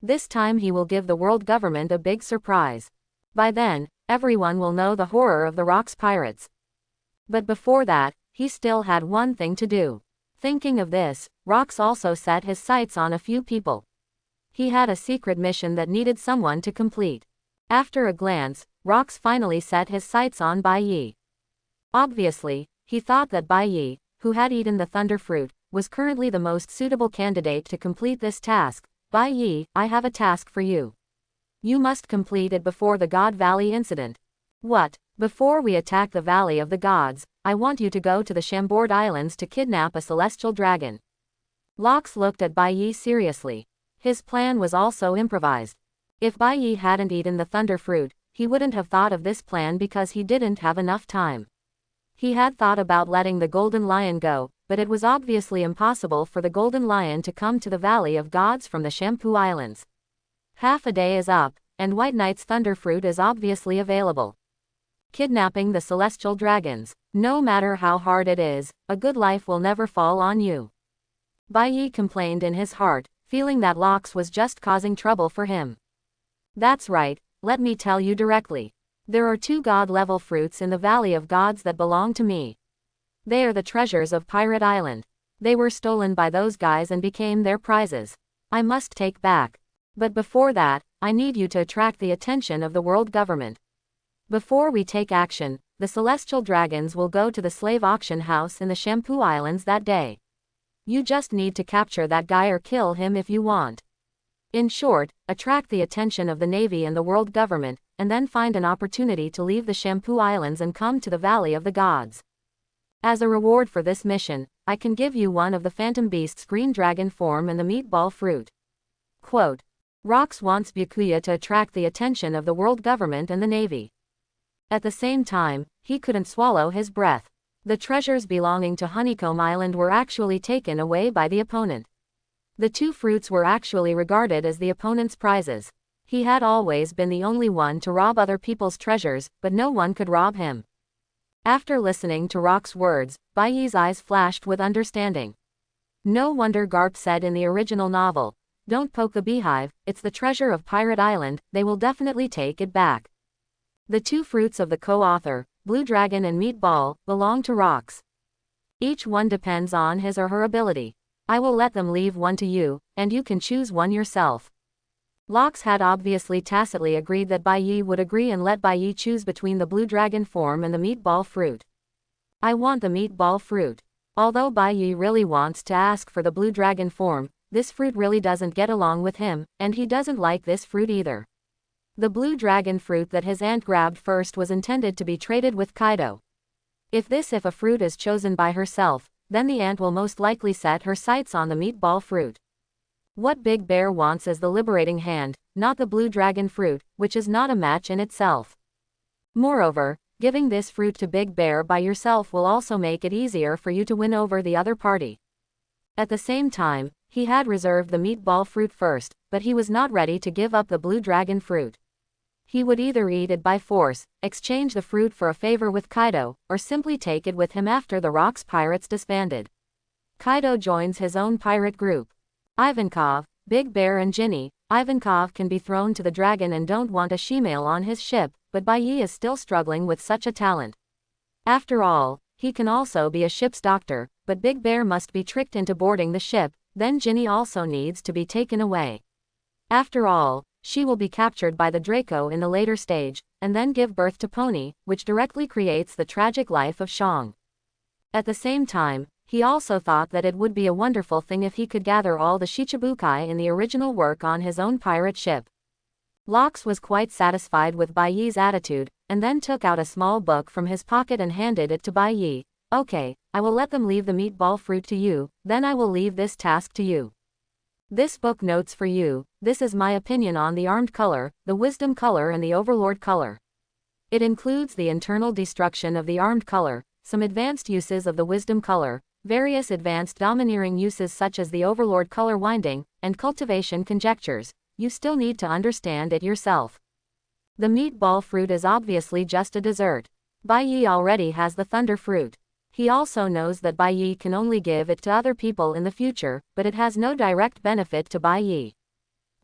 This time he will give the world government a big surprise. By then, everyone will know the horror of the Rock's pirates. But before that, he still had one thing to do. Thinking of this, Rox also set his sights on a few people. He had a secret mission that needed someone to complete. After a glance, Rox finally set his sights on Bai Yi. Obviously, he thought that Bai Yi, who had eaten the thunder fruit, was currently the most suitable candidate to complete this task. Bai Yi, I have a task for you. You must complete it before the God Valley incident. What? Before we attack the Valley of the Gods, I want you to go to the Chambord Islands to kidnap a celestial dragon. Lox looked at Bai Yi seriously. His plan was also improvised. If Bai Yi hadn't eaten the thunder fruit, he wouldn't have thought of this plan because he didn't have enough time. He had thought about letting the Golden Lion go, but it was obviously impossible for the Golden Lion to come to the Valley of Gods from the Shampoo Islands. Half a day is up, and White Knight's thunder fruit is obviously available. Kidnapping the celestial dragons. No matter how hard it is, a good life will never fall on you. Bai Yi complained in his heart, feeling that Lox was just causing trouble for him. That's right, let me tell you directly. There are 2 god-level fruits in the Valley of Gods that belong to me. They are the treasures of Pirate Island. They were stolen by those guys and became their prizes. I must take back. But before that, I need you to attract the attention of the world government. Before we take action, the celestial dragons will go to the slave auction house in the Shampoo Islands that day. You just need to capture that guy or kill him if you want. In short, attract the attention of the Navy and the world government, and then find an opportunity to leave the Shampoo Islands and come to the Valley of the Gods. As a reward for this mission, I can give you one of the Phantom Beast's green dragon form and the meatball fruit. Quote. Rox wants Byakuya to attract the attention of the world government and the Navy. At the same time, he couldn't swallow his breath. The treasures belonging to Honeycomb Island were actually taken away by the opponent. The 2 fruits were actually regarded as the opponent's prizes. He had always been the only one to rob other people's treasures, but no one could rob him. After listening to Rox's words, Bai Yi's eyes flashed with understanding. No wonder Garp said in the original novel, "Don't poke the beehive, it's the treasure of Pirate Island, they will definitely take it back." The 2 fruits of the co-author, Blue Dragon and Meatball, belong to Rox. Each one depends on his or her ability. I will let them leave one to you, and you can choose one yourself. Rox had obviously tacitly agreed that Bai Yi would agree and let Bai Yi choose between the Blue Dragon form and the Meatball fruit. I want the Meatball fruit. Although Bai Yi really wants to ask for the Blue Dragon form, this fruit really doesn't get along with him, and he doesn't like this fruit either. The Blue Dragon fruit that his aunt grabbed first was intended to be traded with Kaido. If a fruit is chosen by herself, then the aunt will most likely set her sights on the Meatball fruit. What Big Bear wants is the liberating hand, not the Blue Dragon fruit, which is not a match in itself. Moreover, giving this fruit to Big Bear by yourself will also make it easier for you to win over the other party. At the same time, he had reserved the Meatball fruit first, but he was not ready to give up the Blue Dragon fruit. He would either eat it by force, exchange the fruit for a favor with Kaido, or simply take it with him after the Rox pirates disbanded. Kaido joins his own pirate group. Ivankov, Big Bear and Ginny. Ivankov can be thrown to the dragon and don't want a she-male on his ship, but Bai Yi is still struggling with such a talent. After all, he can also be a ship's doctor, but Big Bear must be tricked into boarding the ship, then Ginny also needs to be taken away. After all, she will be captured by the Draco in the later stage, and then give birth to Pony, which directly creates the tragic life of Shang. At the same time, he also thought that it would be a wonderful thing if he could gather all the Shichibukai in the original work on his own pirate ship. Rox was quite satisfied with Bai Yi's attitude, and then took out a small book from his pocket and handed it to Bai Yi. Okay, I will let them leave the Meatball fruit to you, then I will leave this task to you. This book notes for you, this is my opinion on the Armed color, the Wisdom color and the Overlord color. It includes the internal destruction of the Armed color, some advanced uses of the Wisdom color, various advanced domineering uses such as the Overlord color winding, and cultivation conjectures. You still need to understand it yourself. The Meatball fruit is obviously just a dessert. Bai Yi already has the Thunder fruit. He also knows that Bai Yi can only give it to other people in the future, but it has no direct benefit to Bai Yi.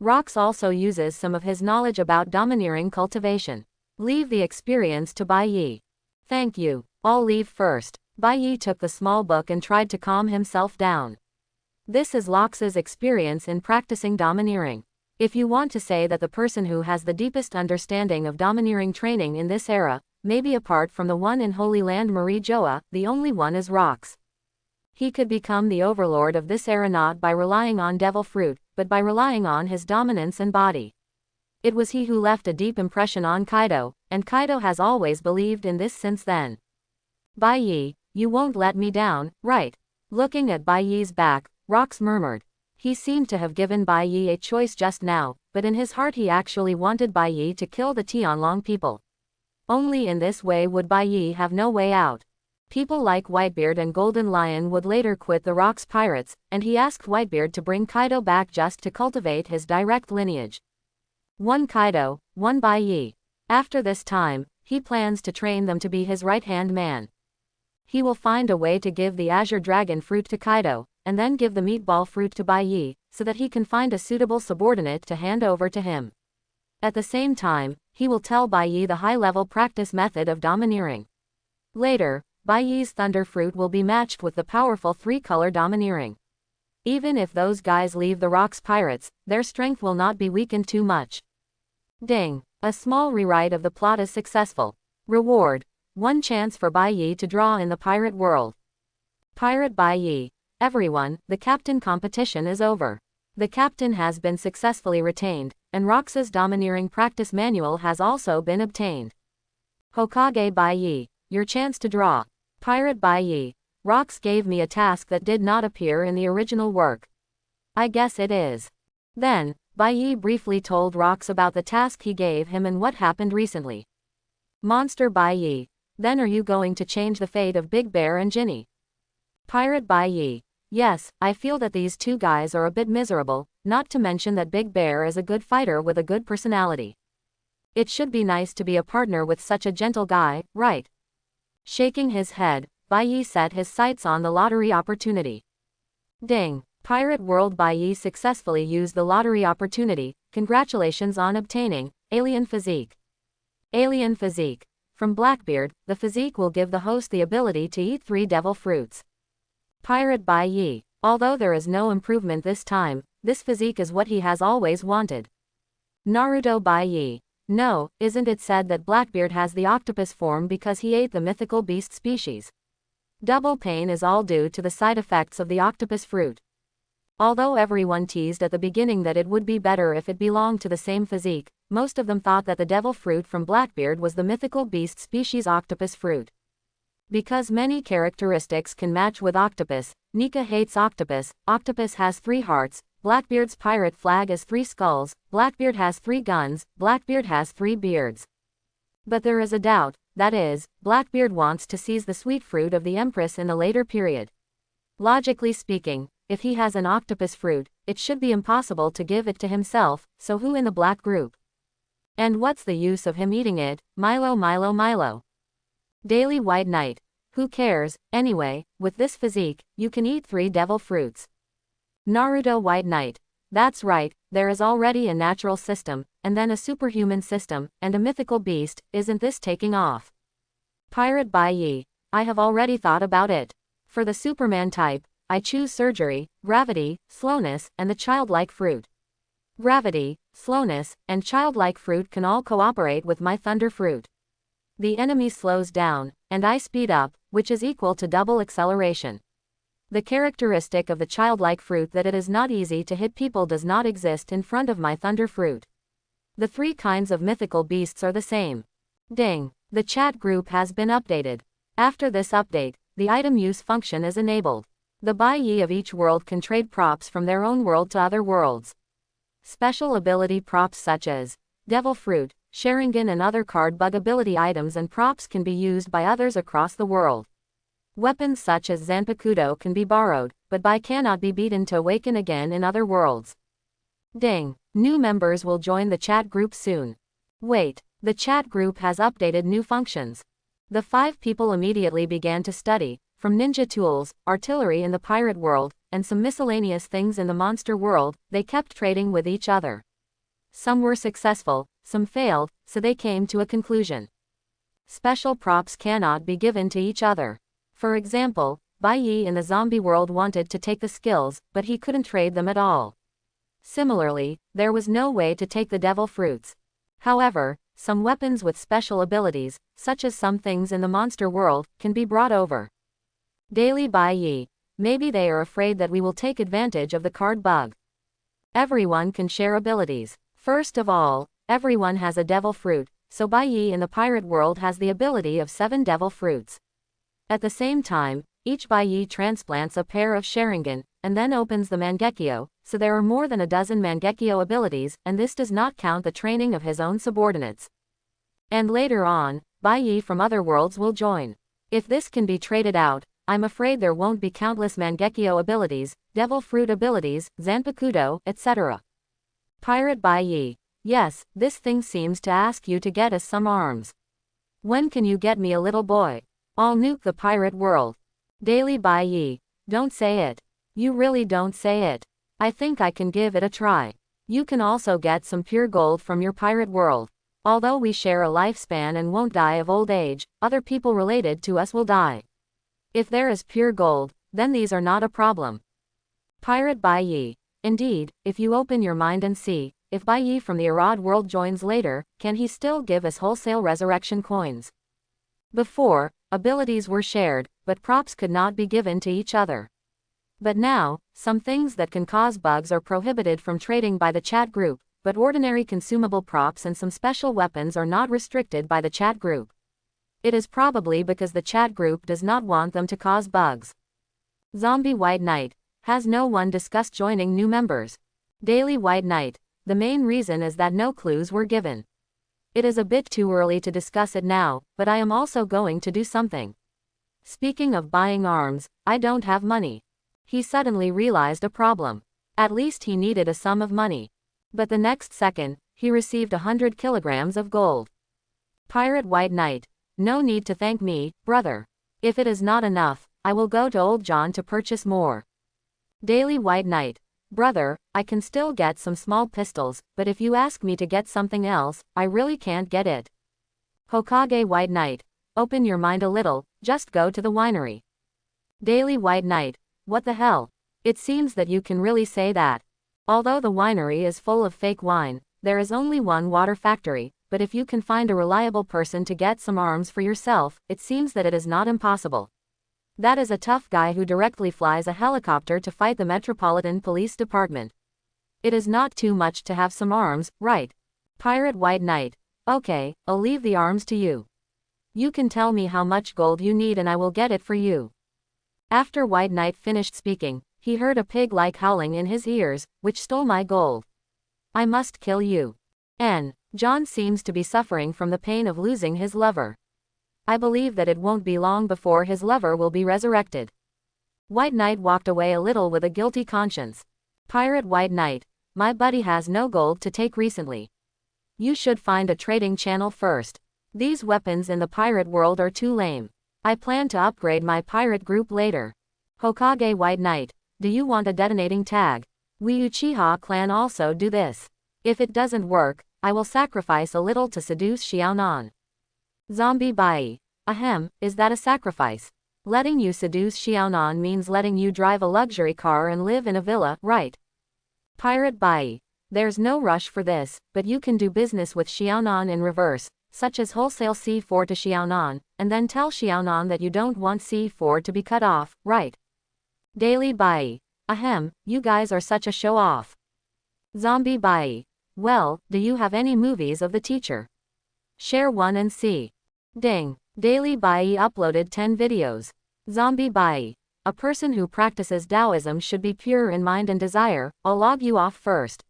Rox also uses some of his knowledge about domineering cultivation. Leave the experience to Bai Yi. Thank you, I'll leave first. Bai Yi took the small book and tried to calm himself down. This is Rox's experience in practicing domineering. If you want to say that the person who has the deepest understanding of domineering training in this era, maybe apart from the one in Holy Land Marie Joa, the only one is Rox. He could become the overlord of this era not by relying on Devil Fruit, but by relying on his dominance and body. It was he who left a deep impression on Kaido, and Kaido has always believed in this since then. Bai Yi, you won't let me down, right? Looking at Bai Yi's back, Rox murmured. He seemed to have given Bai Yi a choice just now, but in his heart he actually wanted Bai Yi to kill the Tianlong people. Only in this way would Bai Yi have no way out. People like Whitebeard and Golden Lion would later quit the Rox pirates, and he asked Whitebeard to bring Kaido back just to cultivate his direct lineage. One Kaido, one Bai Yi. After this time, he plans to train them to be his right-hand man. He will find a way to give the Azure Dragon fruit to Kaido, and then give the Meatball fruit to Bai Yi, so that he can find a suitable subordinate to hand over to him. At the same time, he will tell Bai Yi the high-level practice method of domineering. Later, Bai Yi's thunder fruit will be matched with the powerful three-color domineering. Even if those guys leave the rocks pirates, their strength will not be weakened too much. Ding! A small rewrite of the plot is successful. Reward: 1 chance for Bai Yi to draw in the pirate world. Pirate Bai Yi. Everyone, the captain competition is over. The captain has been successfully retained, and Rox's domineering practice manual has also been obtained. Hokage Bai Yi. Your chance to draw. Pirate Bai Yi. Rox gave me a task that did not appear in the original work. I guess it is. Then, Bai Yi briefly told Rox about the task he gave him and what happened recently. Monster Bai Yi. Then are you going to change the fate of Big Bear and Ginny? Pirate Bai Yi. Yes, I feel that these two guys are a bit miserable, not to mention that Big Bear is a good fighter with a good personality. It should be nice to be a partner with such a gentle guy, right? Shaking his head, Bai Yi set his sights on the lottery opportunity. Ding! Pirate World Bai Yi successfully used the lottery opportunity. Congratulations on obtaining Alien Physique. Alien Physique. From Blackbeard, the physique will give the host the ability to eat 3 devil fruits. Pirate Bai Yi. Although there is no improvement this time, this physique is what he has always wanted. Naruto Bai Yi. No, isn't it said that Blackbeard has the octopus form because he ate the mythical beast species? Double pain is all due to the side effects of the octopus fruit. Although everyone teased at the beginning that it would be better if it belonged to the same physique, most of them thought that the devil fruit from Blackbeard was the mythical beast species octopus fruit. Because many characteristics can match with octopus, Nika hates octopus. Octopus has 3 hearts, Blackbeard's pirate flag is 3 skulls, Blackbeard has 3 guns, Blackbeard has 3 beards. But there is a doubt, that is, Blackbeard wants to seize the sweet fruit of the Empress in the later period. Logically speaking, if he has an octopus fruit, it should be impossible to give it to himself, so who in the black group? And what's the use of him eating it? Milo. Daily White Knight. Who cares, anyway, with this physique, you can eat 3 devil fruits. Naruto White Knight. That's right, there is already a natural system, and then a superhuman system, and a mythical beast. Isn't this taking off? Pirate Bai Yi. I have already thought about it. For the Superman type, I choose surgery, gravity, slowness, and the childlike fruit. Gravity, slowness, and childlike fruit can all cooperate with my thunder fruit. The enemy slows down, and I speed up, which is equal to double acceleration. The characteristic of the childlike fruit that it is not easy to hit people does not exist in front of my thunder fruit. The 3 kinds of mythical beasts are the same. Ding! The chat group has been updated. After this update, the item use function is enabled. The Bai Yi of each world can trade props from their own world to other worlds. Special ability props such as Devil Fruit, Sharingan and other card bug ability items and props can be used by others across the world. Weapons such as Zanpakuto can be borrowed, but Bai cannot be beaten to awaken again in other worlds. Ding! New members will join the chat group soon. Wait, the chat group has updated new functions. The 5 people immediately began to study, from ninja tools, artillery in the pirate world, and some miscellaneous things in the monster world. They kept trading with each other. Some were successful, some failed, so they came to a conclusion. Special props cannot be given to each other. For example, Bai Yi in the zombie world wanted to take the skills, but he couldn't trade them at all. Similarly, there was no way to take the devil fruits. However, some weapons with special abilities, such as some things in the monster world, can be brought over. Daily Bai Yi. Maybe they are afraid that we will take advantage of the card bug. Everyone can share abilities. First of all, everyone has a devil fruit, so Bai Yi in the pirate world has the ability of 7 devil fruits. At the same time, each Bai Yi transplants a pair of Sharingan, and then opens the Mangekyo, so there are more than a dozen Mangekyo abilities, and this does not count the training of his own subordinates. And later on, Bai Yi from other worlds will join. If this can be traded out, I'm afraid there won't be countless Mangekyo abilities, devil fruit abilities, Zanpakuto, etc. Pirate Bai Yi. Yes, this thing seems to ask you to get us some arms. When can you get me a little boy? I'll nuke the pirate world. Daily Bai Yi. Don't say it. You really don't say it. I think I can give it a try. You can also get some pure gold from your pirate world. Although we share a lifespan and won't die of old age, other people related to us will die. If there is pure gold, then these are not a problem. Pirate Bai Yi. Indeed, if you open your mind and see, if Bai Yi from the Arad world joins later, can he still give us wholesale resurrection coins? Before, abilities were shared, but props could not be given to each other. But now, some things that can cause bugs are prohibited from trading by the chat group, but ordinary consumable props and some special weapons are not restricted by the chat group. It is probably because the chat group does not want them to cause bugs. Zombie White Knight. Has no one discussed joining new members? Daily White Knight. The main reason is that no clues were given. It is a bit too early to discuss it now, but I am also going to do something. Speaking of buying arms, I don't have money. He suddenly realized a problem. At least he needed a sum of money. But the next second, he received 100 kilograms of gold. Pirate White Knight. No need to thank me, brother. If it is not enough, I will go to Old John to purchase more. Daily White Knight. Brother, I can still get some small pistols, but if you ask me to get something else, I really can't get it. Hokage White Knight. Open your mind a little, just go to the winery. Daily White Knight. What the hell? It seems that you can really say that. Although the winery is full of fake wine, there is only one water factory, but if you can find a reliable person to get some arms for yourself, it seems that it is not impossible. That is a tough guy who directly flies a helicopter to fight the Metropolitan Police Department. It is not too much to have some arms, right? Pirate White Knight. Okay, I'll leave the arms to you. You can tell me how much gold you need and I will get it for you. After White Knight finished speaking, he heard a pig-like howling in his ears, which stole my gold. I must kill you. John seems to be suffering from the pain of losing his lover. I believe that it won't be long before his lover will be resurrected. White Knight walked away a little with a guilty conscience. Pirate White Knight. My buddy has no gold to take recently. You should find a trading channel first. These weapons in the pirate world are too lame. I plan to upgrade my pirate group later. Hokage White Knight. Do you want a detonating tag? We Uchiha clan also do this. If it doesn't work, I will sacrifice a little to seduce Xiaonan. Zombie Bai. Ahem, is that a sacrifice? Letting you seduce Xiaonan means letting you drive a luxury car and live in a villa, right? Pirate Bai. There's no rush for this, but you can do business with Xiaonan in reverse, such as wholesale C4 to Xiaonan, and then tell Xiaonan that you don't want C4 to be cut off, right? Daily Bai. Ahem, you guys are such a show-off. Zombie Bai. Well, do you have any movies of the teacher? Share one and see. Ding. Daily Bai uploaded 10 videos. Zombie Bai. A person who practices Taoism should be pure in mind and desire. I'll log you off first.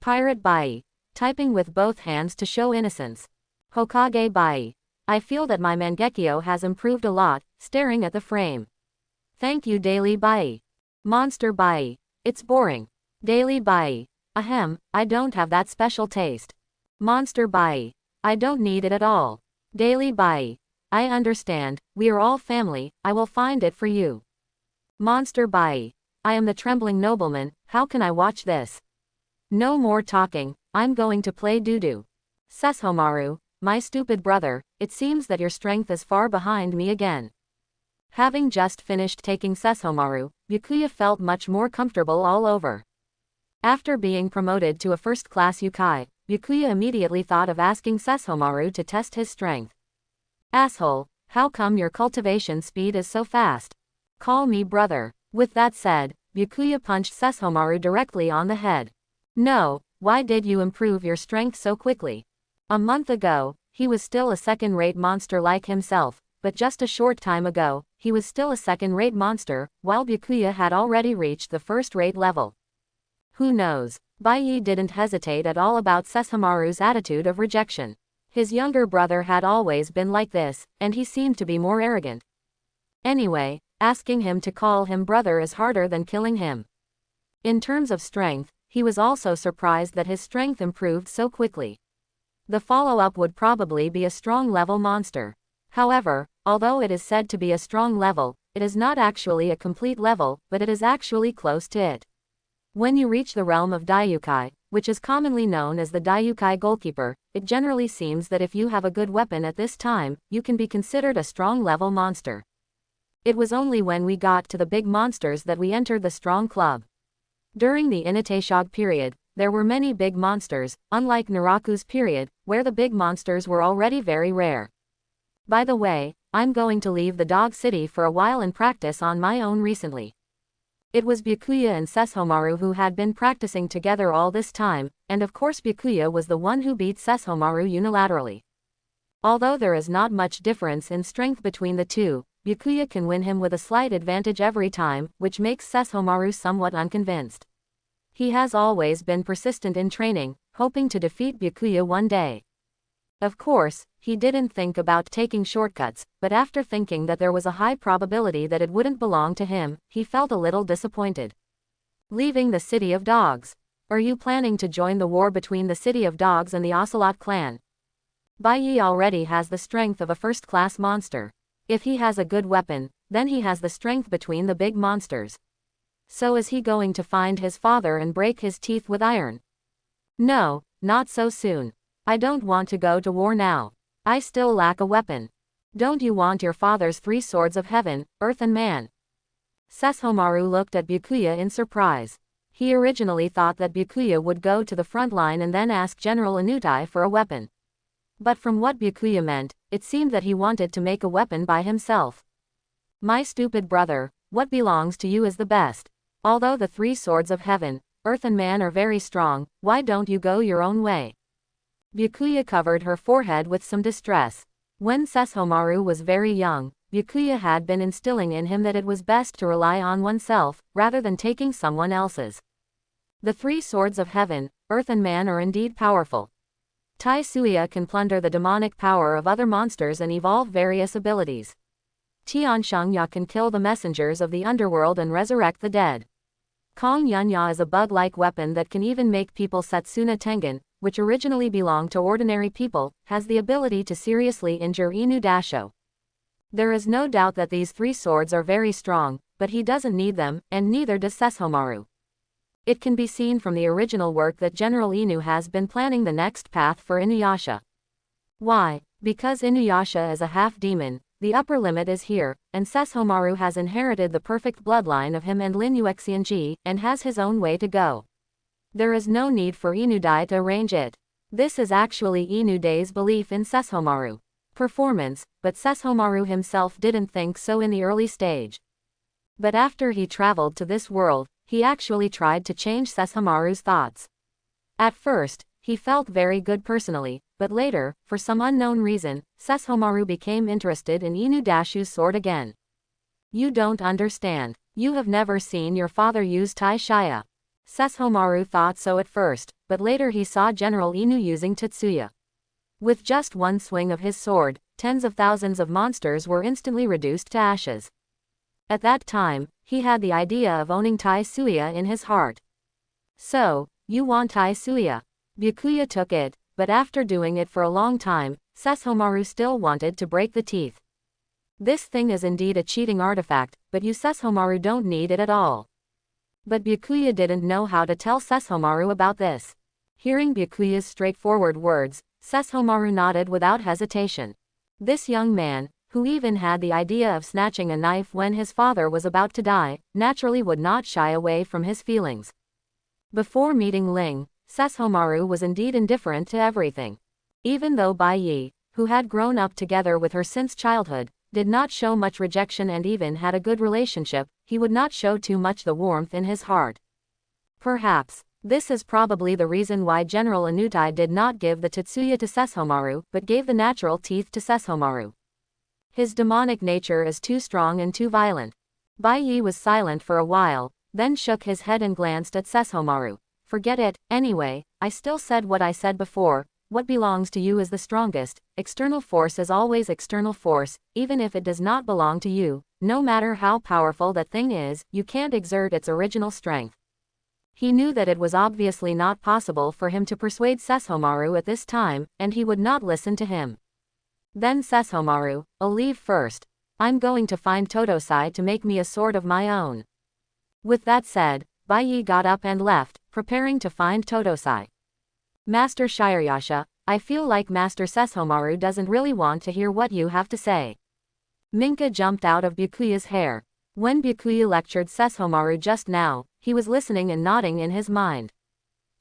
Pirate Bai. Typing with both hands to show innocence. Hokage Bai. I feel that my Mangekyo has improved a lot, staring at the frame. Thank you Daily Bai. Monster Bai. It's boring. Daily Bai. Ahem, I don't have that special taste. Monster Bai. I don't need it at all. Daily Bai. I understand, we are all family, I will find it for you. Monster Bai. I am the trembling nobleman, how can I watch this? No more talking, I'm going to play doo-doo. Sesshomaru, my stupid brother, it seems that your strength is far behind me again. Having just finished taking Sesshomaru, Byakuya felt much more comfortable all over. After being promoted to a first-class Yukai, Byakuya immediately thought of asking Sesshomaru to test his strength. Asshole, how come your cultivation speed is so fast? Call me brother. With that said, Byakuya punched Sesshomaru directly on the head. No, why did you improve your strength so quickly? A month ago, he was still a second-rate monster like himself, but just a short time ago, he was still a second-rate monster, while Byakuya had already reached the first-rate level. Who knows? Bai didn't hesitate at all about Sesshomaru's attitude of rejection. His younger brother had always been like this, and he seemed to be more arrogant. Anyway, asking him to call him brother is harder than killing him. In terms of strength, he was also surprised that his strength improved so quickly. The follow-up would probably be a strong level monster. However, although it is said to be a strong level, it is not actually a complete level, but it is actually close to it. When you reach the realm of Daiyukai, which is commonly known as the Daiukai goalkeeper. It generally seems that if you have a good weapon at this time, you can be considered a strong level monster. It was only when we got to the big monsters that we entered the strong club. During the Inateshog period, there were many big monsters, unlike Naraku's period, where the big monsters were already very rare. By the way, I'm going to leave the dog city for a while and practice on my own recently. It was Byakuya and Sesshomaru who had been practicing together all this time, and of course Byakuya was the one who beat Sesshomaru unilaterally. Although there is not much difference in strength between the two, Byakuya can win him with a slight advantage every time, which makes Sesshomaru somewhat unconvinced. He has always been persistent in training, hoping to defeat Byakuya one day. Of course, he didn't think about taking shortcuts, but after thinking that there was a high probability that it wouldn't belong to him, he felt a little disappointed. Leaving the City of Dogs. Are you planning to join the war between the City of Dogs and the Ocelot clan? Bai Yi already has the strength of a first-class monster. If he has a good weapon, then he has the strength between the big monsters. So is he going to find his father and break his teeth with iron? No, not so soon. I don't want to go to war now. I still lack a weapon. Don't you want your father's 3 swords of heaven, earth and man? Sesshomaru looked at Byakuya in surprise. He originally thought that Byakuya would go to the front line and then ask General Inutai for a weapon. But from what Byakuya meant, it seemed that he wanted to make a weapon by himself. My stupid brother, what belongs to you is the best. Although the 3 swords of heaven, earth and man are very strong, why don't you go your own way? Byakuya covered her forehead with some distress. When Sesshomaru was very young, Byakuya had been instilling in him that it was best to rely on oneself, rather than taking someone else's. The 3 swords of heaven, earth and man are indeed powerful. Tai Suya can plunder the demonic power of other monsters and evolve various abilities. Tianshengya can kill the messengers of the underworld and resurrect the dead. Kong Yunya is a bug-like weapon that can even make people. Setsuna Tengen, which originally belonged to ordinary people, has the ability to seriously injure Inu Dasho. There is no doubt that these 3 swords are very strong, but he doesn't need them, and neither does Sesshomaru. It can be seen from the original work that General Inu has been planning the next path for Inuyasha. Why? Because Inuyasha is a half-demon, the upper limit is here, and Sesshomaru has inherited the perfect bloodline of him and Lin Yuexianji, and has his own way to go. There is no need for Inudai to arrange it. This is actually Inudai's belief in Sesshomaru. Performance, but Sesshomaru himself didn't think so in the early stage. But after he traveled to this world, he actually tried to change Sesshomaru's thoughts. At first, he felt very good personally, but later, for some unknown reason, Sesshomaru became interested in Inu Dashu's sword again. You don't understand. You have never seen your father use Tai Shaya. Sesshomaru thought so at first, but later he saw General Inu using Tetsuya. With just one swing of his sword, tens of thousands of monsters were instantly reduced to ashes. At that time, he had the idea of owning Tai Suya in his heart. So, you want Tai Suya? Byakuya took it, but after doing it for a long time, Sesshomaru still wanted to break the teeth. This thing is indeed a cheating artifact, but you Sesshomaru don't need it at all. But Byakuya didn't know how to tell Sesshomaru about this. Hearing Byakuya's straightforward words, Sesshomaru nodded without hesitation. This young man, who even had the idea of snatching a knife when his father was about to die, naturally would not shy away from his feelings. Before meeting Ling, Sesshomaru was indeed indifferent to everything. Even though Bai Yi, who had grown up together with her since childhood, did not show much rejection and even had a good relationship, he would not show too much the warmth in his heart. Perhaps, this is probably the reason why General Inutai did not give the Tetsuya to Sesshomaru but gave the natural teeth to Sesshomaru. His demonic nature is too strong and too violent. Bai Yi was silent for a while, then shook his head and glanced at Sesshomaru. Forget it, anyway, I still said what I said before, what belongs to you is the strongest, external force is always external force, even if it does not belong to you, no matter how powerful that thing is, you can't exert its original strength. He knew that it was obviously not possible for him to persuade Sesshomaru at this time, and he would not listen to him. Then Sesshomaru, I'll leave first. I'm going to find Totosai to make me a sword of my own. With that said, Bai Yi got up and left, preparing to find Totosai. Master Shirayasha, I feel like Master Sesshomaru doesn't really want to hear what you have to say. Minka jumped out of Byakuya's hair. When Byakuya lectured Sesshomaru just now, he was listening and nodding in his mind.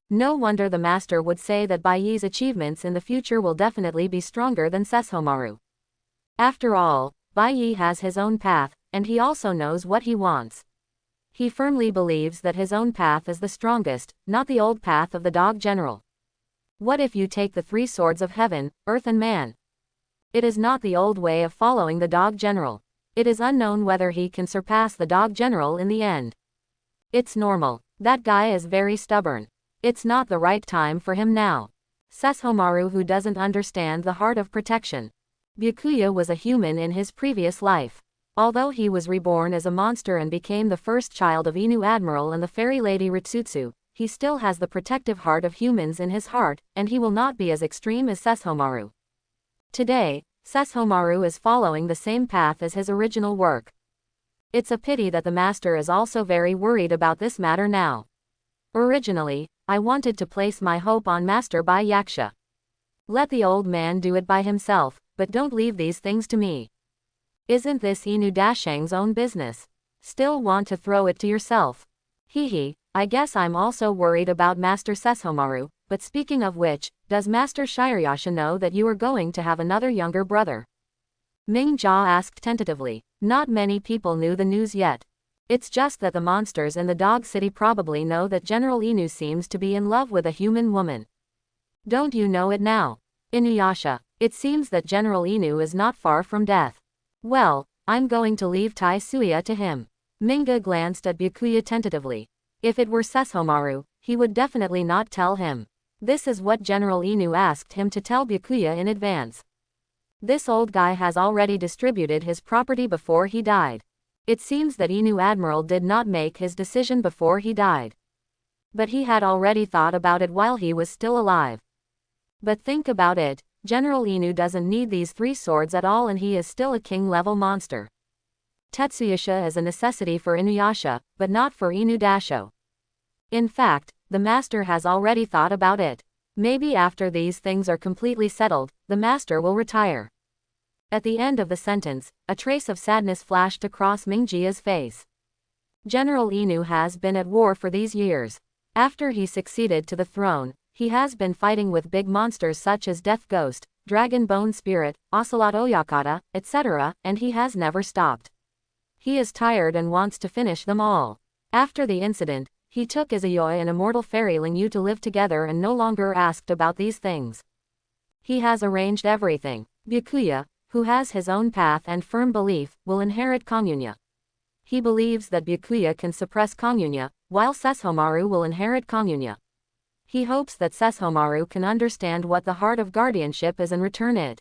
No wonder the master would say that Baiyi's achievements in the future will definitely be stronger than Sesshomaru. After all, Baiyi has his own path, and he also knows what he wants. He firmly believes that his own path is the strongest, not the old path of the dog general. What if you take the three swords of heaven, earth and man? It is not the old way of following the dog general. It is unknown whether he can surpass the dog general in the end. It's normal. That guy is very stubborn. It's not the right time for him now. Sesshomaru who doesn't understand the heart of protection. Byakuya was a human in his previous life. Although he was reborn as a monster and became the first child of Inu Admiral and the fairy lady Ritsutsu, he still has the protective heart of humans in his heart, and he will not be as extreme as Sesshomaru. Today, Sesshomaru is following the same path as his original work. It's a pity that the master is also very worried about this matter now. Originally, I wanted to place my hope on Master Bai Yaksha. Let the old man do it by himself, but don't leave these things to me. Isn't this Inu Dashang's own business? Still want to throw it to yourself? Hehe, I guess I'm also worried about Master Sesshomaru, but speaking of which, does Master Shirayasha know that you are going to have another younger brother? Ming Jia asked tentatively. Not many people knew the news yet. It's just that the monsters in the dog city probably know that General Inu seems to be in love with a human woman. Don't you know it now? Inuyasha, it seems that General Inu is not far from death. Well, I'm going to leave Tai Suya to him. Minga glanced at Byakuya tentatively. If it were Sesshomaru, he would definitely not tell him. This is what General Inu asked him to tell Byakuya in advance. This old guy has already distributed his property before he died. It seems that Inu Admiral did not make his decision before he died. But he had already thought about it while he was still alive. But think about it, General Inu doesn't need these three swords at all and he is still a king-level monster. Tetsuyasha is a necessity for Inuyasha, but not for Inu Dasho. In fact, the master has already thought about it. Maybe after these things are completely settled, the master will retire. At the end of the sentence, a trace of sadness flashed across Mingjia's face. General Inu has been at war for these years. After he succeeded to the throne, he has been fighting with big monsters such as Death Ghost, Dragon Bone Spirit, Ocelot Oyakata, etc., and he has never stopped. He is tired and wants to finish them all. After the incident, he took Izayoi and Immortal Fairyling Yu to live together and no longer asked about these things. He has arranged everything. Byakuya, who has his own path and firm belief, will inherit Konyunya. He believes that Byakuya can suppress Konyunya, while Sesshomaru will inherit Konyunya. He hopes that Sesshomaru can understand what the heart of guardianship is and return it.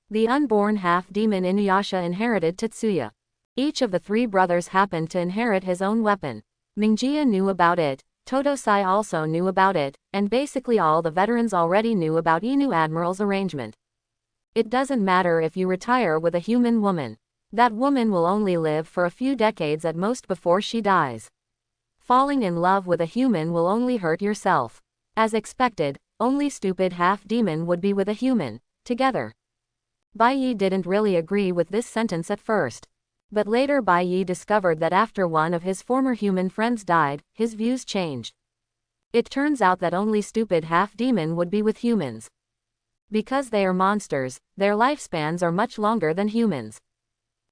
The unborn half-demon Inuyasha inherited Tetsuya. Each of the three brothers happened to inherit his own weapon. Mingjia knew about it, Totosai also knew about it, and basically all the veterans already knew about Inu Admiral's arrangement. It doesn't matter if you retire with a human woman. That woman will only live for a few decades at most before she dies. Falling in love with a human will only hurt yourself. As expected, only stupid half-demon would be with a human, together. Baiyi didn't really agree with this sentence at first. But later Baiyi discovered that after one of his former human friends died, his views changed. It turns out that only stupid half-demon would be with humans. Because they are monsters, their lifespans are much longer than humans.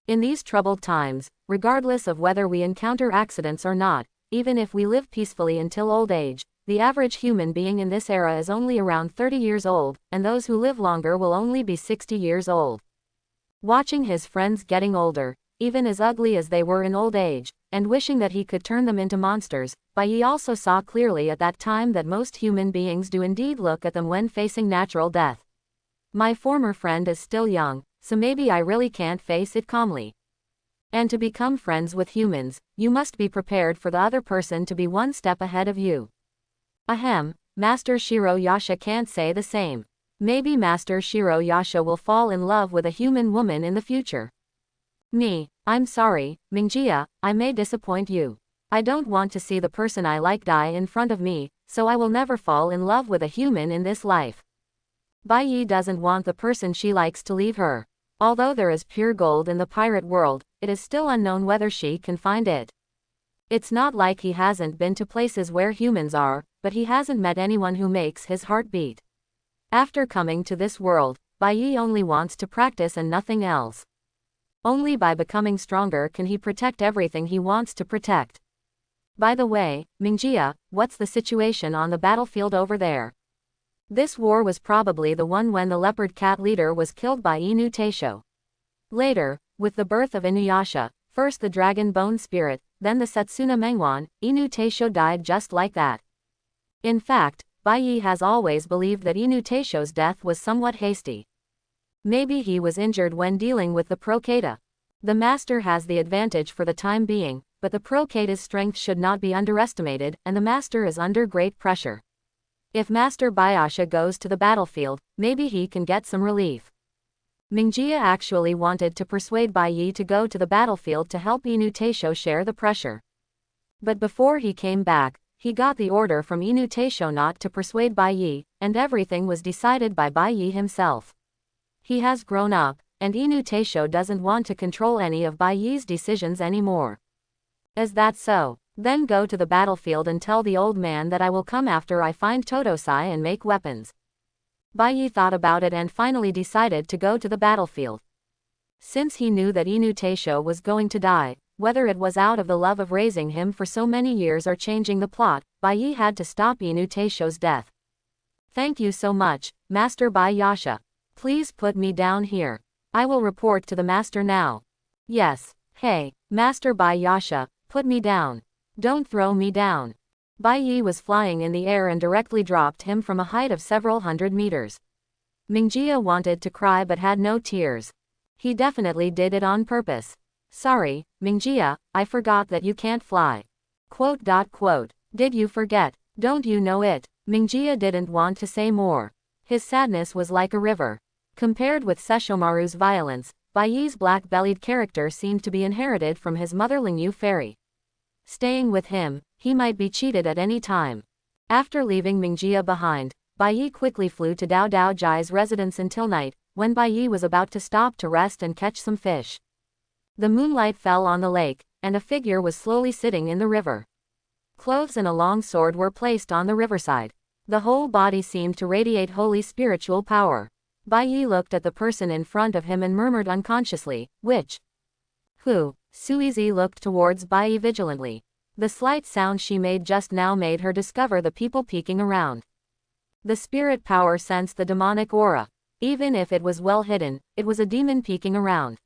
In these troubled times, regardless of whether we encounter accidents or not, even if we live peacefully until old age, the average human being in this era is only around 30 years old, and those who live longer will only be 60 years old. Watching his friends getting older, even as ugly as they were in old age, and wishing that he could turn them into monsters, Baiyi also saw clearly at that time that most human beings do indeed look at them when facing natural death. My former friend is still young, so maybe I really can't face it calmly. And to become friends with humans, you must be prepared for the other person to be one step ahead of you. Ahem, Master Shirayasha can't say the same. Maybe Master Shirayasha will fall in love with a human woman in the future. I'm sorry, Mingjia, I may disappoint you. I don't want to see the person I like die in front of me, so I will never fall in love with a human in this life. Bai Yi doesn't want the person she likes to leave her. Although there is pure gold in the pirate world, it is still unknown whether she can find it. It's not like he hasn't been to places where humans are, but he hasn't met anyone who makes his heart beat. After coming to this world, Bai Yi only wants to practice and nothing else. Only by becoming stronger can he protect everything he wants to protect. By the way, Mingjia, what's the situation on the battlefield over there? This war was probably the one when the leopard cat leader was killed by Inu Taisho. Later, with the birth of Inuyasha, first the dragon bone spirit, then the Setsuna Mengwan, Inu Taisho died just like that. In fact, Bai Yi has always believed that Inu Taisho's death was somewhat hasty. Maybe he was injured when dealing with the Procata. The master has the advantage for the time being, but the Procata's strength should not be underestimated, and the master is under great pressure. If Master Bayasha goes to the battlefield, maybe he can get some relief. Mingjia actually wanted to persuade Bai Yi to go to the battlefield to help Inu Taisho share the pressure. But before he came back, he got the order from Inu Taisho not to persuade Bai Yi, and everything was decided by Bai Yi himself. He has grown up, and Inu Taisho doesn't want to control any of Bai Yi's decisions anymore. Is that so? Then go to the battlefield and tell the old man that I will come after I find Totosai and make weapons. Bai Yi thought about it and finally decided to go to the battlefield. Since he knew that Inu Taisho was going to die, whether it was out of the love of raising him for so many years or changing the plot, Bai Yi had to stop Inu Taisho's death. Thank you so much, Master Bayasha. Please put me down here. I will report to the master now. Yes. Hey, Master Bayasha, put me down. Don't throw me down. Bai Yi was flying in the air and directly dropped him from a height of several hundred meters. Mingjia wanted to cry but had no tears. He definitely did it on purpose. Sorry, Mingjia, I forgot that you can't fly. ... Did you forget? Don't you know it? Mingjia didn't want to say more. His sadness was like a river. Compared with Sesshomaru's violence, Bai Yi's black-bellied character seemed to be inherited from his mother Lingyu fairy. Staying with him, he might be cheated at any time. After leaving Mingjia behind, Bai Yi quickly flew to Dao Dao Jai's residence until night, when Bai Yi was about to stop to rest and catch some fish. The moonlight fell on the lake, and a figure was slowly sitting in the river. Clothes and a long sword were placed on the riverside. The whole body seemed to radiate holy spiritual power. Bai Yi looked at the person in front of him and murmured unconsciously, "Which? Who?" Suizi looked towards Bai Yi vigilantly. The slight sound she made just now made her discover the people peeking around. The spirit power sensed the demonic aura. Even if it was well hidden, it was a demon peeking around.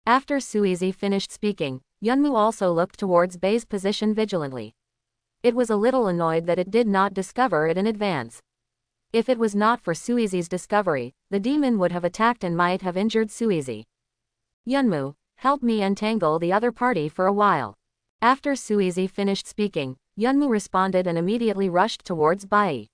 After Suizi finished speaking, Yunmu also looked towards Bai's position vigilantly. It was a little annoyed that it did not discover it in advance. If it was not for Suizi's discovery, the demon would have attacked and might have injured Suizi. Yunmu, help me untangle the other party for a while. After Suizi finished speaking, Yunmu responded and immediately rushed towards Bai.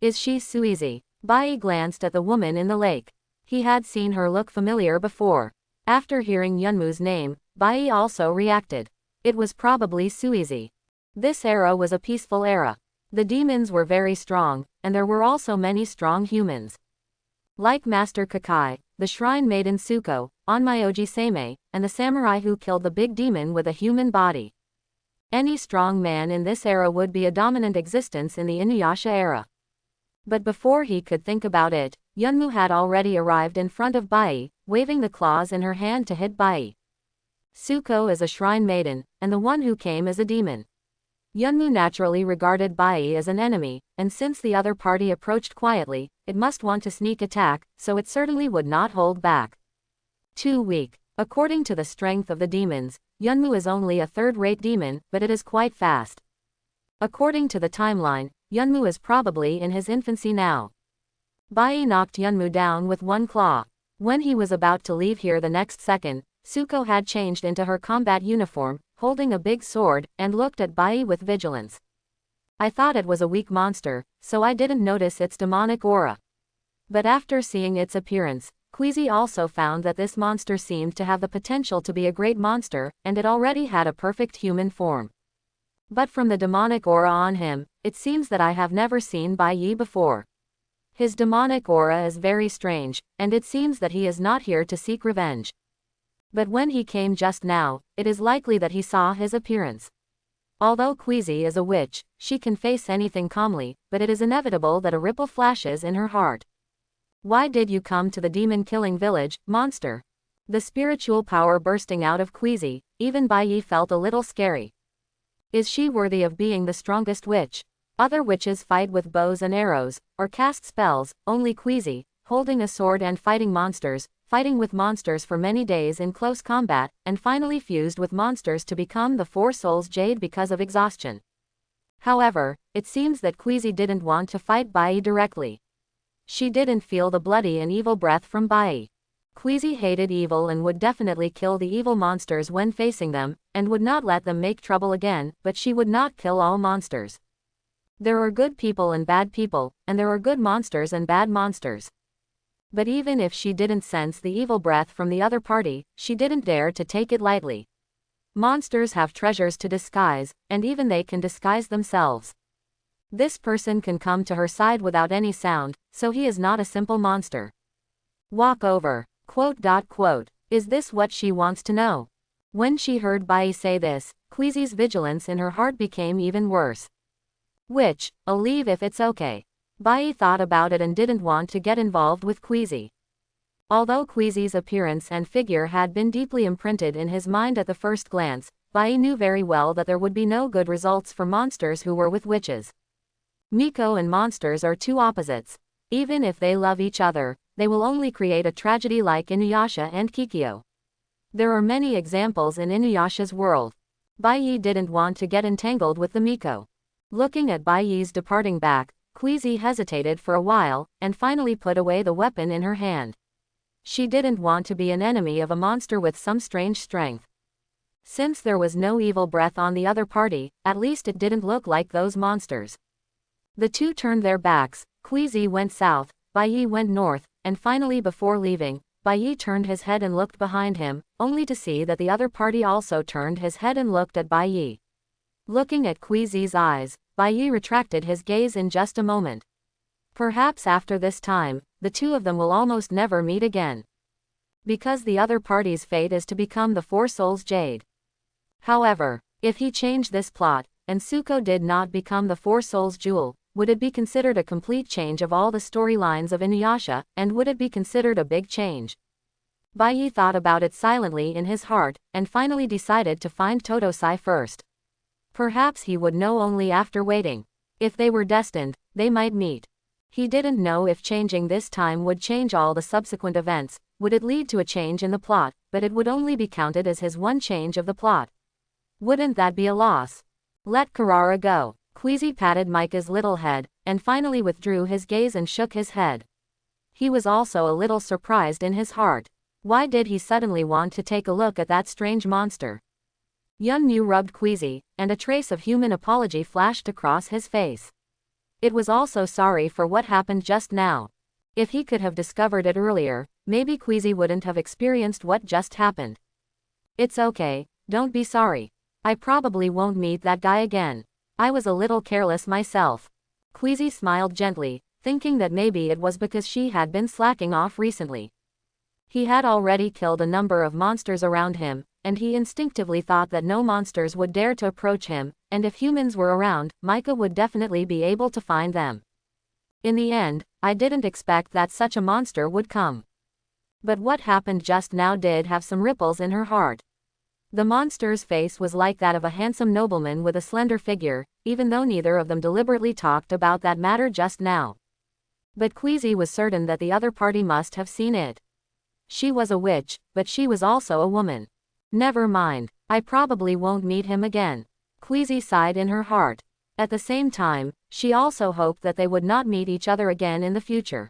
Is she Suizi? Bai glanced at the woman in the lake. He had seen her look familiar before. After hearing Yunmu's name, Bai also reacted. It was probably Suizi. This era was a peaceful era. The demons were very strong, and there were also many strong humans. Like Master Kakai, the shrine maiden Tsuko, Onmyoji Seimei, and the samurai who killed the big demon with a human body. Any strong man in this era would be a dominant existence in the Inuyasha era. But before he could think about it, Yunmu had already arrived in front of Bai, waving the claws in her hand to hit Bai. Tsuko is a shrine maiden, and the one who came is a demon. Yunmu naturally regarded Bai as an enemy, and since the other party approached quietly, it must want to sneak attack, so it certainly would not hold back. Too weak. According to the strength of the demons, Yunmu is only a third-rate demon, but it is quite fast. According to the timeline, Yunmu is probably in his infancy now. Bai knocked Yunmu down with one claw. When he was about to leave here the next second, Tsuko had changed into her combat uniform, holding a big sword, and looked at Bai with vigilance. I thought it was a weak monster, so I didn't notice its demonic aura. But after seeing its appearance, Queasy also found that this monster seemed to have the potential to be a great monster, and it already had a perfect human form. But from the demonic aura on him, it seems that I have never seen Bai Yi before. His demonic aura is very strange, and it seems that he is not here to seek revenge. But when he came just now, it is likely that he saw his appearance. Although Queasy is a witch, she can face anything calmly, but it is inevitable that a ripple flashes in her heart. Why did you come to the demon-killing village, monster? The spiritual power bursting out of Queasy, even Bai Yi felt a little scary. Is she worthy of being the strongest witch? Other witches fight with bows and arrows, or cast spells, only Queasy, holding a sword and fighting with monsters for many days in close combat, and finally fused with monsters to become the Four Souls Jade because of exhaustion. However, it seems that Queasy didn't want to fight Bai Yi directly. She didn't feel the bloody and evil breath from Bai Yi. Queasy hated evil and would definitely kill the evil monsters when facing them, and would not let them make trouble again, but she would not kill all monsters. There are good people and bad people, and there are good monsters and bad monsters. But even if she didn't sense the evil breath from the other party, she didn't dare to take it lightly. Monsters have treasures to disguise, and even they can disguise themselves. This person can come to her side without any sound, so he is not a simple monster. Walk over. ... Is this what she wants to know? When she heard Bai Yi say this, Queasy's vigilance in her heart became even worse. Witch, I'll leave if it's okay. Bai Yi thought about it and didn't want to get involved with Queasy. Although Queasy's appearance and figure had been deeply imprinted in his mind at the first glance, Bai Yi knew very well that there would be no good results for monsters who were with witches. Miko and monsters are two opposites. Even if they love each other, they will only create a tragedy like Inuyasha and Kikyo. There are many examples in Inuyasha's world. Bai Yi didn't want to get entangled with the Miko. Looking at Bai Yi's departing back, Queasy hesitated for a while, and finally put away the weapon in her hand. She didn't want to be an enemy of a monster with some strange strength. Since there was no evil breath on the other party, at least it didn't look like those monsters. The two turned their backs. Queasy went south, Bai Yi went north, and finally before leaving, Bai Yi turned his head and looked behind him, only to see that the other party also turned his head and looked at Bai Yi. Looking at Queasy's eyes, Bai Yi retracted his gaze in just a moment. Perhaps after this time, the two of them will almost never meet again. Because the other party's fate is to become the Four Souls Jade. However, if he changed this plot, and Tsuko did not become the Four Souls Jewel, would it be considered a complete change of all the storylines of Inuyasha, and would it be considered a big change? Bai Yi thought about it silently in his heart, and finally decided to find Totosai first. Perhaps he would know only after waiting. If they were destined, they might meet. He didn't know if changing this time would change all the subsequent events, would it lead to a change in the plot, but it would only be counted as his one change of the plot. Wouldn't that be a loss? Let Karara go. Queasy patted Micah's little head, and finally withdrew his gaze and shook his head. He was also a little surprised in his heart. Why did he suddenly want to take a look at that strange monster? Yun Mu rubbed Queasy, and a trace of human apology flashed across his face. It was also sorry for what happened just now. If he could have discovered it earlier, maybe Queasy wouldn't have experienced what just happened. It's okay, don't be sorry. I probably won't meet that guy again. I was a little careless myself. Queasy smiled gently, thinking that maybe it was because she had been slacking off recently. He had already killed a number of monsters around him, and he instinctively thought that no monsters would dare to approach him, and if humans were around, Micah would definitely be able to find them. In the end, I didn't expect that such a monster would come. But what happened just now did have some ripples in her heart. The monster's face was like that of a handsome nobleman with a slender figure, even though neither of them deliberately talked about that matter just now. But Queasy was certain that the other party must have seen it. She was a witch, but she was also a woman. Never mind, I probably won't meet him again. Queasy sighed in her heart. At the same time, she also hoped that they would not meet each other again in the future.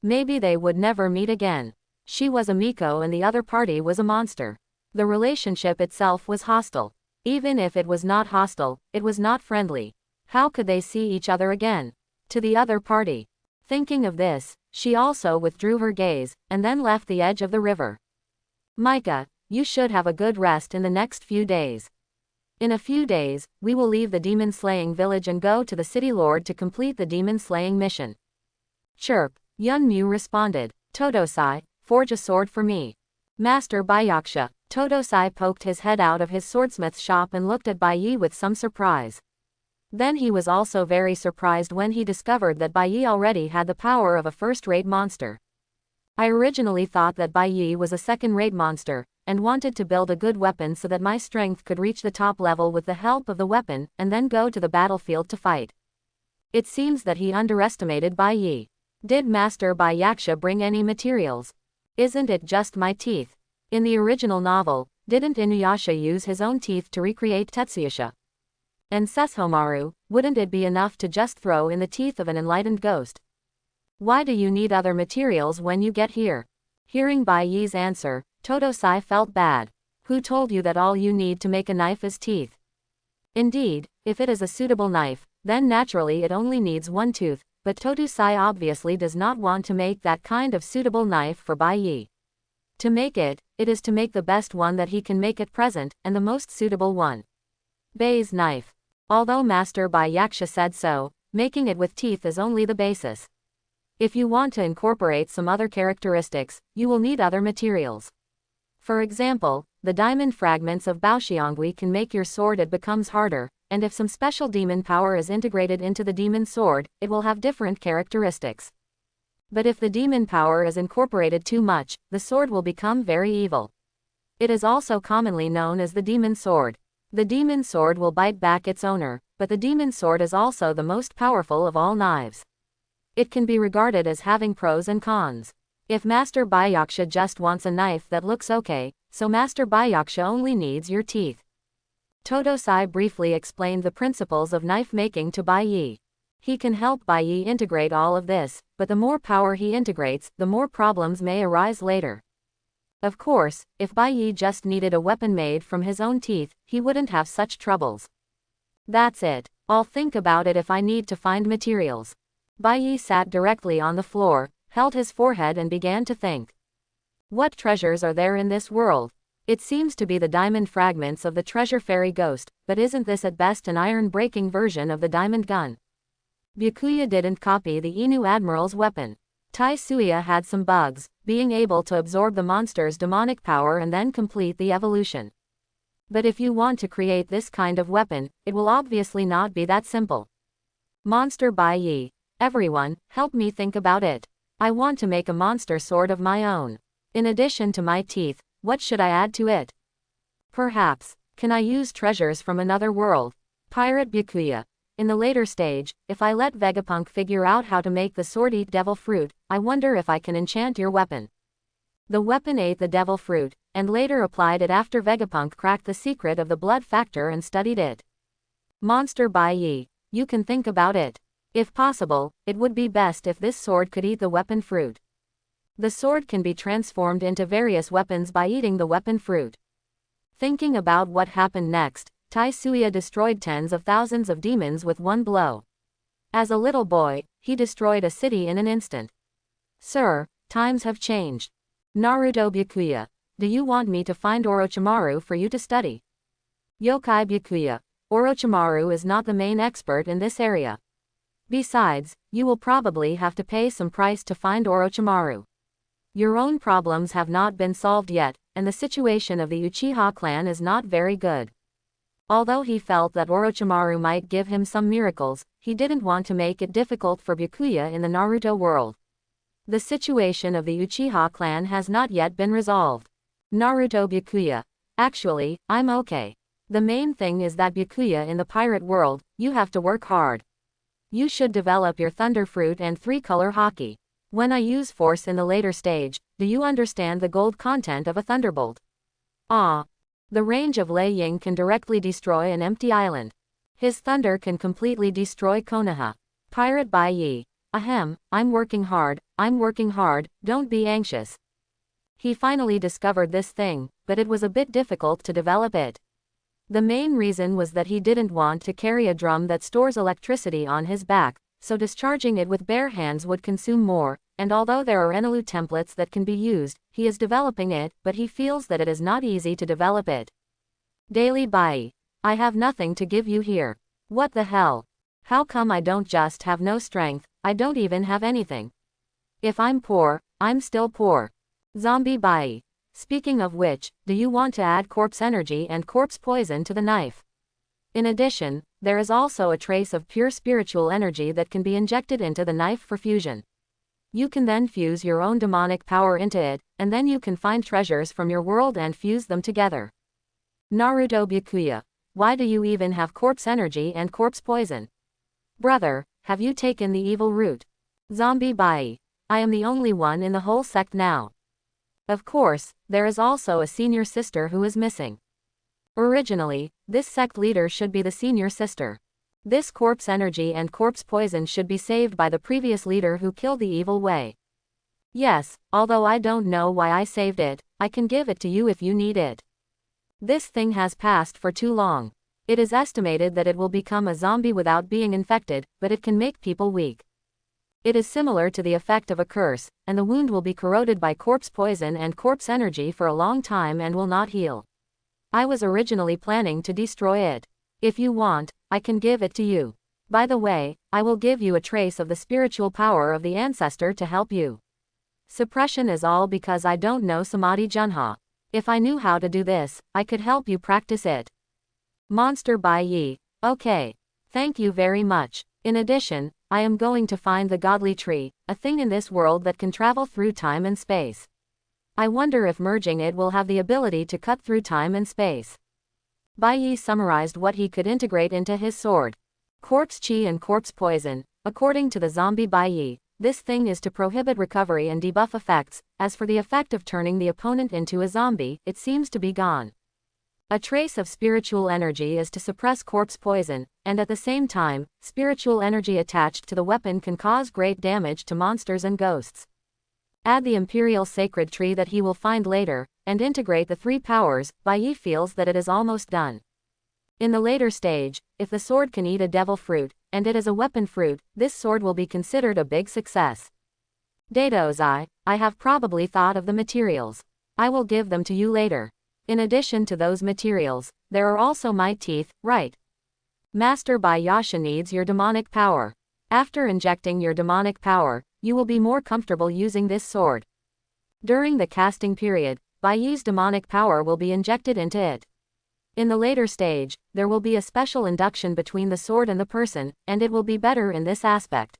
Maybe they would never meet again. She was a Miko and the other party was a monster. The relationship itself was hostile. Even if it was not hostile, it was not friendly. How could they see each other again? To the other party. Thinking of this, she also withdrew her gaze, and then left the edge of the river. Micah, you should have a good rest in the next few days. In a few days, we will leave the demon-slaying village and go to the city lord to complete the demon-slaying mission. Chirp, Yunmu responded. Totosai, forge a sword for me. Master Byakusha. Totosai poked his head out of his swordsmith's shop and looked at Bai Yi with some surprise. Then he was also very surprised when he discovered that Bai Yi already had the power of a first-rate monster. I originally thought that Bai Yi was a second-rate monster, and wanted to build a good weapon so that my strength could reach the top level with the help of the weapon, and then go to the battlefield to fight. It seems that he underestimated Bai Yi. Did Master Byakusha bring any materials? Isn't it just my teeth? In the original novel, didn't Inuyasha use his own teeth to recreate Tetsuyasha? And Sesshomaru, wouldn't it be enough to just throw in the teeth of an enlightened ghost? Why do you need other materials when you get here? Hearing Bai Yi's answer, Totosai felt bad. Who told you that all you need to make a knife is teeth? Indeed, if it is a suitable knife, then naturally it only needs one tooth, but Totosai obviously does not want to make that kind of suitable knife for Bai Yi. To make it, it is to make the best one that he can make at present, and the most suitable one. Bai's knife. Although Master Byakusha said so, making it with teeth is only the basis. If you want to incorporate some other characteristics, you will need other materials. For example, the diamond fragments of Baoxiangui can make your sword. It becomes harder, and if some special demon power is integrated into the demon sword, it will have different characteristics. But if the demon power is incorporated too much, the sword will become very evil. It is also commonly known as the demon sword. The demon sword will bite back its owner, but the demon sword is also the most powerful of all knives. It can be regarded as having pros and cons. If Master Byakusha just wants a knife that looks okay, so Master Byakusha only needs your teeth. Totosai briefly explained the principles of knife making to Bai Yi. He can help Bai Yi integrate all of this, but the more power he integrates, the more problems may arise later. Of course, if Bai Yi just needed a weapon made from his own teeth, he wouldn't have such troubles. That's it. I'll think about it if I need to find materials. Bai Yi sat directly on the floor, held his forehead and began to think. What treasures are there in this world? It seems to be the diamond fragments of the treasure fairy ghost, but isn't this at best an iron-breaking version of the diamond gun? Byakuya didn't copy the Inu Admiral's weapon. Tai Suya had some bugs, being able to absorb the monster's demonic power and then complete the evolution. But if you want to create this kind of weapon, it will obviously not be that simple. Monster Bai Yi. Everyone, help me think about it. I want to make a monster sword of my own. In addition to my teeth, what should I add to it? Perhaps, can I use treasures from another world? Pirate Byakuya. In the later stage, if I let Vegapunk figure out how to make the sword eat devil fruit, I wonder if I can enchant your weapon. The weapon ate the devil fruit, and later applied it after Vegapunk cracked the secret of the blood factor and studied it. Monster Bai Yi. You can think about it. If possible, it would be best if this sword could eat the weapon fruit. The sword can be transformed into various weapons by eating the weapon fruit. Thinking about what happened next, Tai Suya destroyed tens of thousands of demons with one blow. As a little boy, he destroyed a city in an instant. Sir, times have changed. Naruto Byakuya. Do you want me to find Orochimaru for you to study? Yokai Byakuya. Orochimaru is not the main expert in this area. Besides, you will probably have to pay some price to find Orochimaru. Your own problems have not been solved yet, and the situation of the Uchiha clan is not very good. Although he felt that Orochimaru might give him some miracles, he didn't want to make it difficult for Byakuya in the Naruto world. The situation of the Uchiha clan has not yet been resolved. Naruto Byakuya. Actually, I'm okay. The main thing is that Byakuya in the pirate world, you have to work hard. You should develop your thunder fruit and three-color hockey. When I use force in the later stage, do you understand the gold content of a thunderbolt? Ah. The range of Lei Ying can directly destroy an empty island. His thunder can completely destroy Konoha. Pirate Bai Yi. Ahem, I'm working hard, don't be anxious. He finally discovered this thing, but it was a bit difficult to develop it. The main reason was that he didn't want to carry a drum that stores electricity on his back, so discharging it with bare hands would consume more, and although there are Enelu templates that can be used, he is developing it, but he feels that it is not easy to develop it. Daily Bai. I have nothing to give you here. What the hell? How come I don't just have no strength, I don't even have anything? If I'm poor, I'm still poor. Zombie Bai. Speaking of which, do you want to add corpse energy and corpse poison to the knife? In addition, there is also a trace of pure spiritual energy that can be injected into the knife for fusion. You can then fuse your own demonic power into it, and then you can find treasures from your world and fuse them together. Naruto Byakuya. Why do you even have corpse energy and corpse poison? Brother, have you taken the evil route? Zombie Bai. I am the only one in the whole sect now. Of course, there is also a senior sister who is missing. Originally, this sect leader should be the senior sister. This corpse energy and corpse poison should be saved by the previous leader who killed the evil way. Yes, although I don't know why I saved it, I can give it to you if you need it. This thing has passed for too long. It is estimated that it will become a zombie without being infected, but it can make people weak. It is similar to the effect of a curse, and the wound will be corroded by corpse poison and corpse energy for a long time and will not heal. I was originally planning to destroy it. If you want, I can give it to you. By the way, I will give you a trace of the spiritual power of the ancestor to help you. Suppression is all because I don't know Samadhi Junha. If I knew how to do this, I could help you practice it. Monster Bai Yi. Okay. Thank you very much. In addition, I am going to find the godly tree, a thing in this world that can travel through time and space. I wonder if merging it will have the ability to cut through time and space. Bai Yi summarized what he could integrate into his sword. Corpse chi and corpse poison. According to the zombie Bai Yi, this thing is to prohibit recovery and debuff effects. As for the effect of turning the opponent into a zombie, it seems to be gone. A trace of spiritual energy is to suppress corpse poison, and at the same time, spiritual energy attached to the weapon can cause great damage to monsters and ghosts. Add the Imperial Sacred Tree that he will find later, and integrate the three powers. Bai Yi feels that it is almost done. In the later stage, if the sword can eat a devil fruit, and it is a weapon fruit, this sword will be considered a big success. Datozai, I have probably thought of the materials. I will give them to you later. In addition to those materials, there are also my teeth, right? Master Bai Yasha needs your demonic power. After injecting your demonic power, you will be more comfortable using this sword. During the casting period, Bai Yi's demonic power will be injected into it. In the later stage, there will be a special induction between the sword and the person, and it will be better in this aspect.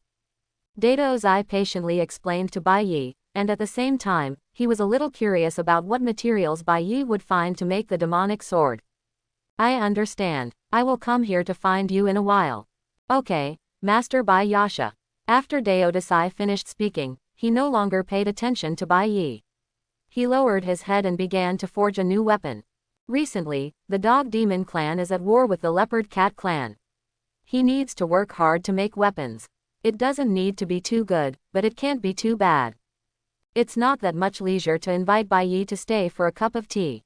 Datozai patiently explained to Bai Yi, and at the same time, he was a little curious about what materials Bai Yi would find to make the demonic sword. I understand. I will come here to find you in a while. Okay, Master Bai Yasha. After Datozai finished speaking, he no longer paid attention to Bai Yi. He lowered his head and began to forge a new weapon. Recently, the Dog Demon clan is at war with the Leopard Cat clan. He needs to work hard to make weapons. It doesn't need to be too good, but it can't be too bad. It's not that much leisure to invite Bai Yi to stay for a cup of tea.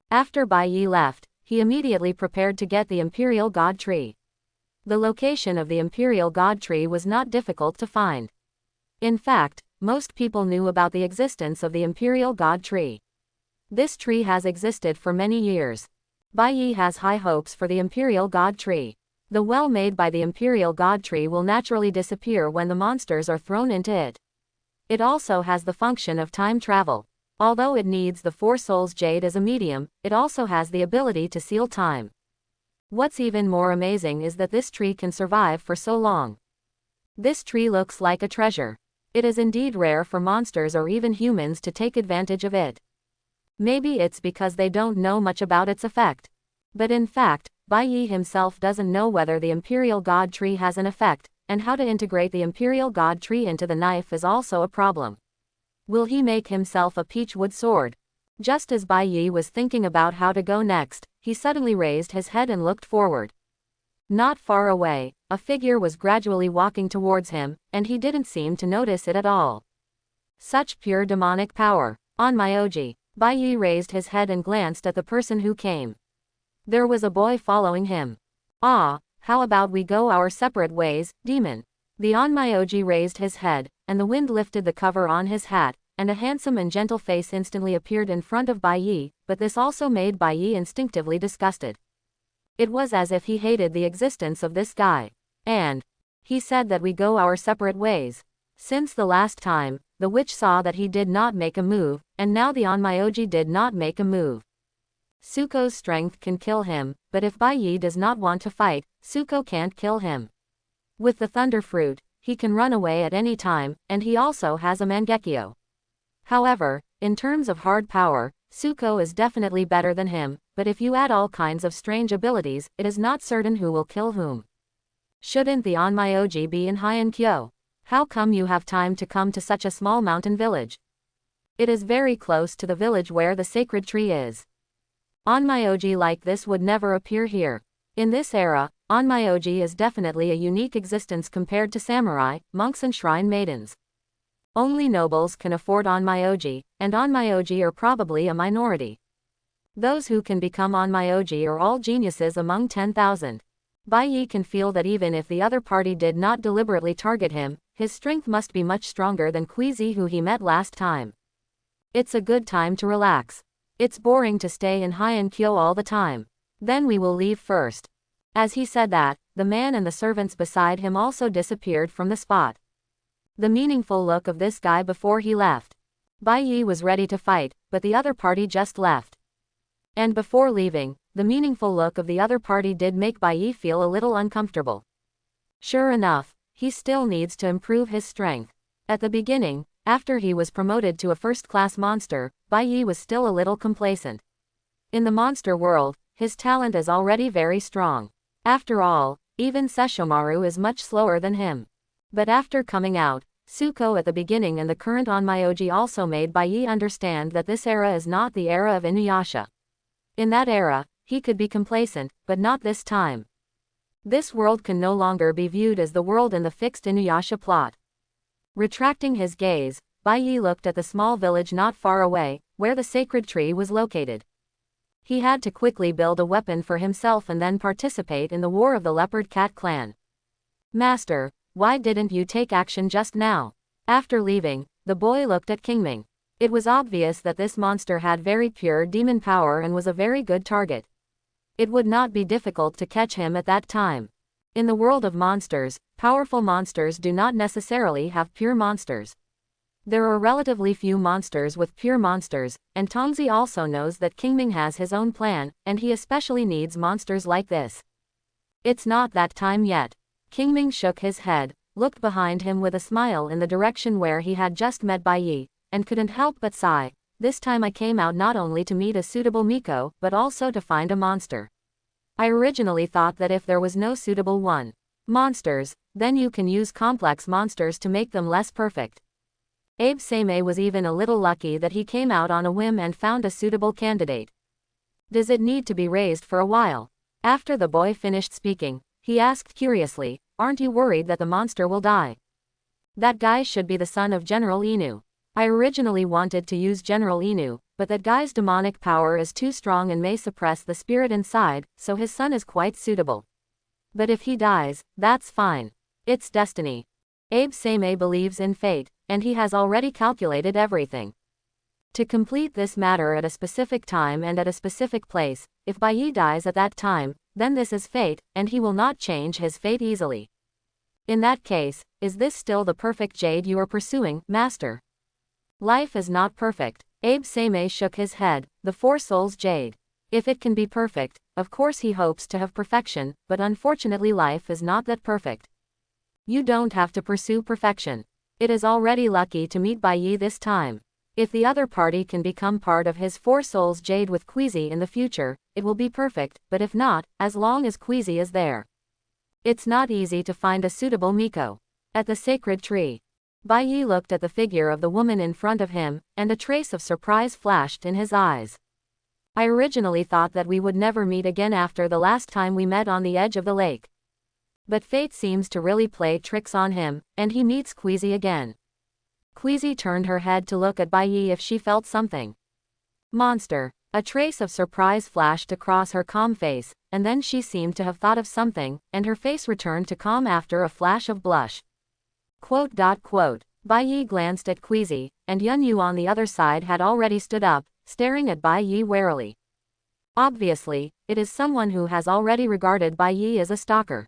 After Bai Yi left, he immediately prepared to get the Imperial God Tree. The location of the Imperial God Tree was not difficult to find. In fact, most people knew about the existence of the Imperial God Tree. This tree has existed for many years. Bai Yi has high hopes for the Imperial God Tree. The well made by the Imperial God Tree will naturally disappear when the monsters are thrown into it. It also has the function of time travel. Although it needs the Four Souls Jade as a medium, it also has the ability to seal time. What's even more amazing is that this tree can survive for so long. This tree looks like a treasure. It is indeed rare for monsters or even humans to take advantage of it. Maybe it's because they don't know much about its effect. But in fact, Bai Yi himself doesn't know whether the Imperial God Tree has an effect, and how to integrate the Imperial God Tree into the knife is also a problem. Will he make himself a peachwood sword? Just as Bai Yi was thinking about how to go next, he suddenly raised his head and looked forward. Not far away, a figure was gradually walking towards him, and he didn't seem to notice it at all. Such pure demonic power. On Myoji, Bai Yi raised his head and glanced at the person who came. There was a boy following him. Ah, how about we go our separate ways, demon? The Onmyoji raised his head, and the wind lifted the cover on his hat, and a handsome and gentle face instantly appeared in front of Bai Yi, but this also made Bai Yi instinctively disgusted. It was as if he hated the existence of this guy. And he said that we go our separate ways. Since the last time, the witch saw that he did not make a move, and now the Onmyoji did not make a move. Suko's strength can kill him, but if Bai Yi does not want to fight, Suko can't kill him. With the Thunder Fruit, he can run away at any time, and he also has a Mangekyo. However, in terms of hard power, Suko is definitely better than him, but if you add all kinds of strange abilities, it is not certain who will kill whom. Shouldn't the Onmyoji be in Hyenkyo? How come you have time to come to such a small mountain village? It is very close to the village where the sacred tree is. Onmyoji like this would never appear here. In this era, Onmyoji is definitely a unique existence compared to samurai, monks and shrine maidens. Only nobles can afford Onmyoji, and Onmyoji are probably a minority. Those who can become Onmyoji are all geniuses among 10,000. Bai Yi can feel that even if the other party did not deliberately target him, his strength must be much stronger than Quizi who he met last time. It's a good time to relax. It's boring to stay in Hyenkyo all the time. Then we will leave first. As he said that, the man and the servants beside him also disappeared from the spot. The meaningful look of this guy before he left. Bai Yi was ready to fight, but the other party just left. And before leaving, the meaningful look of the other party did make Bai Yi feel a little uncomfortable. Sure enough, he still needs to improve his strength. At the beginning, after he was promoted to a first-class monster, Bai Yi was still a little complacent. In the monster world, his talent is already very strong. After all, even Sesshomaru is much slower than him. But after coming out, Suko at the beginning and the current Onmyoji also made Bai Yi understand that this era is not the era of Inuyasha. In that era, he could be complacent, but not this time. This world can no longer be viewed as the world in the fixed Inuyasha plot. Retracting his gaze, Bai Yi looked at the small village not far away, where the sacred tree was located. He had to quickly build a weapon for himself and then participate in the war of the Leopard Cat clan. Master, why didn't you take action just now? After leaving, the boy looked at Kingming. It was obvious that this monster had very pure demon power and was a very good target. It would not be difficult to catch him at that time. In the world of monsters, powerful monsters do not necessarily have pure monsters. There are relatively few monsters with pure monsters, and Tongzi also knows that Kingming has his own plan, and he especially needs monsters like this. It's not that time yet. Kingming shook his head, looked behind him with a smile in the direction where he had just met Bai Yi, and couldn't help but sigh. This time I came out not only to meet a suitable Miko, but also to find a monster. I originally thought that if there was no suitable one, monsters, then you can use complex monsters to make them less perfect. Abe Seimei was even a little lucky that he came out on a whim and found a suitable candidate. Does it need to be raised for a while? After the boy finished speaking, he asked curiously, aren't you worried that the monster will die? That guy should be the son of General Inu. I originally wanted to use General Inu, but that guy's demonic power is too strong and may suppress the spirit inside, so his son is quite suitable. But if he dies, that's fine. It's destiny. Abe Seimei believes in fate, and he has already calculated everything. To complete this matter at a specific time and at a specific place, if Bai Yi dies at that time, then this is fate, and he will not change his fate easily. In that case, is this still the perfect jade you are pursuing, master? Life is not perfect. Abe Seimei shook his head, the Four Souls Jade. If it can be perfect, of course he hopes to have perfection, but unfortunately life is not that perfect. You don't have to pursue perfection. It is already lucky to meet Bai Yi this time. If the other party can become part of his Four Souls Jade with Quizi in the future, it will be perfect, but if not, as long as Quizi is there. It's not easy to find a suitable Miko. At the sacred tree, Bai Yi looked at the figure of the woman in front of him, and a trace of surprise flashed in his eyes. I originally thought that we would never meet again after the last time we met on the edge of the lake. But fate seems to really play tricks on him, and he meets Quizi again. Quizi turned her head to look at Bai Yi if she felt something. Monster. A trace of surprise flashed across her calm face, and then she seemed to have thought of something, and her face returned to calm after a flash of blush. ... Bai Yi glanced at Quizi, and Yun Yu on the other side had already stood up, staring at Bai Yi warily. Obviously, it is someone who has already regarded Bai Yi as a stalker.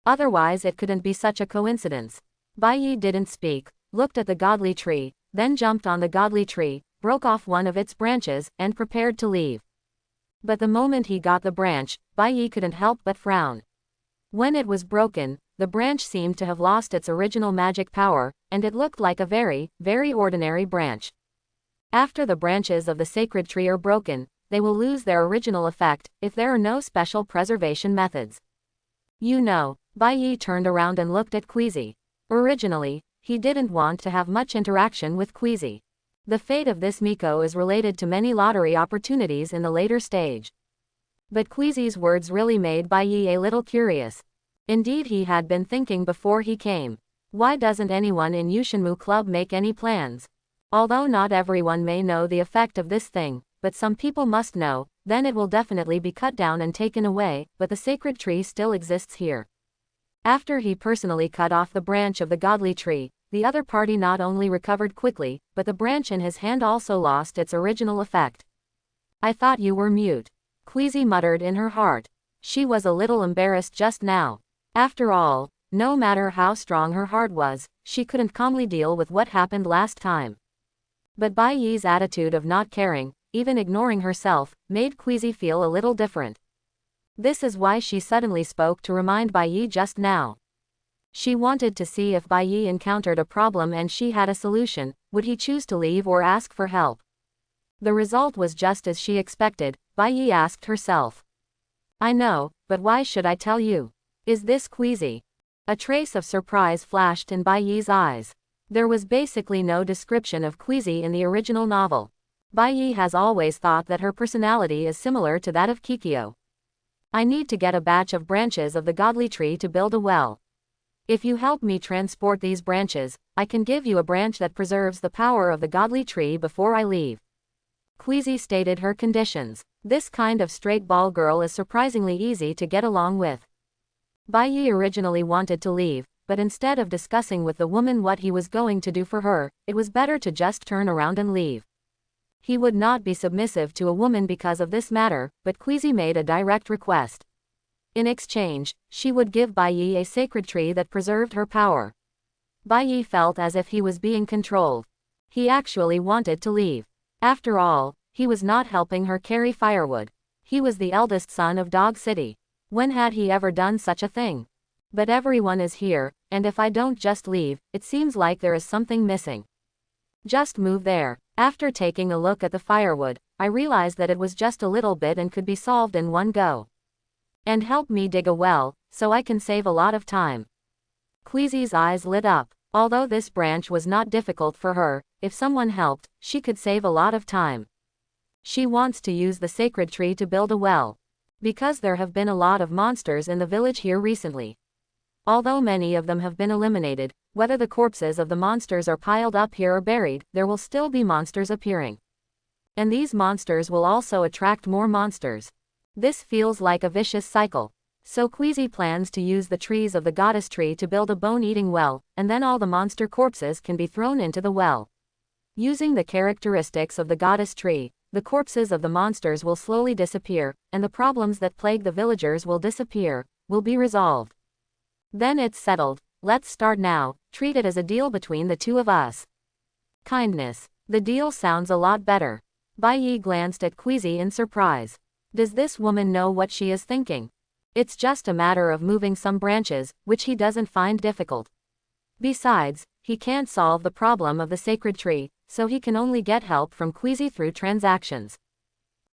Otherwise it couldn't be such a coincidence. Bai Yi didn't speak, looked at the godly tree, then jumped on the godly tree, broke off one of its branches, and prepared to leave. But the moment he got the branch, Bai Yi couldn't help but frown. When it was broken, the branch seemed to have lost its original magic power, and it looked like a very, very ordinary branch. After the branches of the sacred tree are broken, they will lose their original effect, if there are no special preservation methods. You know, Bai Yi turned around and looked at Queasy. Originally, he didn't want to have much interaction with Queasy. The fate of this Miko is related to many lottery opportunities in the later stage. But Queasy's words really made Bai Yi a little curious. Indeed, he had been thinking before he came. Why doesn't anyone in Yushinmu Club make any plans? Although not everyone may know the effect of this thing, but some people must know, then it will definitely be cut down and taken away, but the sacred tree still exists here. After he personally cut off the branch of the godly tree, the other party not only recovered quickly, but the branch in his hand also lost its original effect. I thought you were mute. Queasy muttered in her heart. She was a little embarrassed just now. After all, no matter how strong her heart was, she couldn't calmly deal with what happened last time. But Bai Yi's attitude of not caring, even ignoring herself, made Queasy feel a little different. This is why she suddenly spoke to remind Bai Yi just now. She wanted to see if Bai Yi encountered a problem and she had a solution, would he choose to leave or ask for help? The result was just as she expected, Bai Yi asked herself. I know, but why should I tell you? Is this Queasy? A trace of surprise flashed in Bai Yi's eyes. There was basically no description of Queasy in the original novel. Bai Yi has always thought that her personality is similar to that of Kikyo. I need to get a batch of branches of the godly tree to build a well. If you help me transport these branches, I can give you a branch that preserves the power of the godly tree before I leave. Queasy stated her conditions. This kind of straight ball girl is surprisingly easy to get along with. Bai Yi originally wanted to leave, but instead of discussing with the woman what he was going to do for her, it was better to just turn around and leave. He would not be submissive to a woman because of this matter, but Queasy made a direct request. In exchange, she would give Bai Yi a sacred tree that preserved her power. Bai Yi felt as if he was being controlled. He actually wanted to leave. After all, he was not helping her carry firewood. He was the eldest son of Dog City. When had he ever done such a thing? But everyone is here, and if I don't just leave, it seems like there is something missing. Just move there. After taking a look at the firewood, I realized that it was just a little bit and could be solved in one go. And help me dig a well, so I can save a lot of time. Queasy's eyes lit up. Although this branch was not difficult for her, if someone helped, she could save a lot of time. She wants to use the sacred tree to build a well. Because there have been a lot of monsters in the village here recently. Although many of them have been eliminated, whether the corpses of the monsters are piled up here or buried, there will still be monsters appearing. And these monsters will also attract more monsters. This feels like a vicious cycle. So Queasy plans to use the trees of the goddess tree to build a bone-eating well, and then all the monster corpses can be thrown into the well. Using the characteristics of the goddess tree, the corpses of the monsters will slowly disappear, and the problems that plague the villagers will disappear, will be resolved. Then it's settled. Let's start now. Treat it as a deal between the two of us. Kindness. The deal sounds a lot better. Bai Yi glanced at Queasy in surprise. Does this woman know what she is thinking? It's just a matter of moving some branches, which he doesn't find difficult. Besides, he can't solve the problem of the sacred tree, so he can only get help from Queasy through transactions.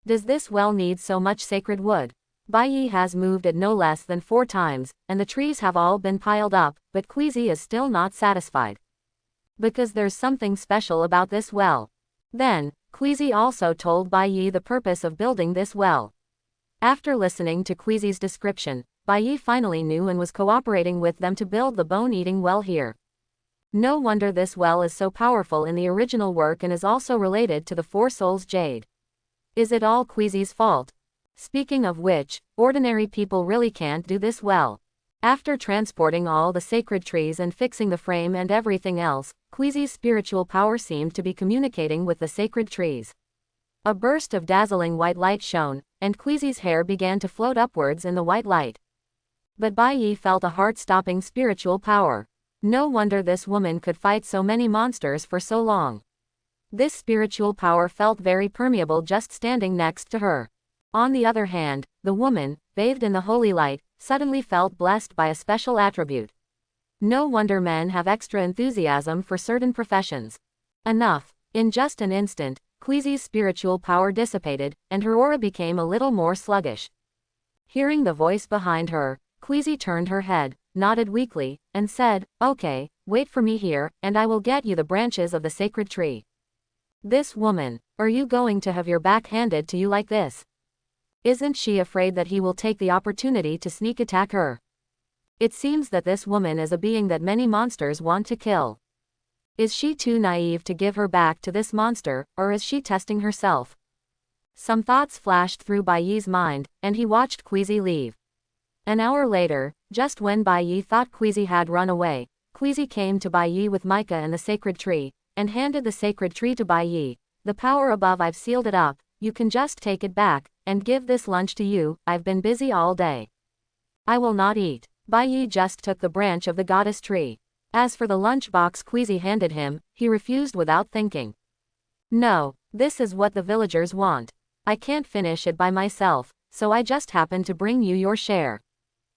Does this well need so much sacred wood? Bai Yi has moved it no less than 4 times, and the trees have all been piled up, but Queasy is still not satisfied. Because there's something special about this well. Then, Queasy also told Bai Yi the purpose of building this well. After listening to Queasy's description, Bai Yi finally knew and was cooperating with them to build the bone-eating well here. No wonder this well is so powerful in the original work and is also related to the Four Souls Jade. Is it all Queasy's fault? Speaking of which, ordinary people really can't do this well. After transporting all the sacred trees and fixing the frame and everything else, Queasy's spiritual power seemed to be communicating with the sacred trees. A burst of dazzling white light shone, and Queasy's hair began to float upwards in the white light. But Bai Yi felt a heart-stopping spiritual power. No wonder this woman could fight so many monsters for so long. This spiritual power felt very permeable just standing next to her. On the other hand, the woman, bathed in the holy light, suddenly felt blessed by a special attribute. No wonder men have extra enthusiasm for certain professions. Enough. In just an instant, Queasy's spiritual power dissipated, and her aura became a little more sluggish. Hearing the voice behind her, Queasy turned her head, nodded weakly, and said, "Okay, wait for me here, and I will get you the branches of the sacred tree." This woman, are you going to have your back handed to you like this? Isn't she afraid that he will take the opportunity to sneak attack her? It seems that this woman is a being that many monsters want to kill. Is she too naive to give her back to this monster, or is she testing herself? Some thoughts flashed through Bai Yi's mind, and he watched Queasy leave. An hour later, just when Bai Yi thought Queasy had run away, Queasy came to Bai Yi with Micah and the sacred tree, and handed the sacred tree to Bai Yi. "The power above, I've sealed it up, you can just take it back, and give this lunch to you, I've been busy all day." "I will not eat." Bai Yi just took the branch of the goddess tree. As for the lunchbox Queasy handed him, he refused without thinking. "No, this is what the villagers want. I can't finish it by myself, so I just happened to bring you your share.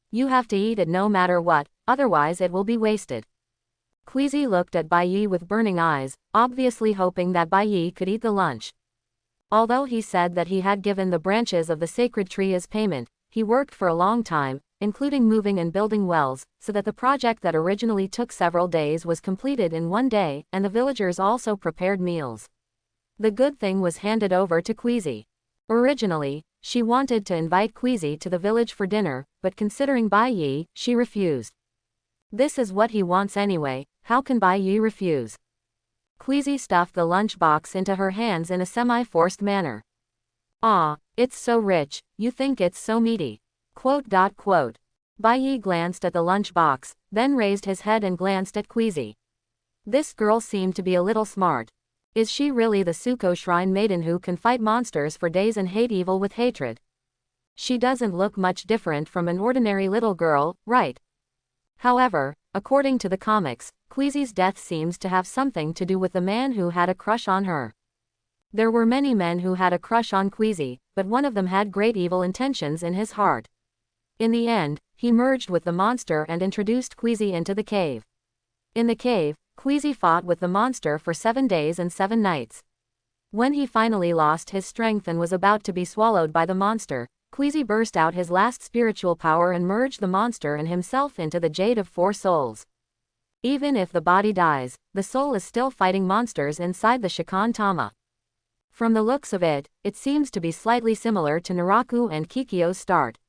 You have to eat it no matter what, otherwise it will be wasted." Queasy looked at Bai Yi with burning eyes, obviously hoping that Bai Yi could eat the lunch. Although he said that he had given the branches of the sacred tree as payment, he worked for a long time, including moving and building wells, so that the project that originally took several days was completed in one day, and the villagers also prepared meals. The good thing was handed over to Queasy. Originally, she wanted to invite Queasy to the village for dinner, but considering Bai Yi, she refused. This is what he wants anyway, how can Bai Yi refuse? Queasy stuffed the lunchbox into her hands in a semi-forced manner. "Ah, it's so rich, you think it's so meaty." Bai Yi glanced at the lunchbox, then raised his head and glanced at Queasy. This girl seemed to be a little smart. Is she really the Suko Shrine maiden who can fight monsters for days and hate evil with hatred? She doesn't look much different from an ordinary little girl, right? However, according to the comics, Queasy's death seems to have something to do with the man who had a crush on her. There were many men who had a crush on Queasy, but one of them had great evil intentions in his heart. In the end, he merged with the monster and introduced Queasy into the cave. In the cave, Queasy fought with the monster for 7 days and 7 nights. When he finally lost his strength and was about to be swallowed by the monster, Queasy burst out his last spiritual power and merged the monster and himself into the Jade of 4 Souls. Even if the body dies, the soul is still fighting monsters inside the Shikan Tama. From the looks of it, it seems to be slightly similar to Naraku and Kikyo's start.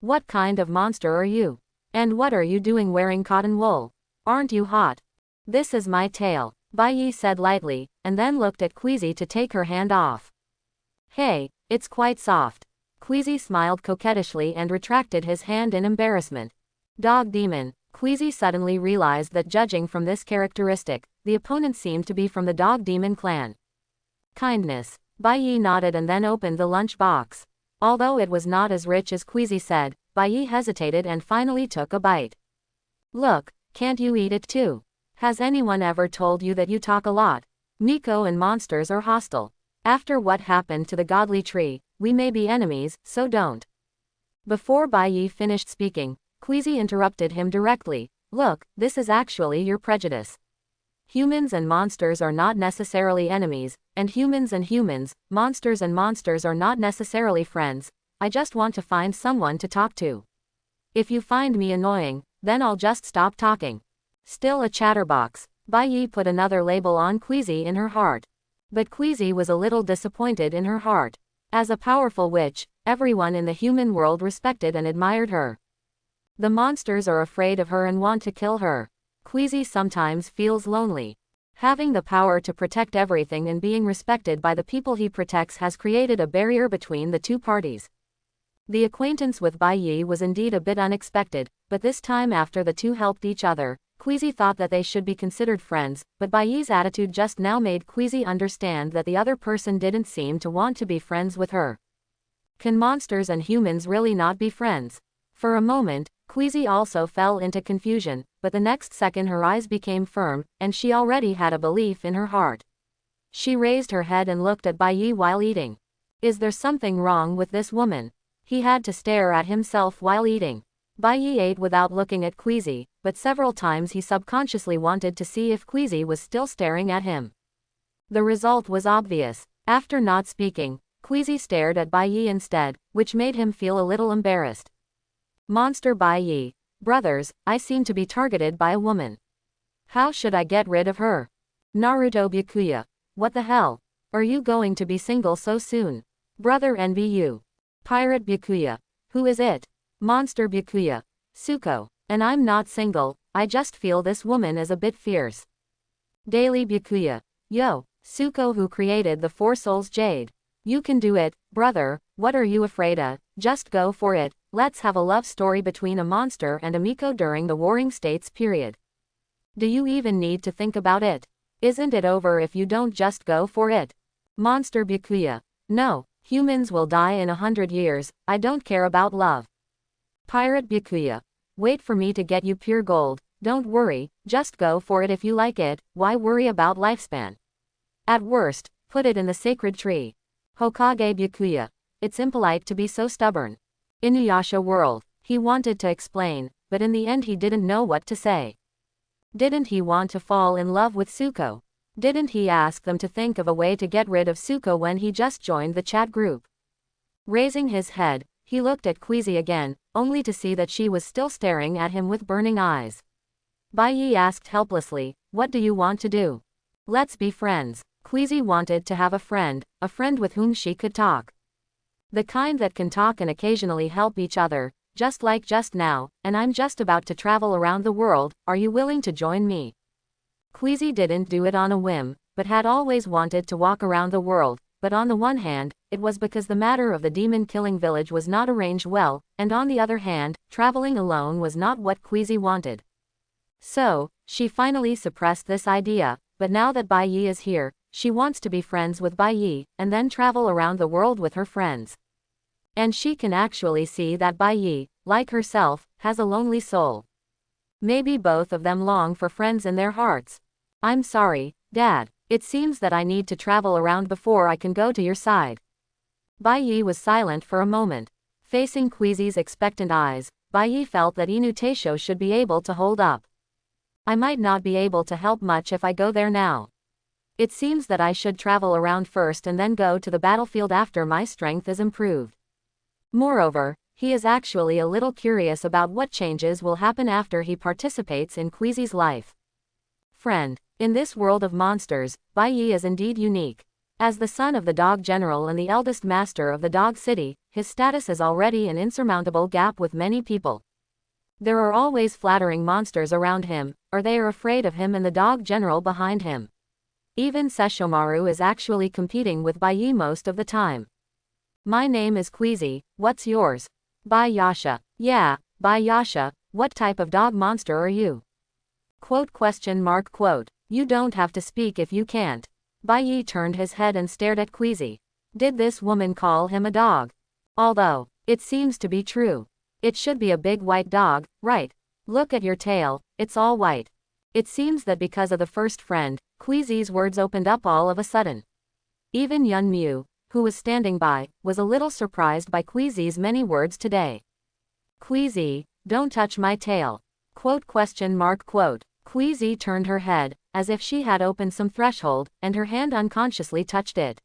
What kind of monster are you? And what are you doing wearing cotton wool? Aren't you hot? This is my tail, Bai Yi said lightly, and then looked at Queasy to take her hand off. Hey, it's quite soft. Queasy smiled coquettishly and retracted his hand in embarrassment. Dog demon. Queasy suddenly realized that judging from this characteristic, the opponent seemed to be from the dog demon clan. Kindness. Bai Yi nodded and then opened the lunch box. Although it was not as rich as Queasy said, Bai Yi hesitated and finally took a bite. Look, can't you eat it too? Has anyone ever told you that you talk a lot? Miko and monsters are hostile. After what happened to the godly tree, we may be enemies, so don't. Before Bai Yi finished speaking, Queasy interrupted him directly. Look, this is actually your prejudice. Humans and monsters are not necessarily enemies, and humans, monsters and monsters are not necessarily friends. I just want to find someone to talk to. If you find me annoying, then I'll just stop talking. Still a chatterbox. Bai Yi put another label on Queasy in her heart. But Queasy was a little disappointed in her heart. As a powerful witch, everyone in the human world respected and admired her. The monsters are afraid of her and want to kill her. Queasy sometimes feels lonely. Having the power to protect everything and being respected by the people he protects has created a barrier between the two parties. The acquaintance with Bai Yi was indeed a bit unexpected, but this time after the two helped each other, Queasy thought that they should be considered friends, but Baiyi's attitude just now made Queasy understand that the other person didn't seem to want to be friends with her. Can monsters and humans really not be friends? For a moment, Queasy also fell into confusion, but the next second her eyes became firm, and she already had a belief in her heart. She raised her head and looked at Baiyi while eating. Is there something wrong with this woman? He had to stare at himself while eating. Baiyi ate without looking at Queasy, but several times he subconsciously wanted to see if Queasy was still staring at him. The result was obvious. After not speaking, Queasy stared at Baiyi instead, which made him feel a little embarrassed. Monster Baiyi. Brothers, I seem to be targeted by a woman. How should I get rid of her? Naruto Byakuya. What the hell? Are you going to be single so soon? Brother envy you. Pirate Byakuya. Who is it? Monster Byakuya. Suko. And I'm not single, I just feel this woman is a bit fierce. Daily Byakuya. Yo, Suko who created the Four Souls Jade. You can do it, brother, what are you afraid of? Just go for it, let's have a love story between a monster and a Miko during the Warring States period. Do you even need to think about it? Isn't it over if you don't just go for it? Monster Byakuya. No, humans will die in 100 years, I don't care about love. Pirate Byakuya. Wait for me to get you pure gold, don't worry, just go for it if you like it, why worry about lifespan? At worst, put it in the sacred tree. Hokage Byakuya. It's impolite to be so stubborn. Inuyasha world. He wanted to explain, but in the end he didn't know what to say. Didn't he want to fall in love with Suko? Didn't he ask them to think of a way to get rid of Suko when he just joined the chat group? Raising his head, he looked at Queasy again, only to see that she was still staring at him with burning eyes. Baiyi asked helplessly, what do you want to do? Let's be friends. Queasy wanted to have a friend with whom she could talk. The kind that can talk and occasionally help each other, just like just now, and I'm just about to travel around the world, are you willing to join me? Queasy didn't do it on a whim, but had always wanted to walk around the world, but on the one hand, it was because the matter of the demon-killing village was not arranged well, and on the other hand, traveling alone was not what Queasy wanted. So, she finally suppressed this idea, but now that Baiyi is here, she wants to be friends with Baiyi, and then travel around the world with her friends. And she can actually see that Baiyi, like herself, has a lonely soul. Maybe both of them long for friends in their hearts. I'm sorry, Dad. It seems that I need to travel around before I can go to your side. Baiyi was silent for a moment. Facing Queasy's expectant eyes, Baiyi felt that Inuyasha should be able to hold up. I might not be able to help much if I go there now. It seems that I should travel around first and then go to the battlefield after my strength is improved. Moreover, he is actually a little curious about what changes will happen after he participates in Queasy's life. Friend. In this world of monsters, Baiyi is indeed unique. As the son of the Dog General and the eldest master of the Dog City, his status is already an insurmountable gap with many people. There are always flattering monsters around him, or they are afraid of him and the Dog General behind him. Even Sesshomaru is actually competing with Baiyi most of the time. My name is Queasy, what's yours? Bayasha. Yeah, Bayasha, what type of dog monster are you? Quote. You don't have to speak if you can't. Baiyi turned his head and stared at Queasy. Did this woman call him a dog? Although, it seems to be true. It should be a big white dog, right? Look at your tail, it's all white. It seems that because of the first friend, Queasy's words opened up all of a sudden. Even Yun Mu, who was standing by, was a little surprised by Queasy's many words today. Queasy, don't touch my tail. Quote. Queasy turned her head, as if she had opened some threshold, and her hand unconsciously touched it.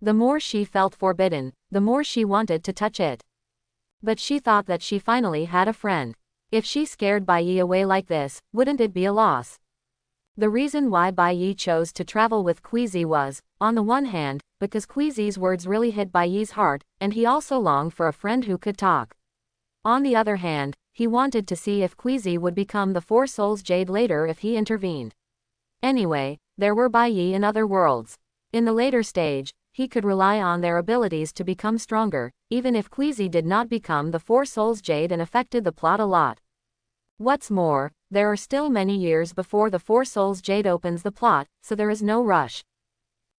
The more she felt forbidden, the more she wanted to touch it. But she thought that she finally had a friend. If she scared Baiyi away like this, wouldn't it be a loss? The reason why Baiyi chose to travel with Queasy was, on the one hand, because Queasy's words really hit Baiyi's heart, and he also longed for a friend who could talk. On the other hand, he wanted to see if Queasy would become the Four Souls Jade later if he intervened. Anyway, there were Baiyi in other worlds. In the later stage, he could rely on their abilities to become stronger, even if Queasy did not become the Four Souls Jade and affected the plot a lot. What's more, there are still many years before the Four Souls Jade opens the plot, so there is no rush.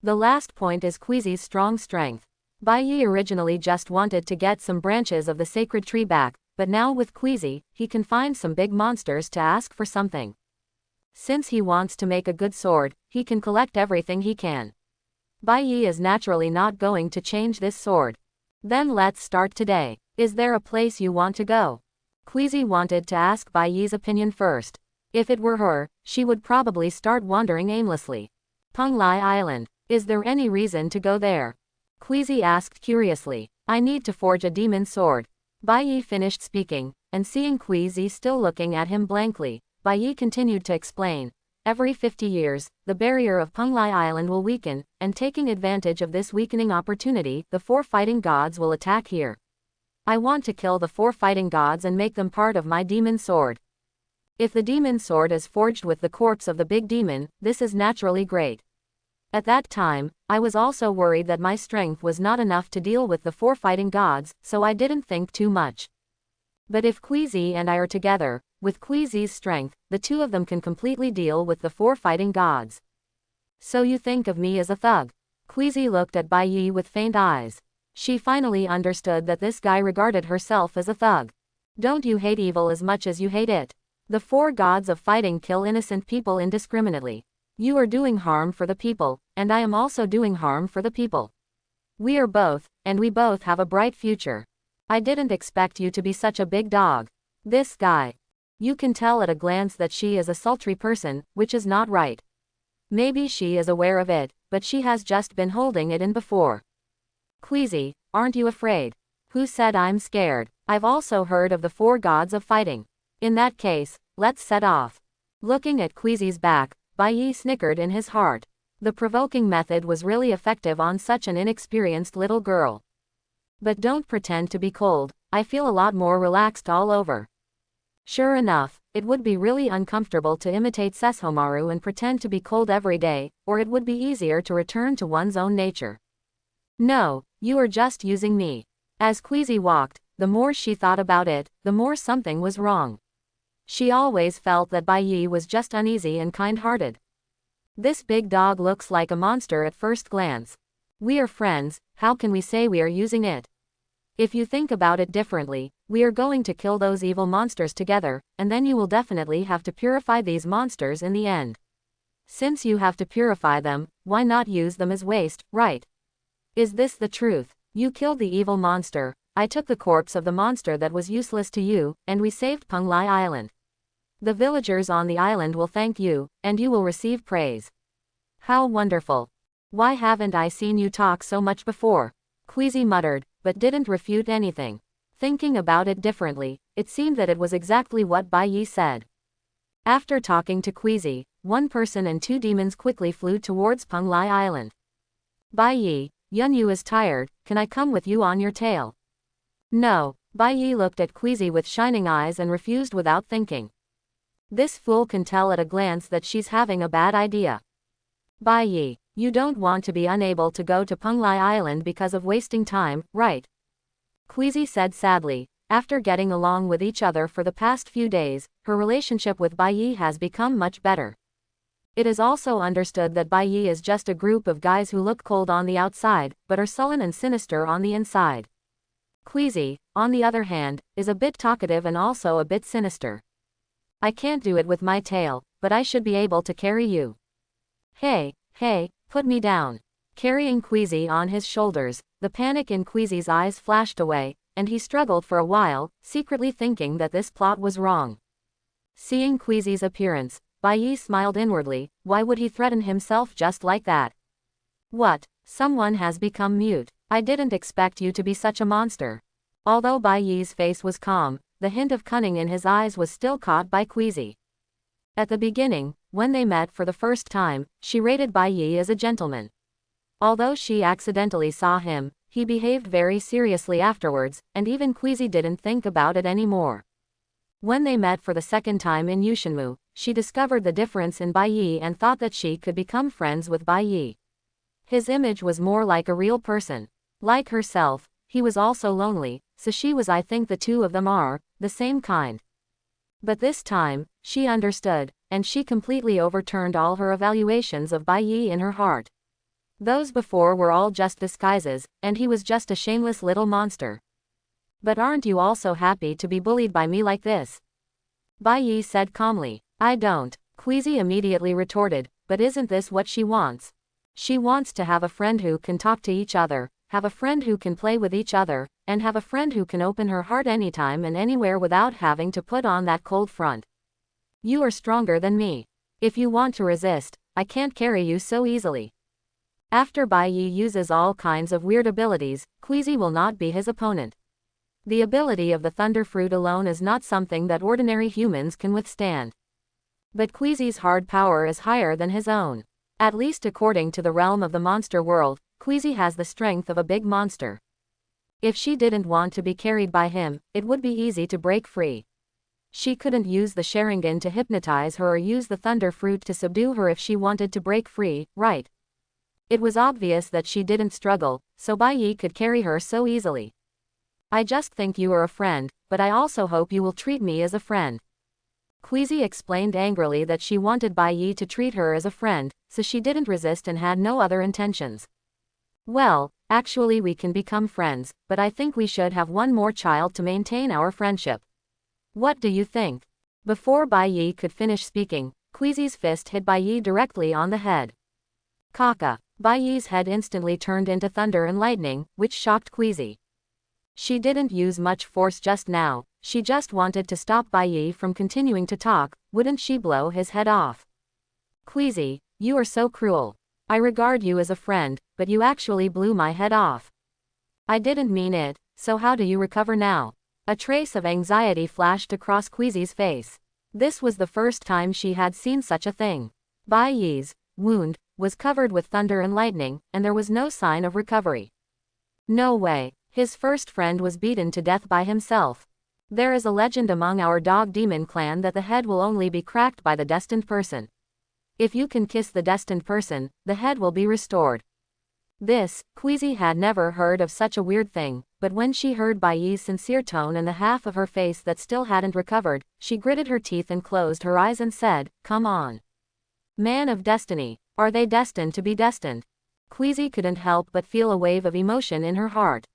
The last point is Queezy's strong strength. Bai Yi originally just wanted to get some branches of the sacred tree back, but now with Queezy, he can find some big monsters to ask for something. Since he wants to make a good sword, he can collect everything he can. Bai Yi is naturally not going to change this sword. Then let's start today. Is there a place you want to go? Queezy wanted to ask Bai Yi's opinion first. If it were her, she would probably start wandering aimlessly. Penglai Island. Is there any reason to go there? Queezy asked curiously. I need to forge a demon sword. Bai Yi finished speaking, and seeing Queezy still looking at him blankly, Bai Yi continued to explain. Every 50 years, the barrier of Penglai Island will weaken, and taking advantage of this weakening opportunity, the 4 fighting gods will attack here. I want to kill the 4 fighting gods and make them part of my demon sword. If the demon sword is forged with the corpse of the big demon, this is naturally great. At that time, I was also worried that my strength was not enough to deal with the 4 fighting gods, so I didn't think too much. But if Queezy and I are together, with Queezy's strength, the 2 of them can completely deal with the 4 fighting gods. So you think of me as a thug? Queezy looked at Bai Yi with faint eyes. She finally understood that this guy regarded herself as a thug. Don't you hate evil as much as you hate it? The 4 gods of fighting kill innocent people indiscriminately. You are doing harm for the people, and I am also doing harm for the people. We are both, and we both have a bright future. I didn't expect you to be such a big dog. This guy. You can tell at a glance that she is a sultry person, which is not right. Maybe she is aware of it, but she has just been holding it in before. Queezy, aren't you afraid? Who said I'm scared? I've also heard of the 4 gods of fighting. In that case, let's set off. Looking at Queezy's back, Bai Yi snickered in his heart. The provoking method was really effective on such an inexperienced little girl. But don't pretend to be cold, I feel a lot more relaxed all over. Sure enough, it would be really uncomfortable to imitate Sesshomaru and pretend to be cold every day, or it would be easier to return to one's own nature. No, you are just using me. As Queezy walked, the more she thought about it, the more something was wrong. She always felt that Bai Yi was just uneasy and kind-hearted. This big dog looks like a monster at first glance. We are friends, how can we say we are using it? If you think about it differently, we are going to kill those evil monsters together, and then you will definitely have to purify these monsters in the end. Since you have to purify them, why not use them as waste, right? Is this the truth? You killed the evil monster, I took the corpse of the monster that was useless to you, and we saved Penglai Island. The villagers on the island will thank you, and you will receive praise. How wonderful. Why haven't I seen you talk so much before? Queezy muttered, but didn't refute anything. Thinking about it differently, it seemed that it was exactly what Bai Yi said. After talking to Queezy, 1 person and 2 demons quickly flew towards Penglai Island. Bai Yi, Yunyu is tired, can I come with you on your tail? No, Bai Yi looked at Queezy with shining eyes and refused without thinking. This fool can tell at a glance that she's having a bad idea. Bai Yi, you don't want to be unable to go to Penglai Island because of wasting time, right? Queezy said sadly. After getting along with each other for the past few days, her relationship with Bai Yi has become much better. It is also understood that Bai Yi is just a group of guys who look cold on the outside, but are sullen and sinister on the inside. Queezy, on the other hand, is a bit talkative and also a bit sinister. I can't do it with my tail, but I should be able to carry you. Hey, put me down. Carrying Queezy on his shoulders, the panic in Queezy's eyes flashed away, and he struggled for a while, secretly thinking that this plot was wrong. Seeing Queezy's appearance, Bai Yi smiled inwardly. Why would he threaten himself just like that? What? Someone has become mute. I didn't expect you to be such a monster. Although Bai Yi's face was calm, the hint of cunning in his eyes was still caught by Queezy. At the beginning, when they met for the first time, she rated Bai Yi as a gentleman. Although she accidentally saw him, he behaved very seriously afterwards, and even Queezy didn't think about it anymore. When they met for the second time in Yushinmu, she discovered the difference in Bai Yi and thought that she could become friends with Bai Yi. His image was more like a real person. Like herself, he was also lonely, so I think the 2 of them are the same kind. But this time, She understood, and she completely overturned all her evaluations of Bai Yi in her heart. Those before were all just disguises, and he was just a shameless little monster. But aren't you also happy to be bullied by me like this? Bai Yi said calmly. I don't. Queasy immediately retorted, but isn't this what she wants? She wants to have a friend who can talk to each other, have a friend who can play with each other, and have a friend who can open her heart anytime and anywhere without having to put on that cold front. You are stronger than me. If you want to resist, I can't carry you so easily. After Bai Yi uses all kinds of weird abilities, Queasy will not be his opponent. The ability of the Thunder Fruit alone is not something that ordinary humans can withstand. But Queasy's hard power is higher than his own. At least according to the realm of the monster world, Queasy has the strength of a big monster. If she didn't want to be carried by him, it would be easy to break free. She couldn't use the Sharingan to hypnotize her or use the Thunder Fruit to subdue her if she wanted to break free, right? It was obvious that she didn't struggle, so Bai Yi could carry her so easily. I just think you are a friend, but I also hope you will treat me as a friend. Queasy explained angrily that she wanted Bai Yi to treat her as a friend, so she didn't resist and had no other intentions. Well, actually we can become friends, but I think we should have one more child to maintain our friendship. What do you think? Before Bai Yi could finish speaking, Queasy's fist hit Bai Yi directly on the head. Kaka! Bai Yi's head instantly turned into thunder and lightning, which shocked Queasy. She didn't use much force just now, she just wanted to stop Bai Yi from continuing to talk. Wouldn't she blow his head off? Queasy, you are so cruel. I regard you as a friend, but you actually blew my head off. I didn't mean it, so how do you recover now? A trace of anxiety flashed across Queasy's face. This was the first time she had seen such a thing. Bai Yi's wound was covered with thunder and lightning, and there was no sign of recovery. No way. His first friend was beaten to death by himself. There is a legend among our dog demon clan that the head will only be cracked by the destined person. If you can kiss the destined person, the head will be restored. This, Queasy had never heard of such a weird thing, but when she heard Bai Yi's sincere tone and the half of her face that still hadn't recovered, she gritted her teeth and closed her eyes and said, come on. Man of destiny, are they destined to be destined? Queasy couldn't help but feel a wave of emotion in her heart.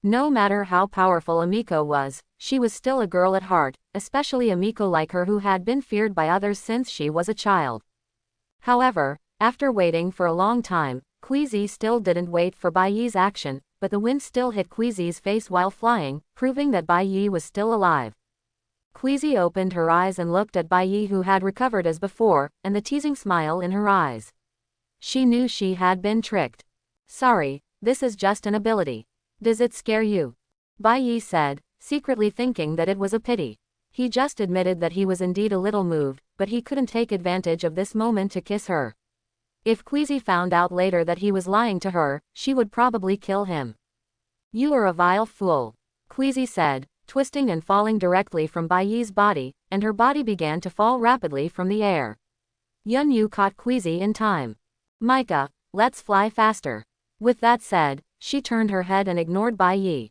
No matter how powerful Amiko was, she was still a girl at heart, especially Amiko like her who had been feared by others since she was a child. However, after waiting for a long time, Queasy still didn't wait for Bai Yi's action, but the wind still hit Queasy's face while flying, proving that Bai Yi was still alive. Queasy opened her eyes and looked at Bai Yi who had recovered as before, and the teasing smile in her eyes. She knew she had been tricked. Sorry, this is just an ability. Does it scare you? Bai Yi said, secretly thinking that it was a pity. He just admitted that he was indeed a little moved, but he couldn't take advantage of this moment to kiss her. If Queasy found out later that he was lying to her, she would probably kill him. You are a vile fool, Queasy said, twisting and falling directly from Bai Yi's body, and her body began to fall rapidly from the air. Yun Yu caught Queasy in time. Micah, let's fly faster. With that said, she turned her head and ignored Bai Yi.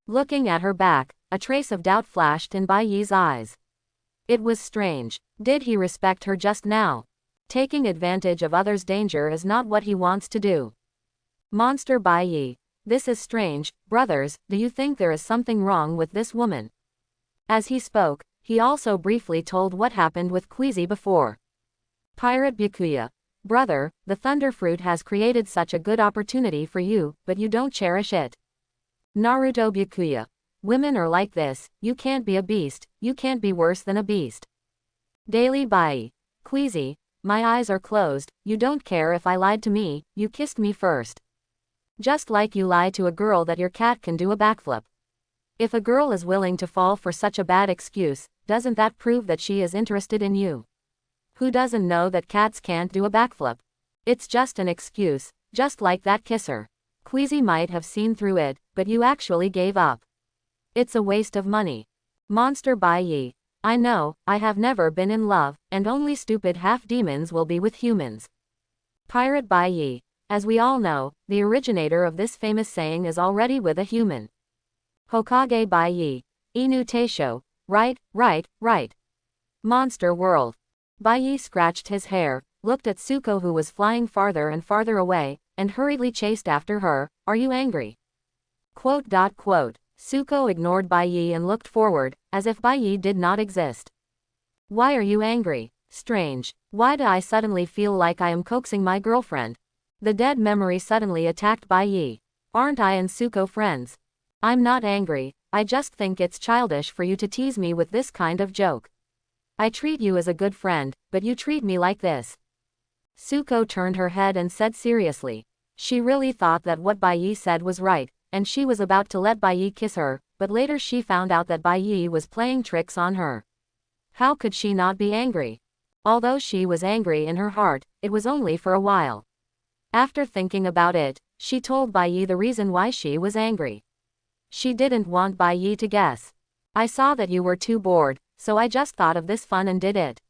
Looking at her back, a trace of doubt flashed in Bai Yi's eyes. It was strange. Did he respect her just now? Taking advantage of others' danger is not what he wants to do. Monster Bai Yi. This is strange. Brothers, do you think there is something wrong with this woman? As he spoke, he also briefly told what happened with Queasy before. Pirate Byakuya. Brother, the Thunder Fruit has created such a good opportunity for you, but you don't cherish it. Naruto Byakuya. Women are like this, you can't be a beast, you can't be worse than a beast. Daily Bai. Queasy, my eyes are closed, you don't care if I lied to me, you kissed me first. Just like you lie to a girl that your cat can do a backflip. If a girl is willing to fall for such a bad excuse, doesn't that prove that she is interested in you? Who doesn't know that cats can't do a backflip? It's just an excuse, just like that kisser. Queasy might have seen through it, but you actually gave up. It's a waste of money. Monster Bai Yi. I know, I have never been in love, and only stupid half-demons will be with humans. Pirate Bai Yi. As we all know, the originator of this famous saying is already with a human. Hokage Bai Yi. Inu Teisho. Right. Monster world. Bai scratched his hair, looked at Suko who was flying farther and farther away, and hurriedly chased after her. Are you angry? Suko ignored Bai and looked forward, as if Bai did not exist. Why are you angry? Strange. Why do I suddenly feel like I am coaxing my girlfriend? The dead memory suddenly attacked Bai. Aren't I and Suko friends? I'm not angry, I just think it's childish for you to tease me with this kind of joke. I treat you as a good friend, but you treat me like this. Suko turned her head and said seriously. She really thought that what Bai said was right, and she was about to let Bai kiss her, but later she found out that Bai was playing tricks on her. How could she not be angry? Although she was angry in her heart, it was only for a while. After thinking about it, she told Bai the reason why she was angry. She didn't want Bai to guess. I saw that you were too bored, so I just thought of this fun and did it.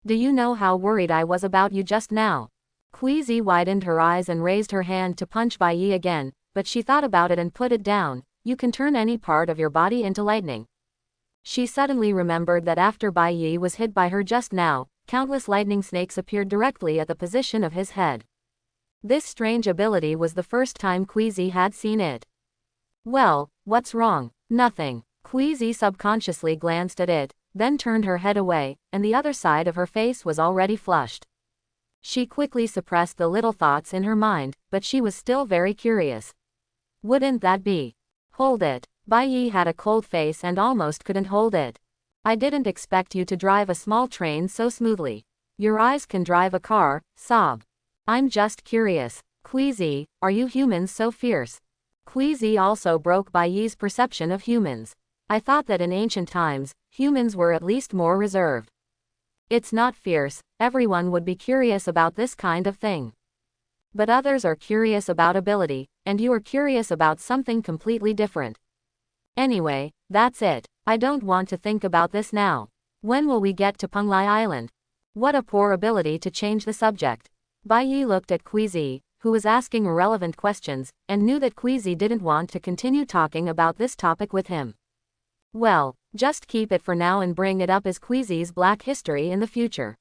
Do you know how worried I was about you just now? Queasy widened her eyes and raised her hand to punch Bai again, but she thought about it and put it down. You can turn any part of your body into lightning. She suddenly remembered that after Bai was hit by her just now, countless lightning snakes appeared directly at the position of his head. This strange ability was the first time Queasy had seen it. Well, what's wrong? Nothing. Queasy subconsciously glanced at it, then turned her head away, and the other side of her face was already flushed. She quickly suppressed the little thoughts in her mind, but she was still very curious. Wouldn't that be? Hold it. Bai had a cold face and almost couldn't hold it. I didn't expect you to drive a small train so smoothly. Your eyes can drive a car, sob. I'm just curious. Queasy, are you humans so fierce? Queasy also broke Bai's perception of humans. I thought that in ancient times, humans were at least more reserved. It's not fierce, everyone would be curious about this kind of thing. But others are curious about ability, and you are curious about something completely different. Anyway, that's it. I don't want to think about this now. When will we get to Penglai Island? What a poor ability to change the subject. Bai looked at Queasy, who was asking irrelevant questions, and knew that Queasy didn't want to continue talking about this topic with him. Well, just keep it for now and bring it up as Queasy's black history in the future.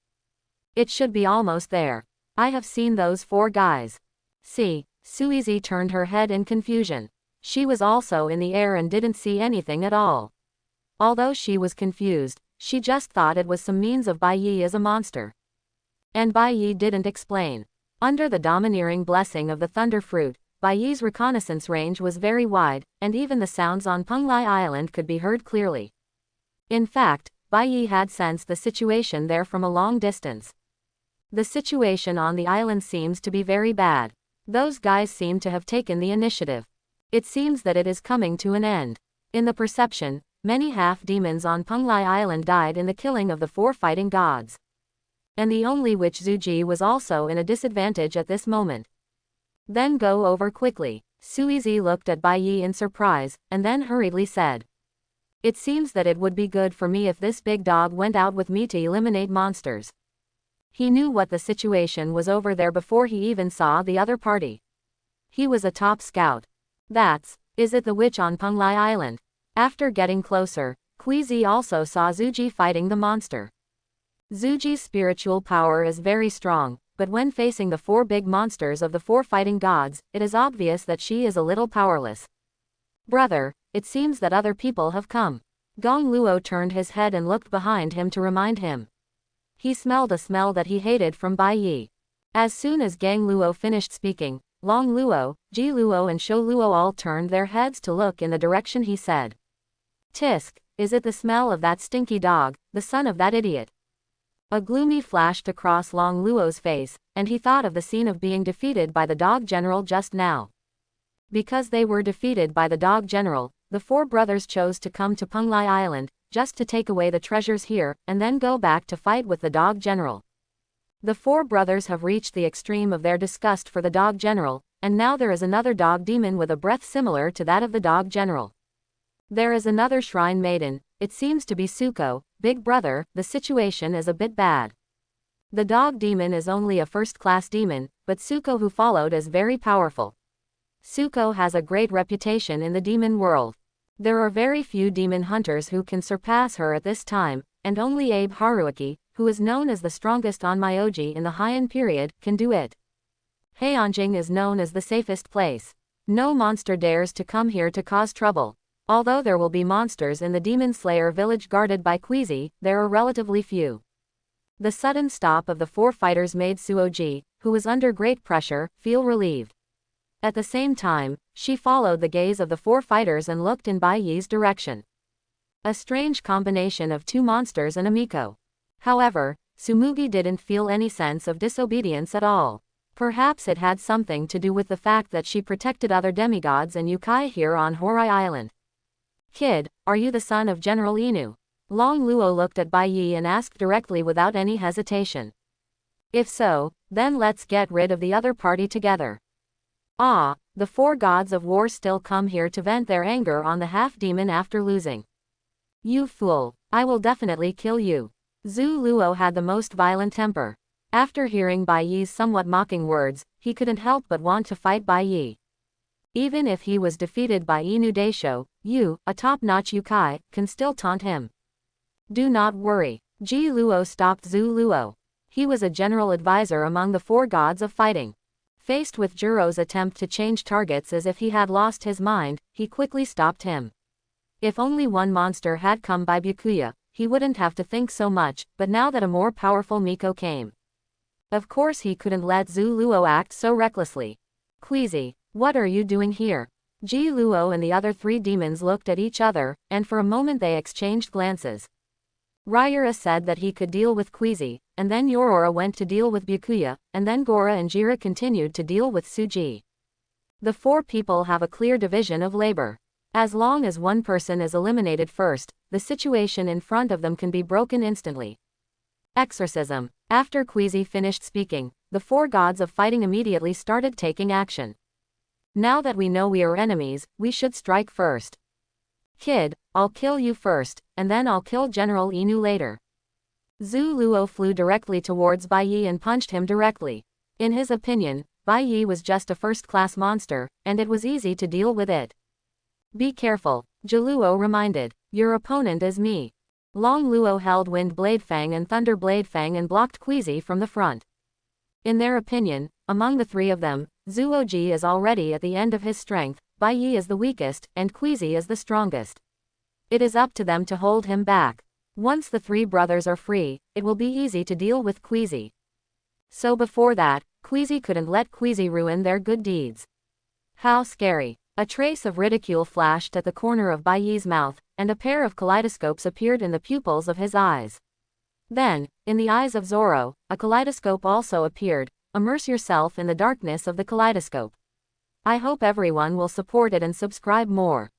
It should be almost there. I have seen those 4 guys. See, Suizy turned her head in confusion. She was also in the air and didn't see anything at all. Although she was confused, she just thought it was some means of Bai as a monster. And Bai didn't explain. Under the domineering blessing of the thunder fruit, Bai's reconnaissance range was very wide, and even the sounds on Penglai Island could be heard clearly. In fact, Bai had sensed the situation there from a long distance. The situation on the island seems to be very bad. Those guys seem to have taken the initiative. It seems that it is coming to an end. In the perception, many half-demons on Penglai Island died in the killing of the 4 fighting gods. And the only witch Zuji was also in a disadvantage at this moment. Then go over quickly. Suizy looked at Bai in surprise, and then hurriedly said. It seems that it would be good for me if this big dog went out with me to eliminate monsters. He knew what the situation was over there before he even saw the other party. He was a top scout. Is it the witch on Penglai Island? After getting closer, Queasy also saw Zuji fighting the monster. Zuji's spiritual power is very strong, but when facing the 4 big monsters of the 4 fighting gods, it is obvious that she is a little powerless. Brother, it seems that other people have come. Gong Luo turned his head and looked behind him to remind him. He smelled a smell that he hated from Bai. As soon as Gang Luo finished speaking, Long Luo, Ji Luo and Shou Luo all turned their heads to look in the direction he said. Tisk, is it the smell of that stinky dog, the son of that idiot? A gloomy flashed across Long Luo's face, and he thought of the scene of being defeated by the dog general just now. Because they were defeated by the dog general, the 4 brothers chose to come to Penglai Island, just to take away the treasures here, and then go back to fight with the dog general. The 4 brothers have reached the extreme of their disgust for the dog general, and now there is another dog demon with a breath similar to that of the dog general. There is another shrine maiden, it seems to be Suko. Big brother, the situation is a bit bad. The dog demon is only a first-class demon, but Suko who followed is very powerful. Suko has a great reputation in the demon world. There are very few demon hunters who can surpass her at this time, and only Abe Haruaki, who is known as the strongest Onmyoji in the Heian period, can do it. Heonjing is known as the safest place. No monster dares to come here to cause trouble. Although there will be monsters in the Demon Slayer village guarded by Queasy, there are relatively few. The sudden stop of the 4 fighters made Suoji, who was under great pressure, feel relieved. At the same time, she followed the gaze of the 4 fighters and looked in Bai Yi's direction. A strange combination of 2 monsters and a Miko. However, Tsumugi didn't feel any sense of disobedience at all. Perhaps it had something to do with the fact that she protected other demigods and yokai here on Horai Island. Kid, are you the son of General Inu? Long Luo looked at Bai Yi and asked directly without any hesitation. If so, then let's get rid of the other party together. Ah, the 4 gods of war still come here to vent their anger on the half-demon after losing. You fool, I will definitely kill you. Zhu Luo had the most violent temper. After hearing Bai Yi's somewhat mocking words, he couldn't help but want to fight Bai Yi. Even if he was defeated by Inu Daisho, you, a top-notch yokai, can still taunt him. Do not worry. Ji Luo stopped Zhu Luo. He was a general advisor among the 4 gods of fighting. Faced with Juro's attempt to change targets as if he had lost his mind, he quickly stopped him. If only one monster had come by Byakuya, he wouldn't have to think so much, but now that a more powerful Miko came. Of course he couldn't let Zhu Luo act so recklessly. Queasy, what are you doing here? Ji Luo and the other 3 demons looked at each other, and for a moment they exchanged glances. Ryura said that he could deal with Queasy, and then Yorora went to deal with Byakuya, and then Gora and Jira continued to deal with Suji. The 4 people have a clear division of labor. As long as one person is eliminated first, the situation in front of them can be broken instantly. Exorcism. After Queasy finished speaking, the 4 gods of fighting immediately started taking action. Now that we know we are enemies, we should strike first. Kid, I'll kill you first, and then I'll kill General Inu later. Zhu Luo flew directly towards Bai Yi and punched him directly. In his opinion, Bai Yi was just a first-class monster, and it was easy to deal with it. Be careful, Jiluo reminded. Your opponent is me. Long Luo held Wind Blade Fang and Thunder Blade Fang and blocked Queasy from the front. In their opinion, among the 3 of them, Zuoji is already at the end of his strength, Bai Yi is the weakest, and Queasy is the strongest. It is up to them to hold him back. Once the 3 brothers are free, it will be easy to deal with Queasy. So before that, Queasy couldn't let Queasy ruin their good deeds. How scary. A trace of ridicule flashed at the corner of Bai Yi's mouth, and a pair of kaleidoscopes appeared in the pupils of his eyes. Then, in the eyes of Zoro, a kaleidoscope also appeared. Immerse yourself in the darkness of the kaleidoscope. I hope everyone will support it and subscribe more.